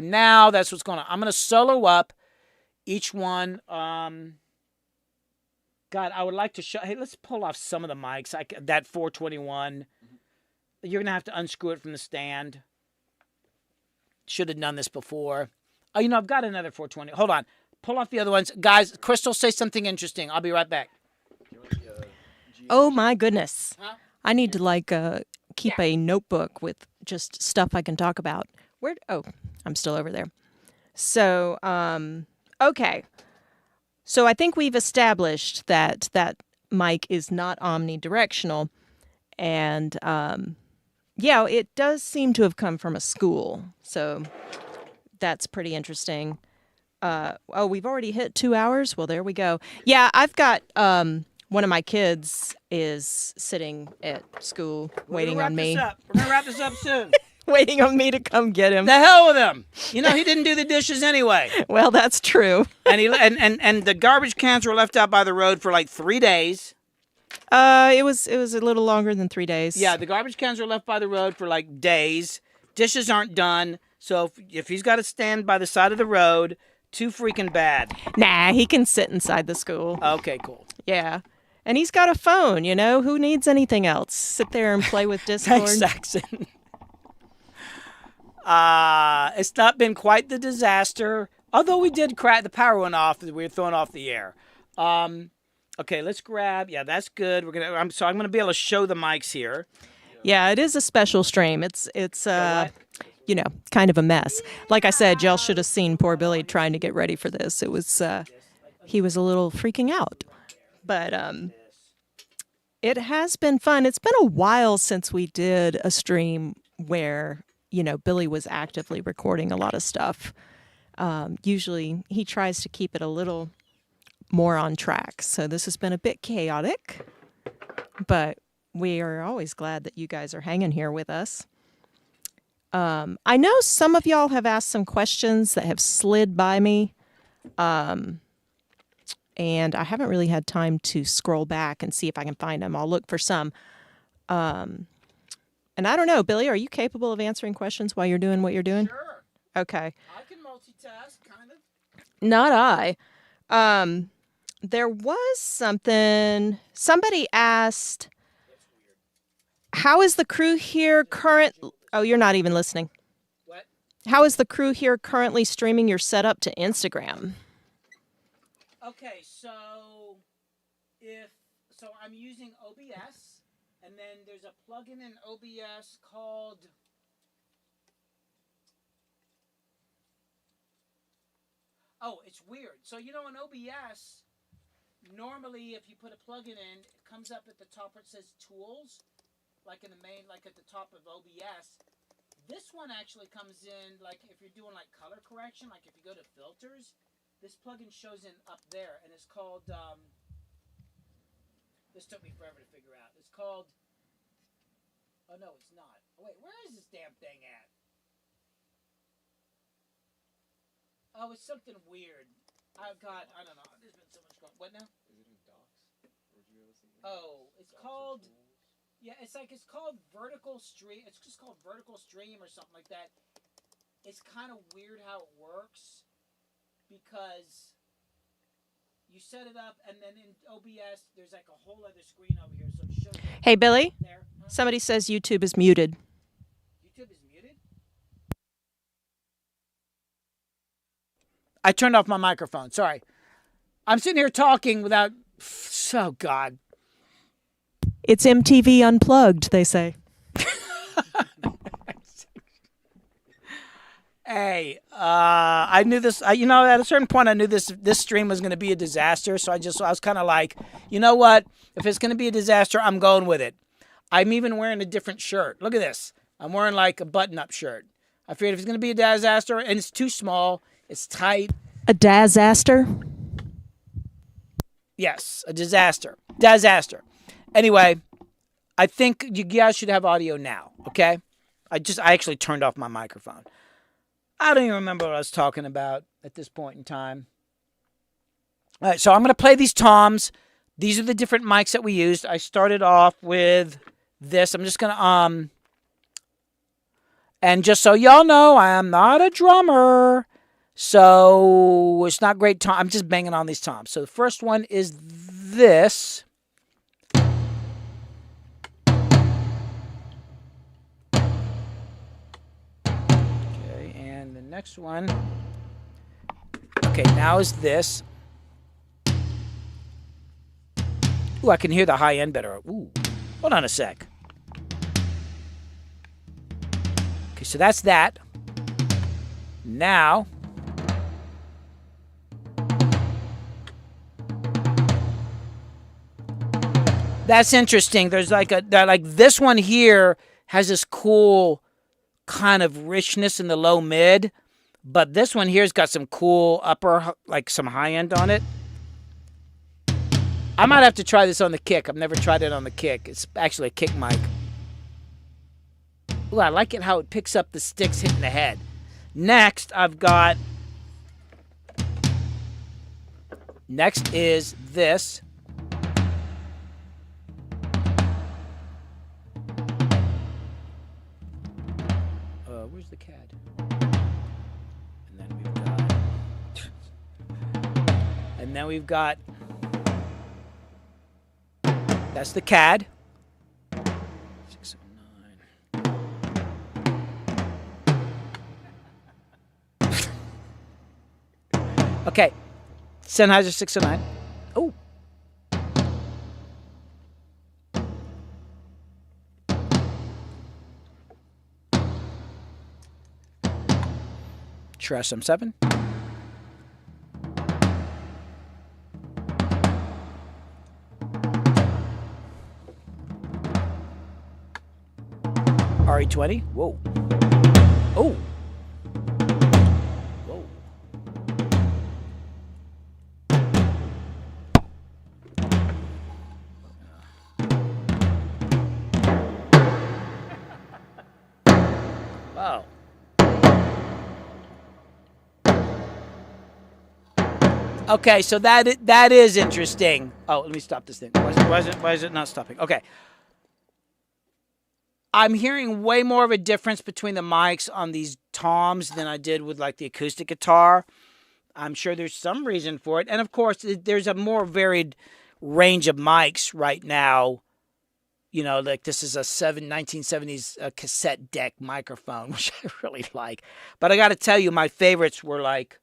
now that's what's going on. I'm going to solo up each one. God, I would like to show. Hey, let's pull off some of the mics. That 421. You're going to have to unscrew it from the stand. Should have done this before. Oh, I've got another 420. Hold on. Pull off the other ones. Guys, Crystal, say something interesting. I'll be right back. Oh, my goodness. Huh? I need to keep a notebook with just stuff I can talk about. I'm still over there. So, okay. So I think we've established that mic is not omnidirectional. And, it does seem to have come from a school. So that's pretty interesting. We've already hit 2 hours? Well, there we go. Yeah, I've got, one of my kids is sitting at school waiting on me. We're going to wrap this up soon. waiting on me to come get him. The hell with him. You know, he didn't do the dishes anyway. Well, that's true. And and the garbage cans were left out by the road for like 3 days. It was a little longer than 3 days. Yeah, the garbage cans were left by the road for like days. Dishes aren't done. So if he's got to stand by the side of the road, too freaking bad. Nah, he can sit inside the school. Okay, cool. Yeah. And he's got a phone, you know? Who needs anything else? Sit there and play with Discord. Thanks, Saxon. It's not been quite the disaster. Although we did crack, the power went off. We were thrown off the air. Okay, let's grab. Yeah, that's good. I'm gonna be able to show the mics here. Yeah, it is a special stream. It's you know, kind of a mess. Like I said, y'all should have seen poor Billy trying to get ready for this. It was he was a little freaking out. But it has been fun. It's been a while since we did a stream where, you know, Billy was actively recording a lot of stuff. Usually he tries to keep it a little more on track. So this has been a bit chaotic, but we are always glad that you guys are hanging here with us. I know some of y'all have asked some questions that have slid by me. And I haven't really had time to scroll back and see if I can find them. I'll look for some. And I don't know, Billy, are you capable of answering questions while you're doing what you're doing? Sure. Okay. I can multitask, kind of. Not I. There was something. Somebody asked, how is the crew here Oh, you're not even listening. What? How is the crew here currently streaming your setup to Instagram? Okay, so I'm using OBS, and then there's a plugin in OBS called it's weird. So you know in OBS, normally if you put a plugin in, it comes up at the top where it says tools, like in the main, like at the top of OBS. This one actually comes in like if you're doing like color correction, like if you go to filters. This plugin shows in up there, and it's called, this took me forever to figure out. It's called, oh no, it's not. Oh wait, where is this damn thing at? Oh, it's something weird. Oh God, I don't know. There's been so much going. What now? Is it in docs? Or do you have something? Oh, it's called, yeah, it's called Vertical Stream. It's just called Vertical Stream or something like that. It's kind of weird how it works. Because you set it up, and then in OBS, there's like a whole other screen over here. So it shows Hey, Billy, there. Huh? somebody says YouTube is muted. YouTube is muted? I turned off my microphone. Sorry. I'm sitting here talking without... Oh, God. It's MTV Unplugged, they say. Hey, I knew this. You know, at a certain point, I knew this stream was going to be a disaster. So I was kind of like, you know what? If it's going to be a disaster, I'm going with it. I'm even wearing a different shirt. Look at this. I'm wearing like a button-up shirt. I figured if it's going to be a disaster, and it's too small, it's tight. A disaster? Yes, a disaster. Disaster. Anyway, I think you guys should have audio now. Okay? I actually turned off my microphone. I don't even remember what I was talking about at this point in time. All right, so I'm going to play these toms. These are the different mics that we used. I started off with this. I'm just going to, and just so y'all know, I am not a drummer, so it's not great tom. I'm just banging on these toms. So the first one is this. Next one. Okay, now is this. Ooh, I can hear the high end better. Ooh, hold on a sec. Okay, so that's that. Now, that's interesting. There's like this one here has this cool kind of richness in the low mid. But this one here's got some cool upper, like some high end on it. I might have to try this on the kick. I've never tried it on the kick. It's actually a kick mic. Ooh, I like it how it picks up the sticks hitting the head. Next, I've got... Next is this. Where's the CAD? And then we've got... And then we've got... That's the CAD. 609. Okay. Sennheiser 609. Oh. Shure SM7. RE20. Whoa. Oh. Whoa. Wow. Okay, so that is interesting. Oh, let me stop this thing. Why is it not stopping? Okay. I'm hearing way more of a difference between the mics on these toms than I did with like the acoustic guitar. I'm sure there's some reason for it. And of course, there's a more varied range of mics right now. You know, like this is a 1970s cassette deck microphone, which I really like. But I got to tell you, my favorites were like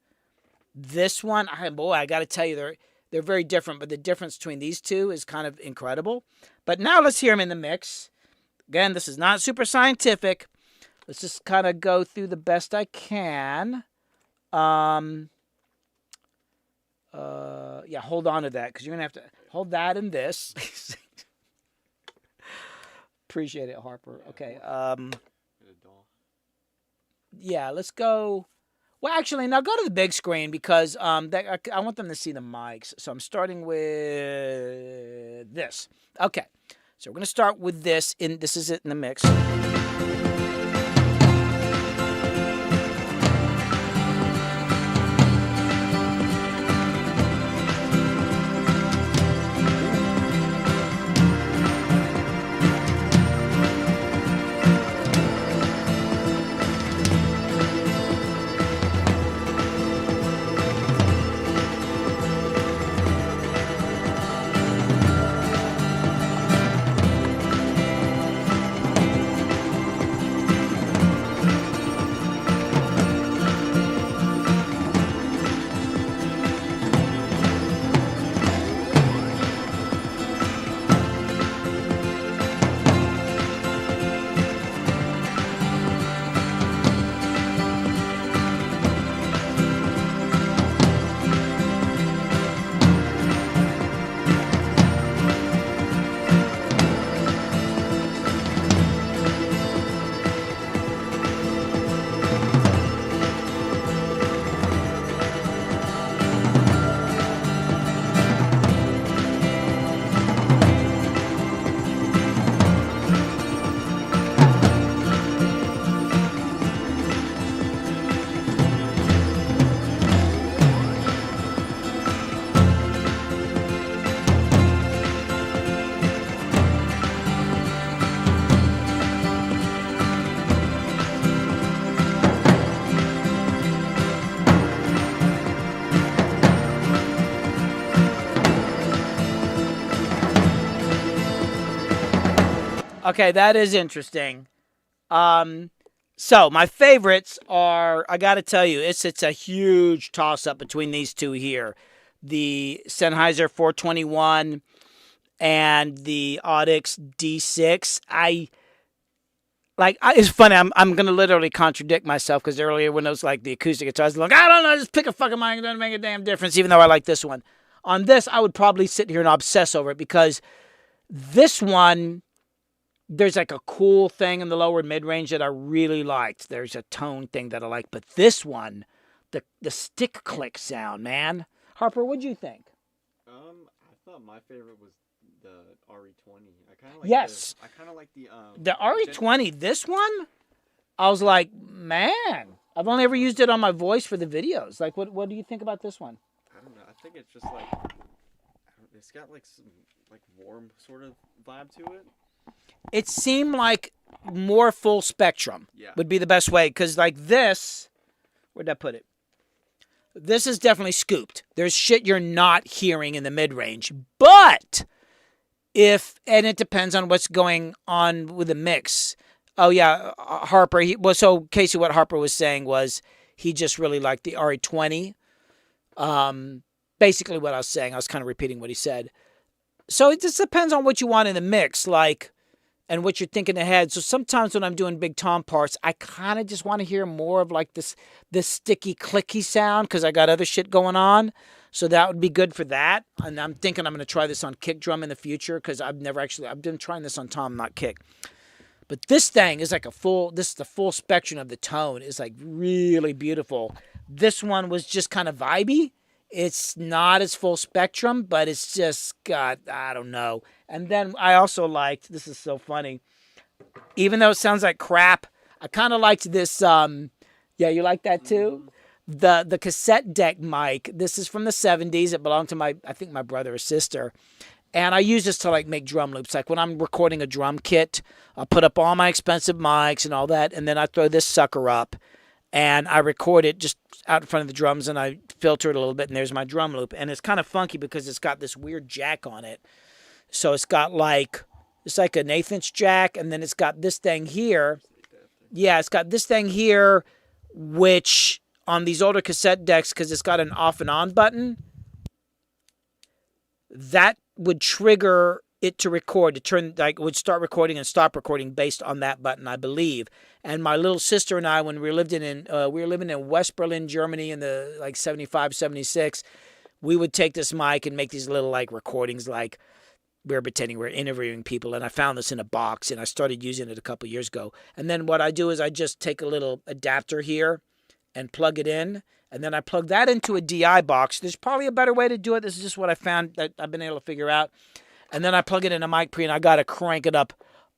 this one. I got to tell you, they're very different. But the difference between these two is kind of incredible. But now let's hear them in the mix. Again, this is not super scientific. Let's just kind of go through the best I can. Yeah, hold on to that because you're going to have to hold that and this. Appreciate it, Harper. Okay. Yeah, let's go. Well, actually, now go to the big screen because I want them to see the mics. So I'm starting with this. Okay. So we're going to start with this. This is it in the mix. Okay, that is interesting. So my favorites are, I got to tell you, it's a huge toss-up between these two here. The Sennheiser 421 and the Audix D6. It's funny, I'm going to literally contradict myself because earlier when it was like the acoustic guitar, I was like, I don't know, just pick a fucking mic, it doesn't make a damn difference, even though I like this one. On this, I would probably sit here and obsess over it because this one, there's like a cool thing in the lower mid-range that I really liked. There's a tone thing that I like. But this one, the stick click sound, man. Harper, what'd you think? I thought my favorite was the RE20. I kind of like yes. I kind of like the RE20. This one, I was like, man, I've only ever used it on my voice for the videos. Like, what do you think about this one? I don't know. I think it's just like it's got like some like warm sort of vibe to it. It seemed like more full spectrum Yeah. would be the best way. Because like this, where'd I put it? This is definitely scooped. There's shit you're not hearing in the mid-range. But and it depends on what's going on with the mix. Oh, yeah, Harper. So Casey, what Harper was saying was he just really liked the RE20. Basically what I was saying, I was kind of repeating what he said. So it just depends on what you want in the mix, like, and what you're thinking ahead. So sometimes when I'm doing big tom parts, I kind of just want to hear more of like this sticky, clicky sound because I got other shit going on. So that would be good for that. And I'm thinking I'm going to try this on kick drum in the future because I've been trying this on tom, not kick. But this thing is like this is the full spectrum of the tone. It's like really beautiful. This one was just kind of vibey. It's not as full spectrum, but it's just got, I don't know. And then I also liked, this is so funny, even though it sounds like crap, I kind of liked this, yeah, you like that too? The cassette deck mic. This is from the 70s. It belonged to I think my brother or sister. And I use this to like make drum loops. Like when I'm recording a drum kit, I'll put up all my expensive mics and all that, and then I throw this sucker up, and I record it just out in front of the drums, and I filter it a little bit, and there's my drum loop. And it's kind of funky because it's got this weird jack on it. So it's got like, it's like an 1/8 inch jack, and then it's got this thing here. Yeah, it's got this thing here, which on these older cassette decks, because it's got an off and on button, that would trigger it to record, it would start recording and stop recording based on that button, I believe. And my little sister and I, when we were living in West Berlin, Germany in the like 75, 76, we would take this mic and make these little like recordings, like we were pretending we were interviewing people. And I found this in a box and I started using it a couple years ago. And then what I do is I just take a little adapter here and plug it in. And then I plug that into a DI box. There's probably a better way to do it. This is just what I found that I've been able to figure out. And then I plug it in a mic pre, and I got to crank it up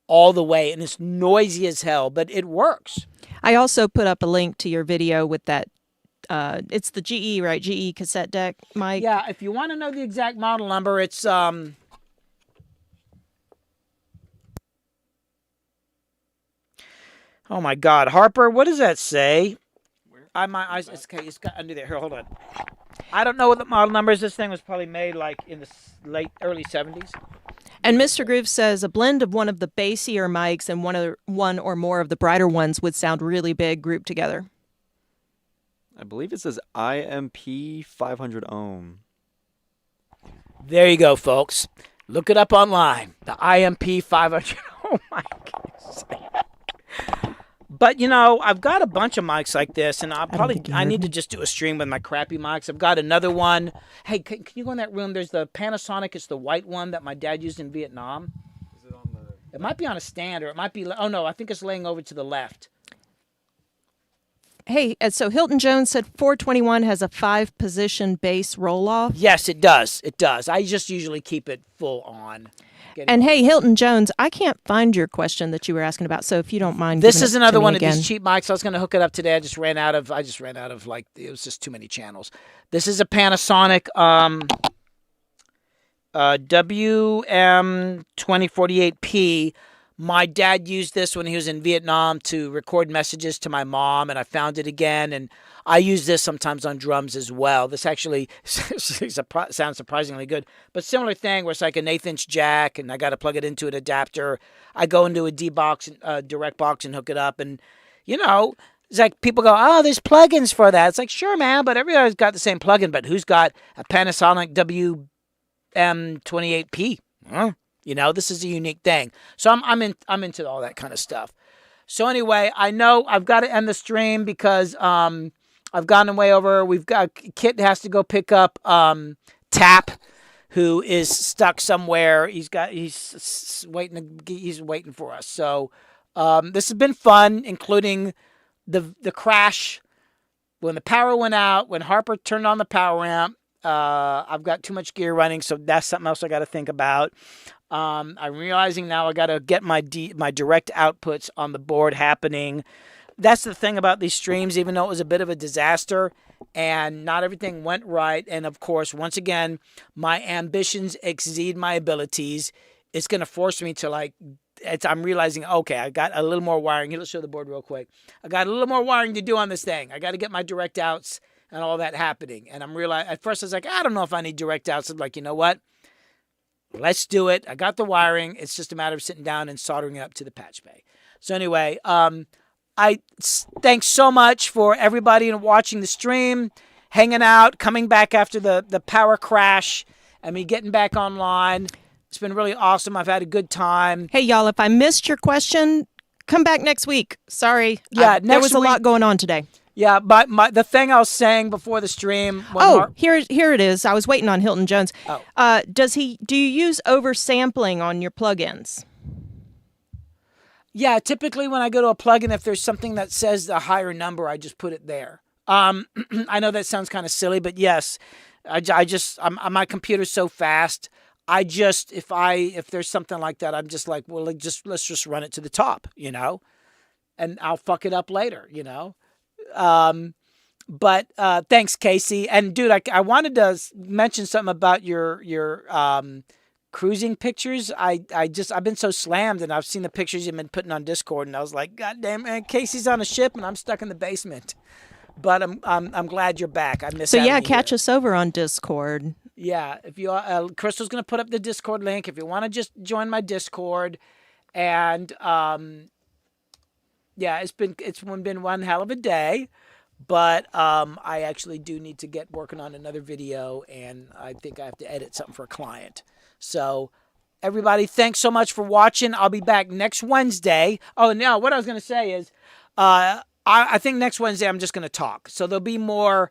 all the way. And it's noisy as hell, but it works. I also put up a link to your video with that. It's the GE, right? GE cassette deck mic. Yeah, if you want to know the exact model number, it's... Oh, my God. Harper, what does that say? It's okay. It's got under there. Here, hold on. I don't know what the model number is. This thing was probably made like in the early 70s. And Mr. Groove says a blend of one of the bassier mics and one or more of the brighter ones would sound really big grouped together. I believe it says IMP 500 ohm. There you go, folks. Look it up online. The IMP 500. Oh, my goodness. But, you know, I've got a bunch of mics like this, and I need to just do a stream with my crappy mics. I've got another one. Hey, can you go in that room? There's the Panasonic. It's the white one that my dad used in Vietnam. Is it on the... It might be on a stand, or it might be... Oh, no, I think it's laying over to the left. Hey, so Hilton Jones said 421 has a 5-position bass roll-off. Yes, it does. It does. I just usually keep it full on. And hey, Hilton Jones, I can't find your question that you were asking about. So if you don't mind, this is another one again. of these cheap mics. I was going to hook it up today. I just ran out of like, it was just too many channels. This is a Panasonic WM2048P. My dad used this when he was in Vietnam to record messages to my mom, and I found it again, and I use this sometimes on drums as well. This actually sounds surprisingly good, but similar thing where it's like an 1/8 inch jack, and I got to plug it into an adapter. I go into a D-box, direct box, and hook it up, and you know, it's like people go, "Oh, there's plugins for that." It's like, sure, man, but everybody's got the same plugin. But who's got a Panasonic WM28P? Huh? You know, this is a unique thing. So I'm into all that kind of stuff. So anyway, I know I've got to end the stream because I've gone way over. Kit has to go pick up Tap, who is stuck somewhere. He's waiting for us. So this has been fun, including the crash when the power went out, when Harper turned on the power amp. I've got too much gear running, so that's something else I got to think about. I'm realizing now I got to get my direct outputs on the board happening. that's the thing about these streams, even though it was a bit of a disaster and not everything went right. And of course, once again, my ambitions exceed my abilities. It's going to force me to I'm realizing, okay, I got a little more wiring. Here, let's show the board real quick. I got a little more wiring to do on this thing. I got to get my direct outs and all that happening. And I'm realizing, at first I was like, I don't know if I need direct outs. I'm like, you know what? Let's do it. I got the wiring. It's just a matter of sitting down and soldering it up to the patch bay. So anyway, thanks so much for everybody watching the stream, hanging out, coming back after the power crash, and me getting back online. It's been really awesome. I've had a good time. Hey, y'all, if I missed your question, come back next week. Sorry. Yeah, there was a lot going on today. Yeah, but the thing I was saying before the stream. Here it is. I was waiting on Hilton Jones. Oh. Do you use oversampling on your plugins? Yeah, typically when I go to a plugin, if there's something that says a higher number, I just put it there. I know that sounds kind of silly, but yes, my computer's so fast. If there's something like that, I'm just like, well, let's just run it to the top, and I'll fuck it up later, But thanks, Casey. And dude, I wanted to mention something about your cruising pictures. I've been so slammed, and I've seen the pictures you've been putting on Discord, and I was like, God damn, man, Casey's on a ship, and I'm stuck in the basement. But I'm glad you're back. I miss. So yeah, catch us over on Discord. Yeah, if you Crystal's gonna put up the Discord link if you want to just join my Discord, and yeah, it's been one hell of a day, but I actually do need to get working on another video, and I think I have to edit something for a client. So everybody, thanks so much for watching. I'll be back next Wednesday. Oh, now what I was gonna say is, I think next Wednesday I'm just gonna talk, so there'll be more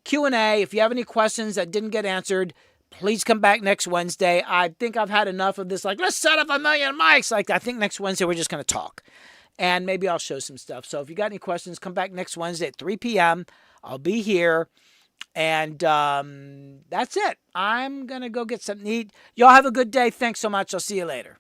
Q&A. If you have any questions that didn't get answered, please come back next Wednesday. I think I've had enough of this, let's set up 1 million mics. I think next Wednesday we're just going to talk. And maybe I'll show some stuff. So if you got any questions, come back next Wednesday at 3 p.m. I'll be here. And that's it. I'm going to go get something to eat. Y'all have a good day. Thanks so much. I'll see you later.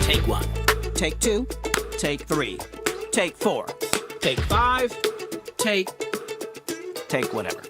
Take 1, take 2, take 3, take 4, take 5, take whatever.